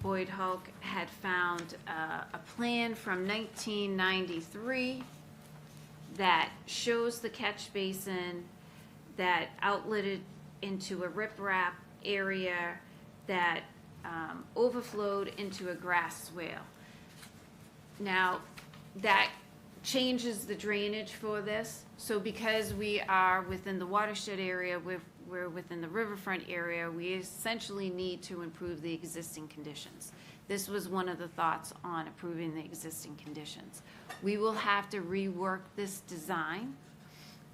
Boyd Hulk, had found a plan from 1993 that shows the catch basin that outletted into a riprap area that overflowed into a grass swale. Now, that changes the drainage for this. So because we are within the watershed area, we're within the riverfront area, we essentially need to improve the existing conditions. This was one of the thoughts on approving the existing conditions. We will have to rework this design.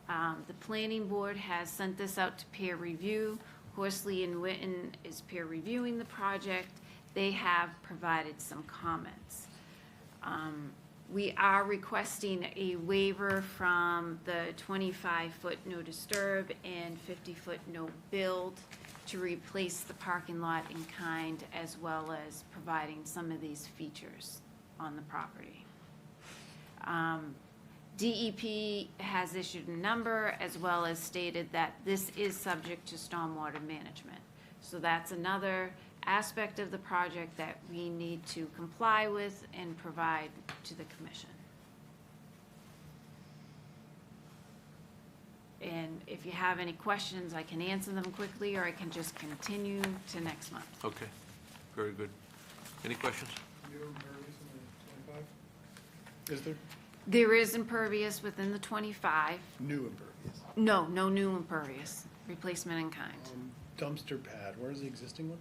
The planning board has sent this out to peer review. Horsley and Witten is peer reviewing the project. They have provided some comments. We are requesting a waiver from the 25-foot no disturb and 50-foot no build to replace the parking lot in kind, as well as providing some of these features on the property. DEP has issued a number, as well as stated that this is subject to stormwater management. So that's another aspect of the project that we need to comply with and provide to the commission. And if you have any questions, I can answer them quickly, or I can just continue to next month. Okay, very good. Any questions? New impervious in the 25? Is there? There is impervious within the 25. New impervious. No, no new impervious, replacement in kind. Dumpster pad, where's the existing one?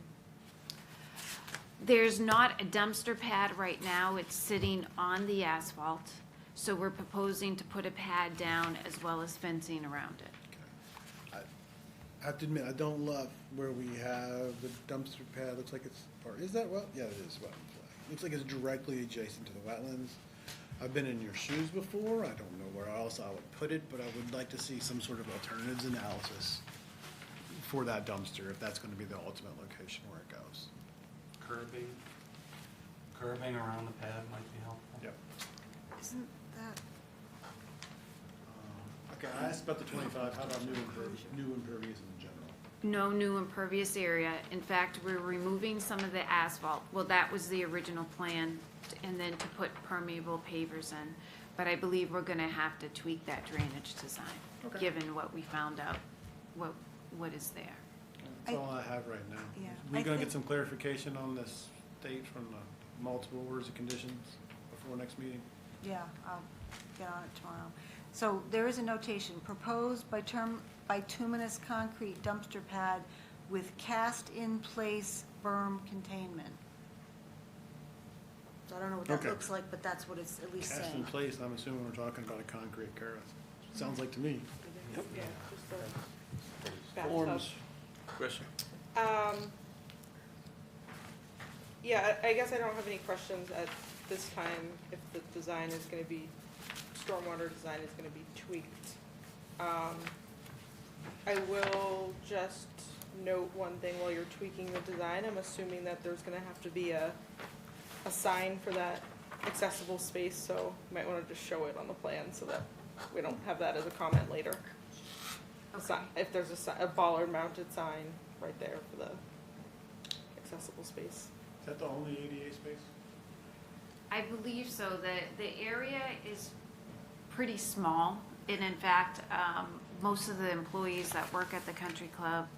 There's not a dumpster pad right now, it's sitting on the asphalt. So we're proposing to put a pad down as well as fencing around it. I have to admit, I don't love where we have the dumpster pad, looks like it's, or is that well? Yeah, it is wetland flag. Looks like it's directly adjacent to the wetlands. I've been in your shoes before, I don't know where else I would put it, but I would like to see some sort of alternatives analysis for that dumpster, if that's gonna be the ultimate location where it goes. Curbing around the pad might be helpful. Yep. Isn't that, Okay, I asked about the 25, how about new impervious in general? No new impervious area. In fact, we're removing some of the asphalt. Well, that was the original plan, and then to put permeable pavers in. But I believe we're gonna have to tweak that drainage design, Okay. given what we found out, what is there. That's all I have right now. Yeah, We I gonna think- get some clarification on this state from the multiple orders of conditions before next meeting? yeah, I'll get on it tomorrow. So there is a notation, proposed bituminous concrete dumpster pad with cast-in-place berm containment. So I don't know what that Okay. looks like, but that's what it's at least Cast in saying. place, I'm assuming we're talking about a concrete curb. Sounds like to me. Yeah, just a bathtub. Forms. Chris? Yeah, I guess I don't have any questions at this time if the design is gonna be, stormwater design is gonna be tweaked. I will just note one thing while you're tweaking the design. I'm assuming that there's gonna have to be a sign for that accessible space, so you might wanna just show it on the plan so that we don't have that as a comment later. If there's a bollard mounted sign right there for the accessible space. Is that the only ADA space? I believe so. The area is pretty small, and in fact, most of the employees that work at the country club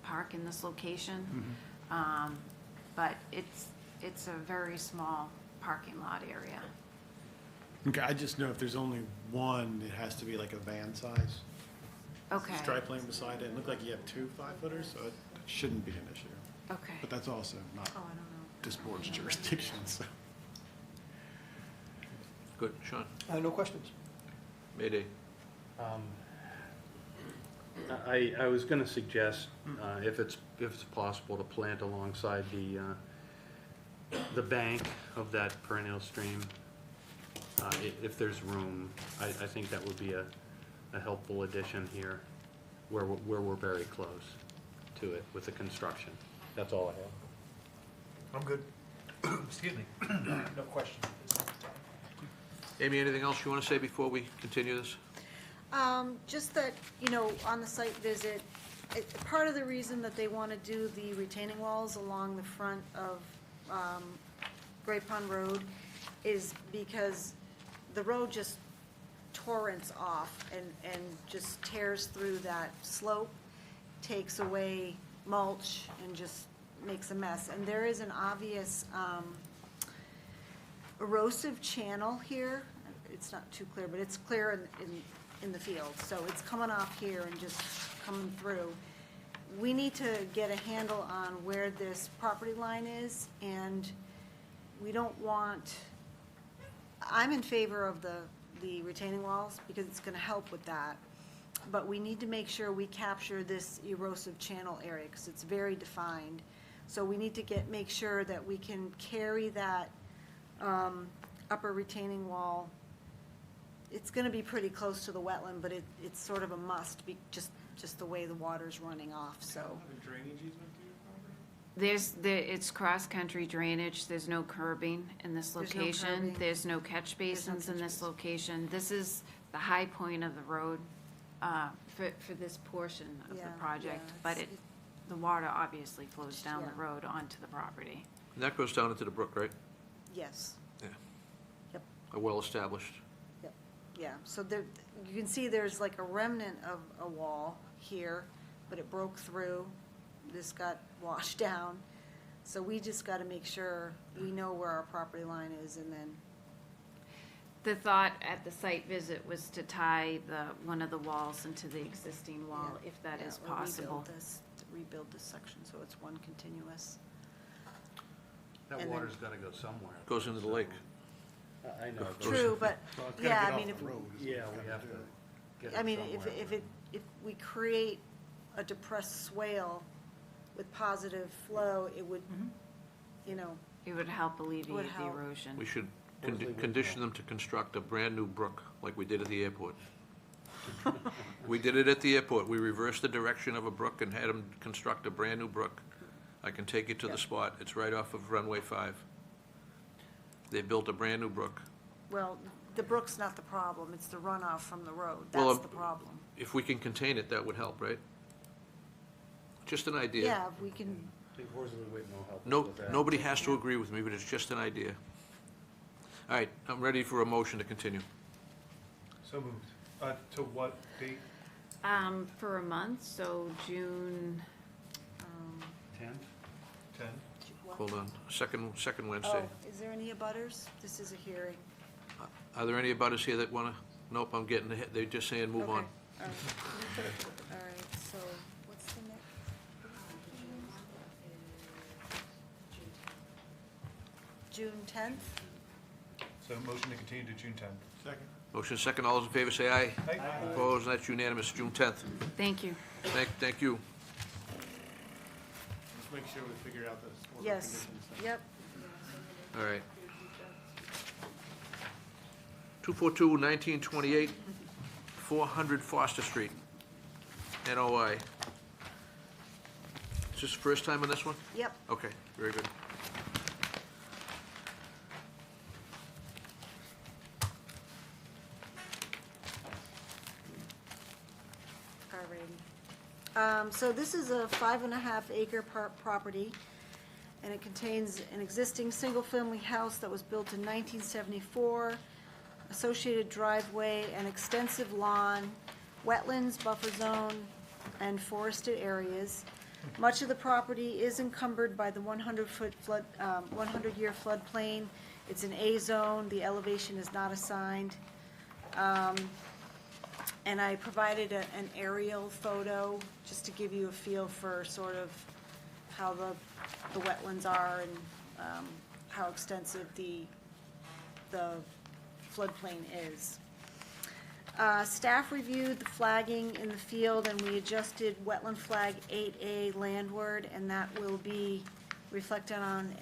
park in this location. But it's a very small parking lot area. Okay, I just know if there's only one, it has to be like a van size. Okay. Stripe lane beside it, and look like you have 2 5-footers, so it shouldn't be an issue. Okay. But that's also not Oh, I don't know. this board's jurisdiction, so. Good. Sean? No questions. Mayday. I was gonna suggest, if it's possible, to plant alongside the bank of that perennial stream, if there's room. I think that would be a helpful addition here, where we're very close to it with the construction. That's all I have. I'm good. Excuse me. No questions. Amy, anything else you want to say before we continue this? Just that, on the site visit, part of the reason that they want to do the retaining walls along the front of Great Pond Road is because the road just torrents off and just tears through that slope, takes away mulch, and just makes a mess. And there is an obvious erosive channel here. It's not too clear, but it's clear in the field. So it's coming off here and just coming through. We need to get a handle on where this property line is, and we don't want, I'm in favor of the retaining walls because it's gonna help with that. But we need to make sure we capture this erosive channel area because it's very defined. So we need to make sure that we can carry that upper retaining wall. It's gonna be pretty close to the wetland, but it's sort of a must, just the way the water's running off, so. Drainage easement to your property? It's cross-country drainage, there's no curbing in this There's no location. curbing. There's no catch basins in catch this basin. location. This is the high point of the road for this portion of the Yeah, project. yeah, But it's- the water obviously flows down the Yeah. road onto the property. And that goes down into the brook, right? Yes, A well-established. yeah, so there, you can see there's like a remnant of a wall here, but it broke through, this got washed down. So we just gotta make sure we know where our property line is, and then, The thought at the site visit was to tie one of the walls into the existing wall, Yeah, if that yeah, is or possible. rebuild this section, so it's one continuous. That And then- water's gotta go somewhere. Goes into the lake. I know. True, but, Well, it's gotta yeah, get I mean, off the road is what Yeah, it's we gotta have do. to get it I mean, somewhere. if we create a depressed swale with positive flow, it would, It would help alleviate the help. erosion. We should Where's the condition them to construct a brand-new brook, like we did at the airport. We did it at the airport. We reversed the direction of a brook and had them construct a brand-new brook. I can take you to the spot. It's right off of runway 5. They built a brand-new brook. well, the brook's not the problem, it's the runoff from the road, Well, that's the problem. If we can contain it, that would help, right? Just an idea. Yeah, if we can, Unfortunately, we have no help No, with that. nobody has to agree with me, but it's just an idea. All right, I'm ready for a motion to continue. So moved. To what date? For a month, so June, 10th? 10? Hold on, second Wednesday. oh, is there any abutters? This is a hearing. Are there any abutters here that wanna, nope, I'm getting ahead, they're just saying move on. Okay, all right. All right, so what's the next? June 10th? So motion to continue to June 10th. Second. Motion second, all those in favor say aye. Aye. Opposed, that's unanimous, June 10th. thank you. Thank you. Let's make sure we figure out this order of Yes, conditions thing. yep. All right. 242-1928, 400 Foster Street, NOI. Is this the first time on this one? Yep. Okay, very good. Alrighty. So this is a 5.5 acre property, and it contains an existing single-family house that was built in 1974, associated driveway, an extensive lawn, wetlands, buffer zone, and forested areas. Much of the property is encumbered by the 100-foot flood, 100-year floodplain. It's an A zone, the elevation is not assigned. And I provided an aerial photo, just to give you a feel for sort of how the wetlands are and how extensive the floodplain is. Staff reviewed the flagging in the field, and we adjusted wetland flag 8A landward, and that will be reflected on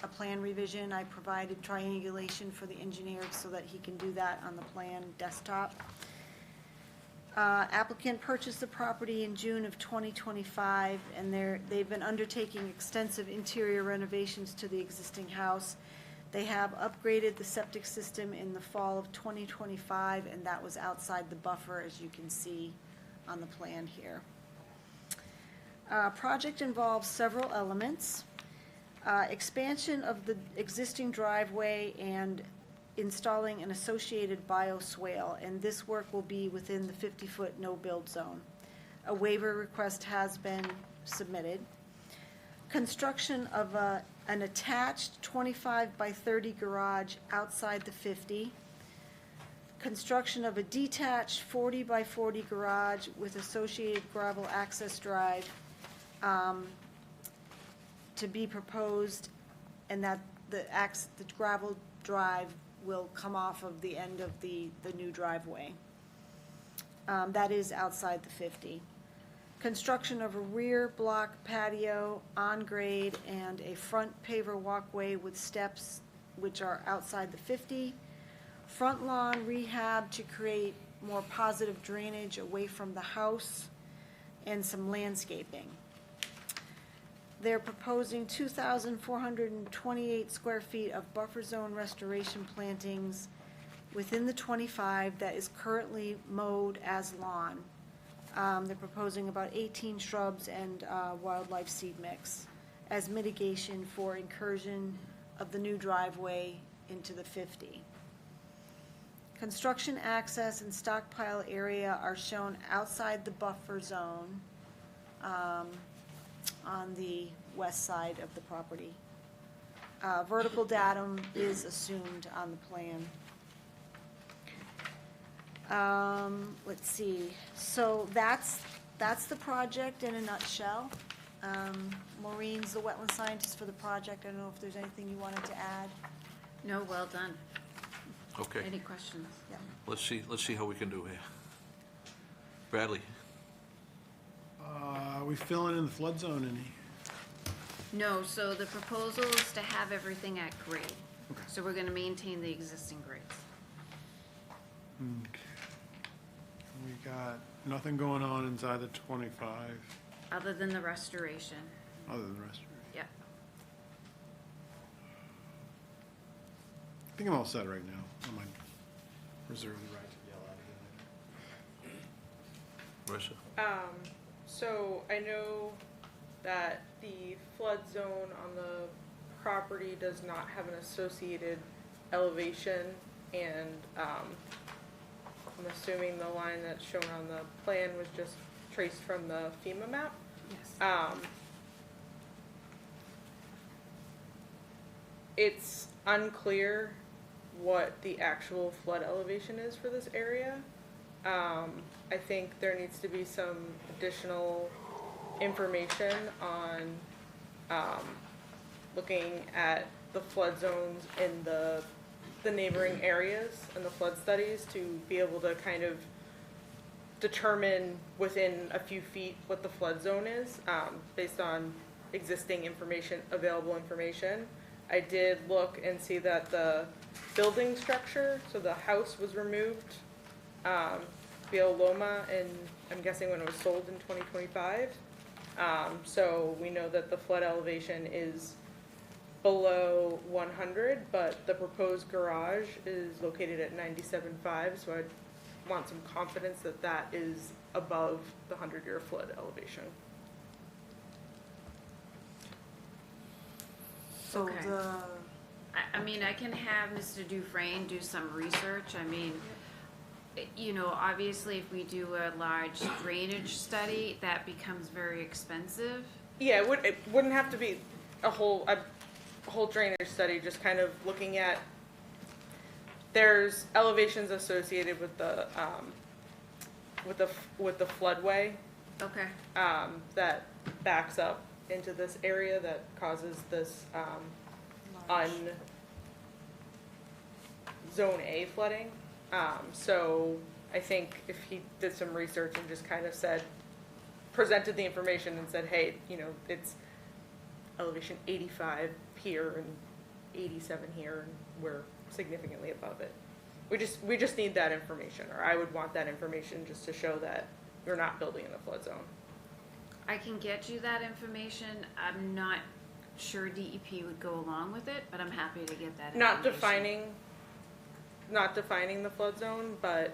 a plan revision. I provided triangulation for the engineer so that he can do that on the plan desktop. Applicant purchased the property in June of 2025, and they've been undertaking extensive interior renovations to the existing house. They have upgraded the septic system in the fall of 2025, and that was outside the buffer, as you can see on the plan here. Project involves several elements. Expansion of the existing driveway and installing an associated bioswale, and this work will be within the 50-foot no-build zone. A waiver request has been submitted. Construction of an attached 25 by 30 garage outside the 50. Construction of a detached 40 by 40 garage with associated gravel access drive to be proposed, and that the gravel drive will come off of the end of the new driveway. That is outside the 50. Construction of a rear block patio on grade and a front paver walkway with steps which are outside the 50. Front lawn rehab to create more positive drainage away from the house, and some landscaping. They're proposing 2,428 square feet of buffer zone restoration plantings within the 25 that is currently mowed as lawn. They're proposing about 18 shrubs and wildlife seed mix as mitigation for incursion of the new driveway into the 50. Construction access and stockpile area are shown outside the buffer zone on the west side of the property. Vertical datum is assumed on the plan. Let's see, so that's the project in a nutshell. Maureen's the wetland scientist for the project. I don't know if there's anything you wanted to add. No, well done. Okay. Any questions? Yeah. Let's see how we can do here. Bradley? Are we filling in the flood zone any? No, so the proposal is to have everything at grade. Okay. So we're gonna maintain the existing grades. Okay. We got nothing going on inside the 25, Other than the restoration, other than the rest. yeah. I think I'm all set right now. I might reserve the right to yell at you later. Marissa? So I know that the flood zone on the property does not have an associated elevation, and I'm assuming the line that's shown on the plan was just traced from the FEMA map. Yes. It's unclear what the actual flood elevation is for this area. I think there needs to be some additional information on looking at the flood zones in the neighboring areas and the flood studies to be able to kind of determine within a few feet what the flood zone is, based on existing information, available information. I did look and see that the building structure, so the house was removed via Loma, and I'm guessing when it was sold in 2025. So we know that the flood elevation is below 100, but the proposed garage is located at 97.5, so I'd want some confidence that that is above the 100-year flood elevation. So Okay. I mean, I can have Mr. Dufresne do some research. I mean, you know, obviously if we do a large drainage study, that becomes very expensive. Yeah, it wouldn't have to be a whole drainage study, just kind of looking at, there's elevations associated with the floodway. Okay. That backs up into this area that causes this zone A flooding. So I think if he did some research and just kind of presented the information and said, hey, you know, it's elevation 85 here and 87 here, and we're significantly above it. We just need that information, or I would want that information just to show that we're not building in the flood zone. I can get you that information. I'm not sure DEP would go along with it, but I'm happy to get that Not information. not defining the flood zone, but,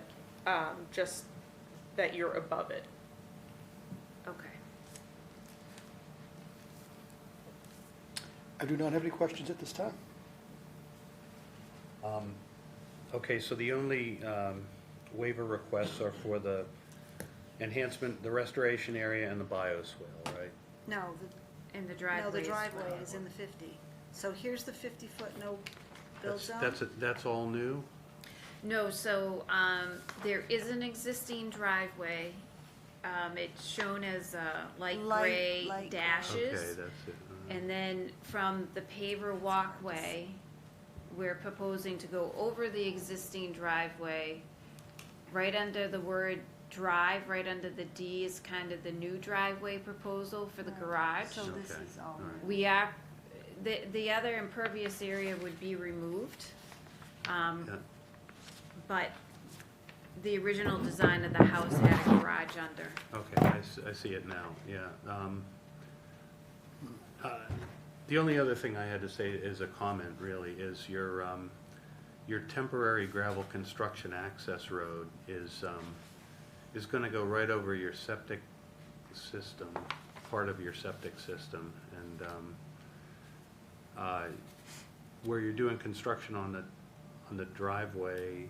just that you're above it. Okay. I do not have any questions at this time. Okay, so the only waiver requests are for the enhancement, the restoration area and the bioswale, right? No, And the no, driveway. the driveway is in the 50. So here's the 50-foot no build zone. That's all new? No, so, there is an existing driveway. It's shown as, light gray light gray. dashes. Okay, that's it. And then from the paver walkway, we're proposing to go over the existing driveway. Right under the word drive, right under the D is kind of the new driveway proposal for the garage. So this is all. We are, the other impervious area would be removed. Yeah. But the original design of the house had a garage under. Okay, I see it now, yeah. The only other thing I had to say is a comment, really, is your temporary gravel construction access road is gonna go right over your septic system, part of your septic system, and where you're doing construction on the driveway,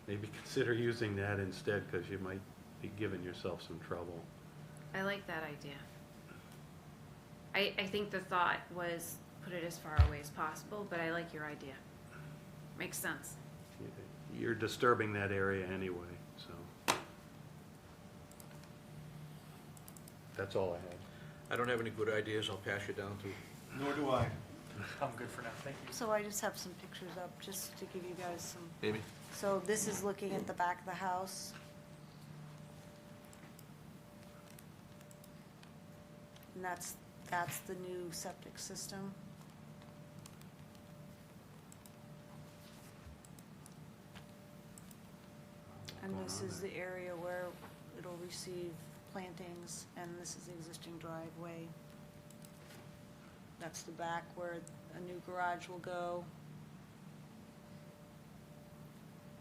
maybe consider using that instead, because you might be giving yourself some trouble. I like that idea. I think the thought was put it as far away as possible, but I like your idea. Makes sense. You're disturbing that area anyway, so. That's all I had. I don't have any good ideas, I'll pass you down to. Nor do I. I'm good for now, thank you. So I just have some pictures up, just to give you guys some. Amy? So this is looking at the back of the house. And that's the new septic system. And this is the area where it'll receive plantings, and this is the existing driveway. That's the back where a new garage will go.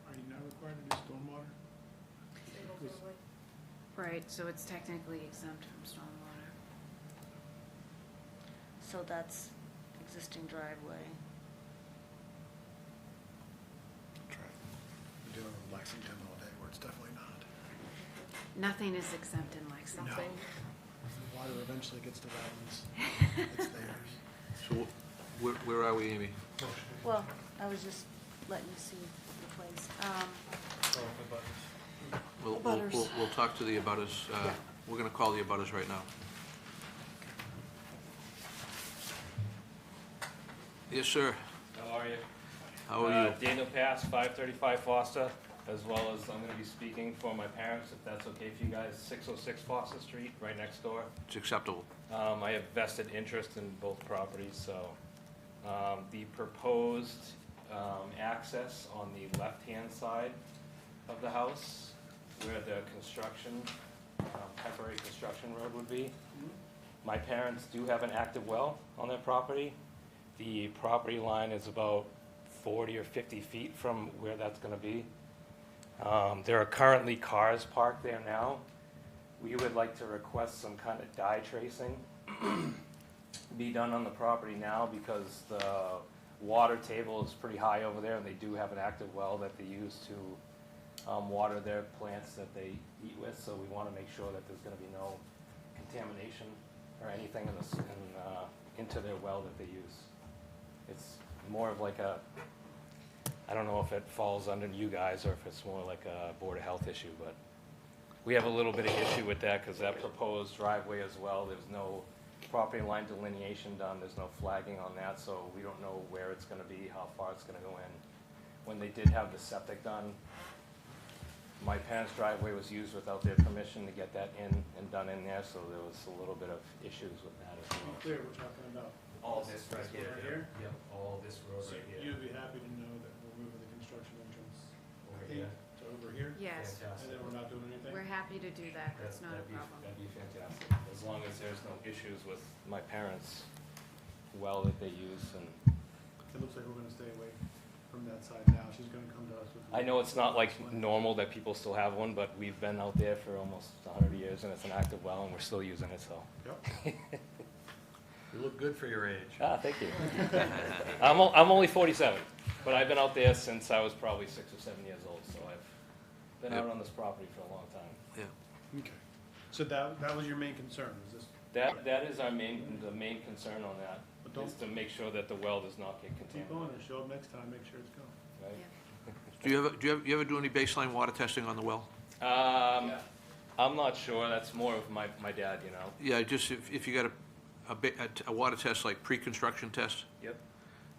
Are you not required to do stormwater? Right, so it's technically exempt from stormwater. So that's existing driveway. We're dealing with Lexington all day, where it's definitely not. Nothing is exempt in Lexington. No. The water eventually gets to wetlands. It's theirs. So where are we, Amy? Well, I was just letting you see the place. We'll talk to the abutters, Yeah. we're gonna call the abutters right now. Yes, sir. How are you? How are you? Daniel Pass, 535 Foster, as well as I'm going to be speaking for my parents, if that's okay for you guys, 606 Foster Street, right next door. It's acceptable. I have vested interest in both properties, so the proposed access on the left-hand side of the house, where the construction, temporary construction road would be. My parents do have an active well on their property. The property line is about 40 or 50 feet from where that's going to be. There are currently cars parked there now. We would like to request some kind of dye tracing be done on the property now, because the water table is pretty high over there, and they do have an active well that they use to water their plants that they eat with, so we want to make sure that there's going to be no contamination or anything into their well that they use. It's more of like a, I don't know if it falls under you guys or if it's more like a Board of Health issue, but we have a little bit of issue with that because that proposed driveway as well, there's no property line delineation done, there's no flagging on that, so we don't know where it's going to be, how far it's going to go in. When they did have the septic done, my parents' driveway was used without their permission to get that in and done in there, so there was a little bit of issues with that as well. Clear, we're talking about. All this right one here. Yep, all this road So right here. you'd be happy to know that we're moving the construction entrance Over here. to over here? Yes, And then we're not doing anything? we're happy to do that. That's not a problem. That'd be fantastic, as long as there's no issues with my parents' well that they use, and It looks like we're gonna stay away from that side now. She's gonna come to us with. I know it's not like normal that people still have one, but we've been out there for almost 100 years, and it's an active well, and we're still using it, so. Yep. You look good for your age. Ah, thank you. I'm only 47, but I've been out there since I was probably 6 or 7 years old, so I've been out on this property for a long time. Yeah. Okay. So that was your main concern, is this? That is the main concern on that, But don't- is to make sure that the well does not get Keep contaminated. on and show up next time, make sure it's going. Right? Do you ever do any baseline water testing on the well? I'm not sure, that's more of my dad, you know. Yeah, just if you got a water test, like pre-construction test, Yep.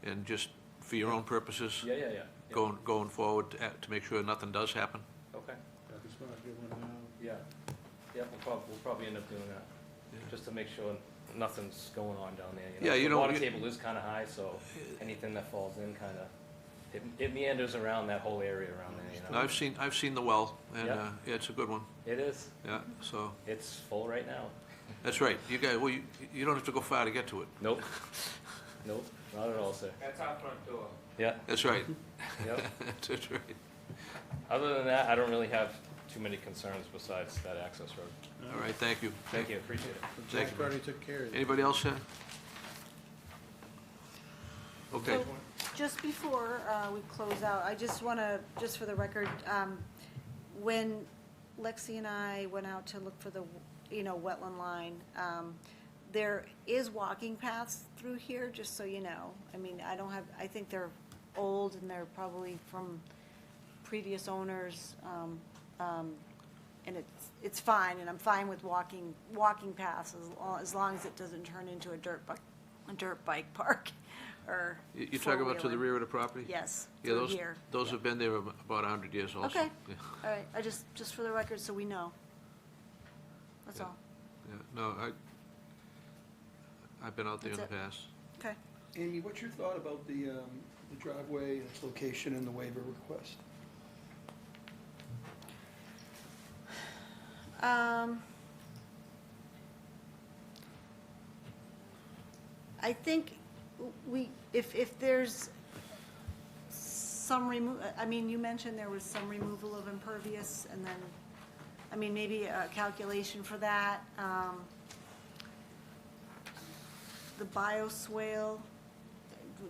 and just for your own purposes, Yeah. going forward to make sure nothing does happen. Okay. Yeah, this one, I'll get one now. Yeah. Yeah, we'll probably end up doing that, just to make sure nothing's going on down there, you know. Yeah, you The don't- water table is kinda high, so anything that falls in kinda, it meanders around that whole area around there, you know. I've seen the well, and Yeah. yeah, it's a good one. It is. Yeah, so, It's full right now. that's right. You guys, well, you don't have to go far to get to it. Nope. Nope, not at all, sir. That's our front door. Yeah. That's right. Yep. That's right. Other than that, I don't really have too many concerns besides that access road. All right, thank you. Thank you, appreciate it. Thank Jack you. already took care of it. Anybody else? Okay. So, just before we close out, I just want to, just for the record, when Lexi and I went out to look for the, wetland line, there is walking paths through here, just so you know. I mean, I think they're old and they're probably from previous owners, and it's fine, and I'm fine with walking paths as long as it doesn't turn into a dirt bike park. Or You're talking about to the rear of the property? Yes, Yeah, through here. those have been there about 100 years also. Okay, Yeah. all right, just for the record, so we know. That's all. Yeah, no, I've been out there in the That's it. past. Okay. Amy, what's your thought about the driveway, its location, and the waiver request? I think if there's some you mentioned there was some removal of impervious, and then, maybe a calculation for that. The bioswale,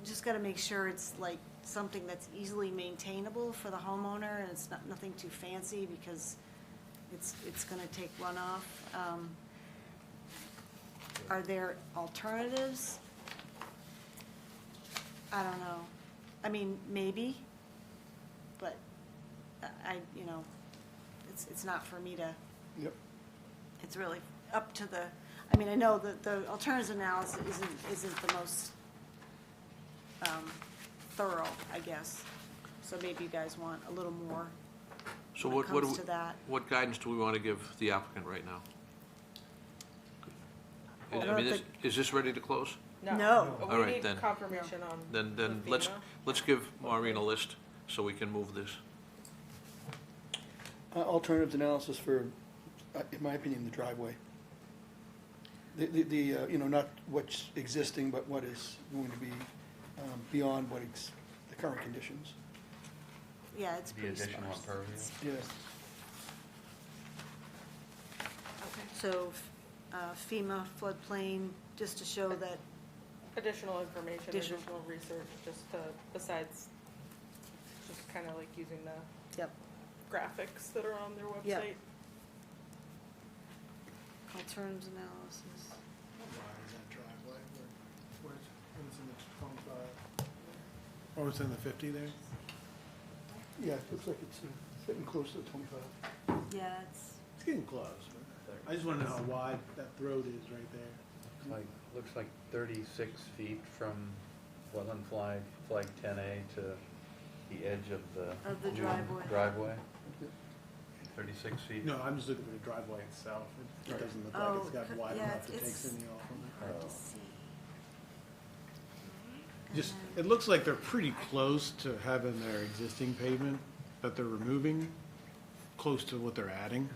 just gotta make sure it's like something that's easily maintainable for the homeowner, and it's nothing too fancy, because it's gonna take runoff. Are there alternatives? I don't know. Maybe, but it's not for me to. Yep. It's really up to the, I know that the alternatives analysis isn't the most thorough, I guess. So maybe you guys want a little more So when it comes to that. what guidance do we want to give the applicant right now? I don't Is this ready to close? No. But All we right, need then. confirmation on Then the let's FEMA. give Maureen a list so we can move this. Alternatives analysis for, in my opinion, the driveway. Not what's existing, but what is going to be beyond the current conditions. Yeah, it's The pretty additional sparse. impervious. Yes. Okay, so FEMA floodplain, just to show that, Additional information, Additional- additional research, just to, besides, just kind of like using the yep, graphics that are on their Yep. website. alternatives analysis. Why is that driveway? Where's, it's in the 25? Oh, it's in the 50 there? Yeah, it looks like it's getting close to the 25. Yeah, it's, It's getting close. But I just want to know how wide that road is right there. Looks like 36 feet from wetland flag 10A to the edge of the the driveway. driveway. 36 feet. No, I'm just looking for the driveway itself. It doesn't look like Oh, it's got wide yeah, enough to take it's- any off from there. hard to see. Just, it looks like they're pretty close to having their existing pavement that they're removing, close to what they're adding.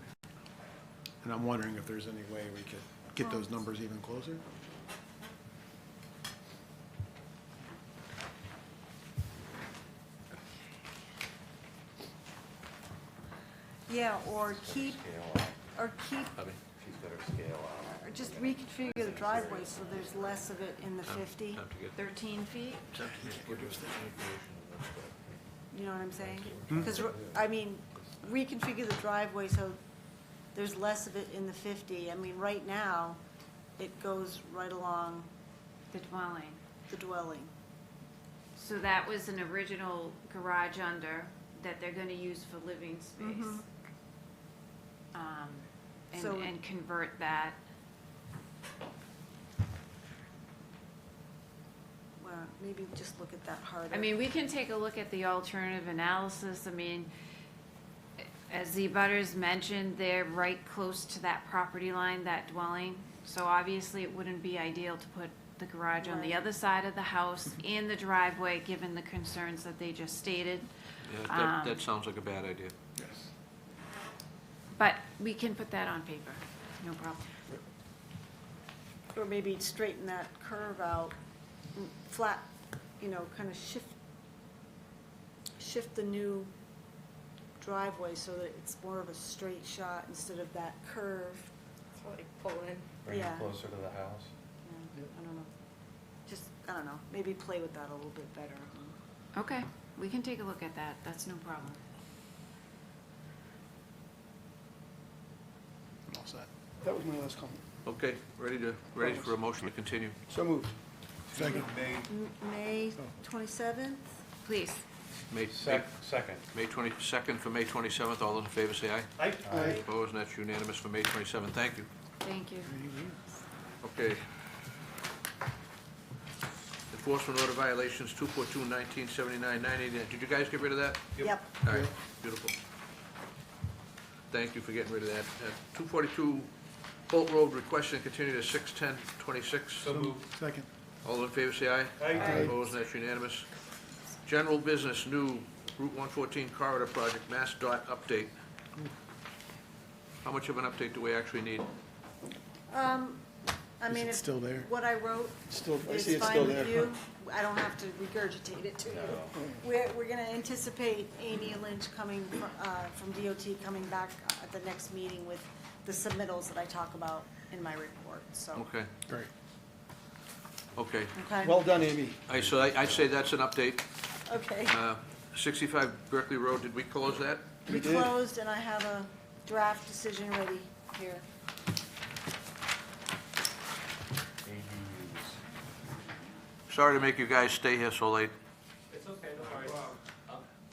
And I'm wondering if there's any way we could get those numbers even closer? Yeah, or keep, Abby? She's got her scale out. or just reconfigure the driveway so there's less of it in the 50. Time to get, 13 feet? time to get rid of that. You know what I'm saying? Because, I mean, reconfigure the driveway so there's less of it in the 50. I mean, right now, it goes right along The dwelling. the dwelling. So that was an original garage under that they're gonna use for living space. Mhm. And, So- and convert that. Well, maybe just look at that harder. I mean, we can take a look at the alternative analysis. I mean, as the abutters mentioned, they're right close to that property line, that dwelling. So obviously, it wouldn't be ideal to put the garage on the Right. other side of the house and the driveway, given the concerns that they just stated. Yeah, that sounds like a bad idea. Yes. But we can put that on paper, no problem. Or maybe straighten that curve out, flat, you know, kind of shift the new driveway so that it's more of a straight shot instead of that curve. So like pull in. Bring Yeah. it closer to the house. Yeah, I don't know. Just, I don't know, maybe play with that a little bit better. Okay, we can take a look at that, that's no problem. All set. That was my last comment. Okay, ready for a motion to continue? So moved. Second. May 27th? Please. May, Second. May 22nd for May 27th, all those in favor say aye. Aye. Aye. Opposed, and that's unanimous for May 27th, thank you. Thank you. Okay. Enforcement order violations, 242, 1979, 989, did you guys get rid of that? Yep. All right, beautiful. Thank you for getting rid of that. 242 Holt Road, requesting continue to 6/10/26. So moved. Second. All those in favor say aye. Aye. Opposed, and that's unanimous. General business, new Route 114 corridor project, Mass Dot update. How much of an update do we actually need? I mean, it if still there? what I wrote Still, I is see it's fine still with there. you, I don't have to regurgitate it to you. We're gonna anticipate Amy Lynch coming from DOT, coming back at the next meeting with the submittals that I talk about in my report, so. Okay, Great. okay. Okay, Well done, Amy. So I'd say that's an update. okay. 65 Berkeley Road, did we close that? We did. closed and I have a draft decision ready here. Sorry to make you guys stay here so late. It's okay, no worries.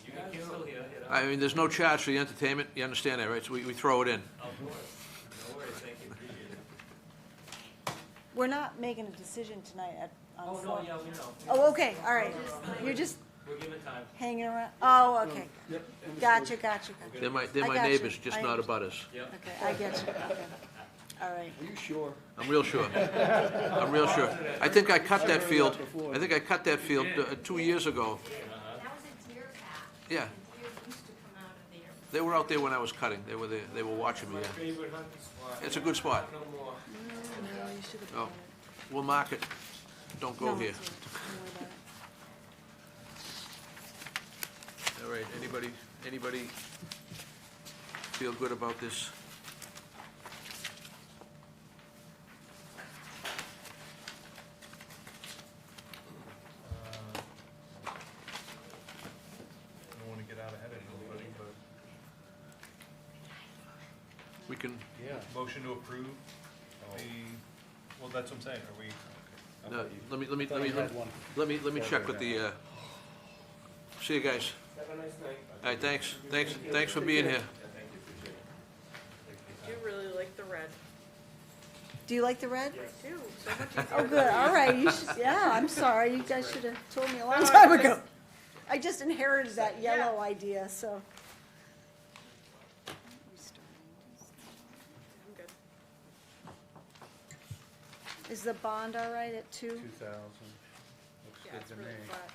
You guys are still here, you know? I mean, there's no charge for the entertainment, you understand that, right? So we throw it in. Of course. No worries, thank you, appreciate it. We're not making a decision tonight on. Oh, no, four- yeah, we know. Oh, okay, all right. You're just We're giving time. hanging around? Oh, okay. Yep. Gotcha. They're my I got you. neighbors, just not abutters. Yep. Okay, I get you. Okay. All right. Are you sure? I'm real sure. I'm real sure. I think I cut that field, 2 years ago. That was a deer path. Yeah, Deer used to come out of there. they were out there when I was cutting. They were there, they were watching me, yeah. Favorite hunting spot. It's a good spot. No more. No, you should have Oh, done we'll mark it. Don't it. go No, here. it's all right. Don't worry about it. All right, anybody feel good about this? I don't want to get out ahead of anybody, but We can, Yeah. motion to approve the, well, that's what I'm saying, are we? no, let me, Thought you had one. let me check with the, see you guys. Have a nice night. All right, thanks for being here. I do really like the red. Do you like the red? I do, so much easier. Oh, good. All right. You should, yeah, I'm sorry. You guys should have told me a long No, time I ago. just- I just inherited that yellow idea, so. I'm good. Is the bond all right at 2? 2,000. Looks Yeah, good it's to really me. flat.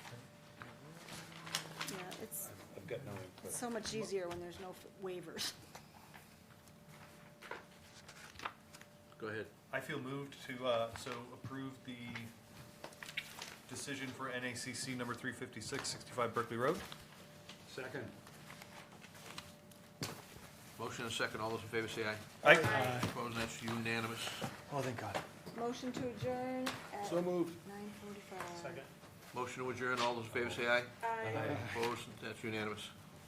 Yeah, it's I've got no input. so much easier when there's no waivers. Go ahead. I feel moved to, so approve the decision for NACC number 356, 65 Berkeley Road. Second. Motion and a second. All those in favor say aye. Aye. Opposed, that's unanimous. Oh, thank God. Motion to adjourn at So moved. 9:45. Second. Motion to adjourn. All those in favor say aye. Aye. Opposed, that's unanimous.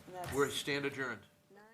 And that's- We're stand adjourned.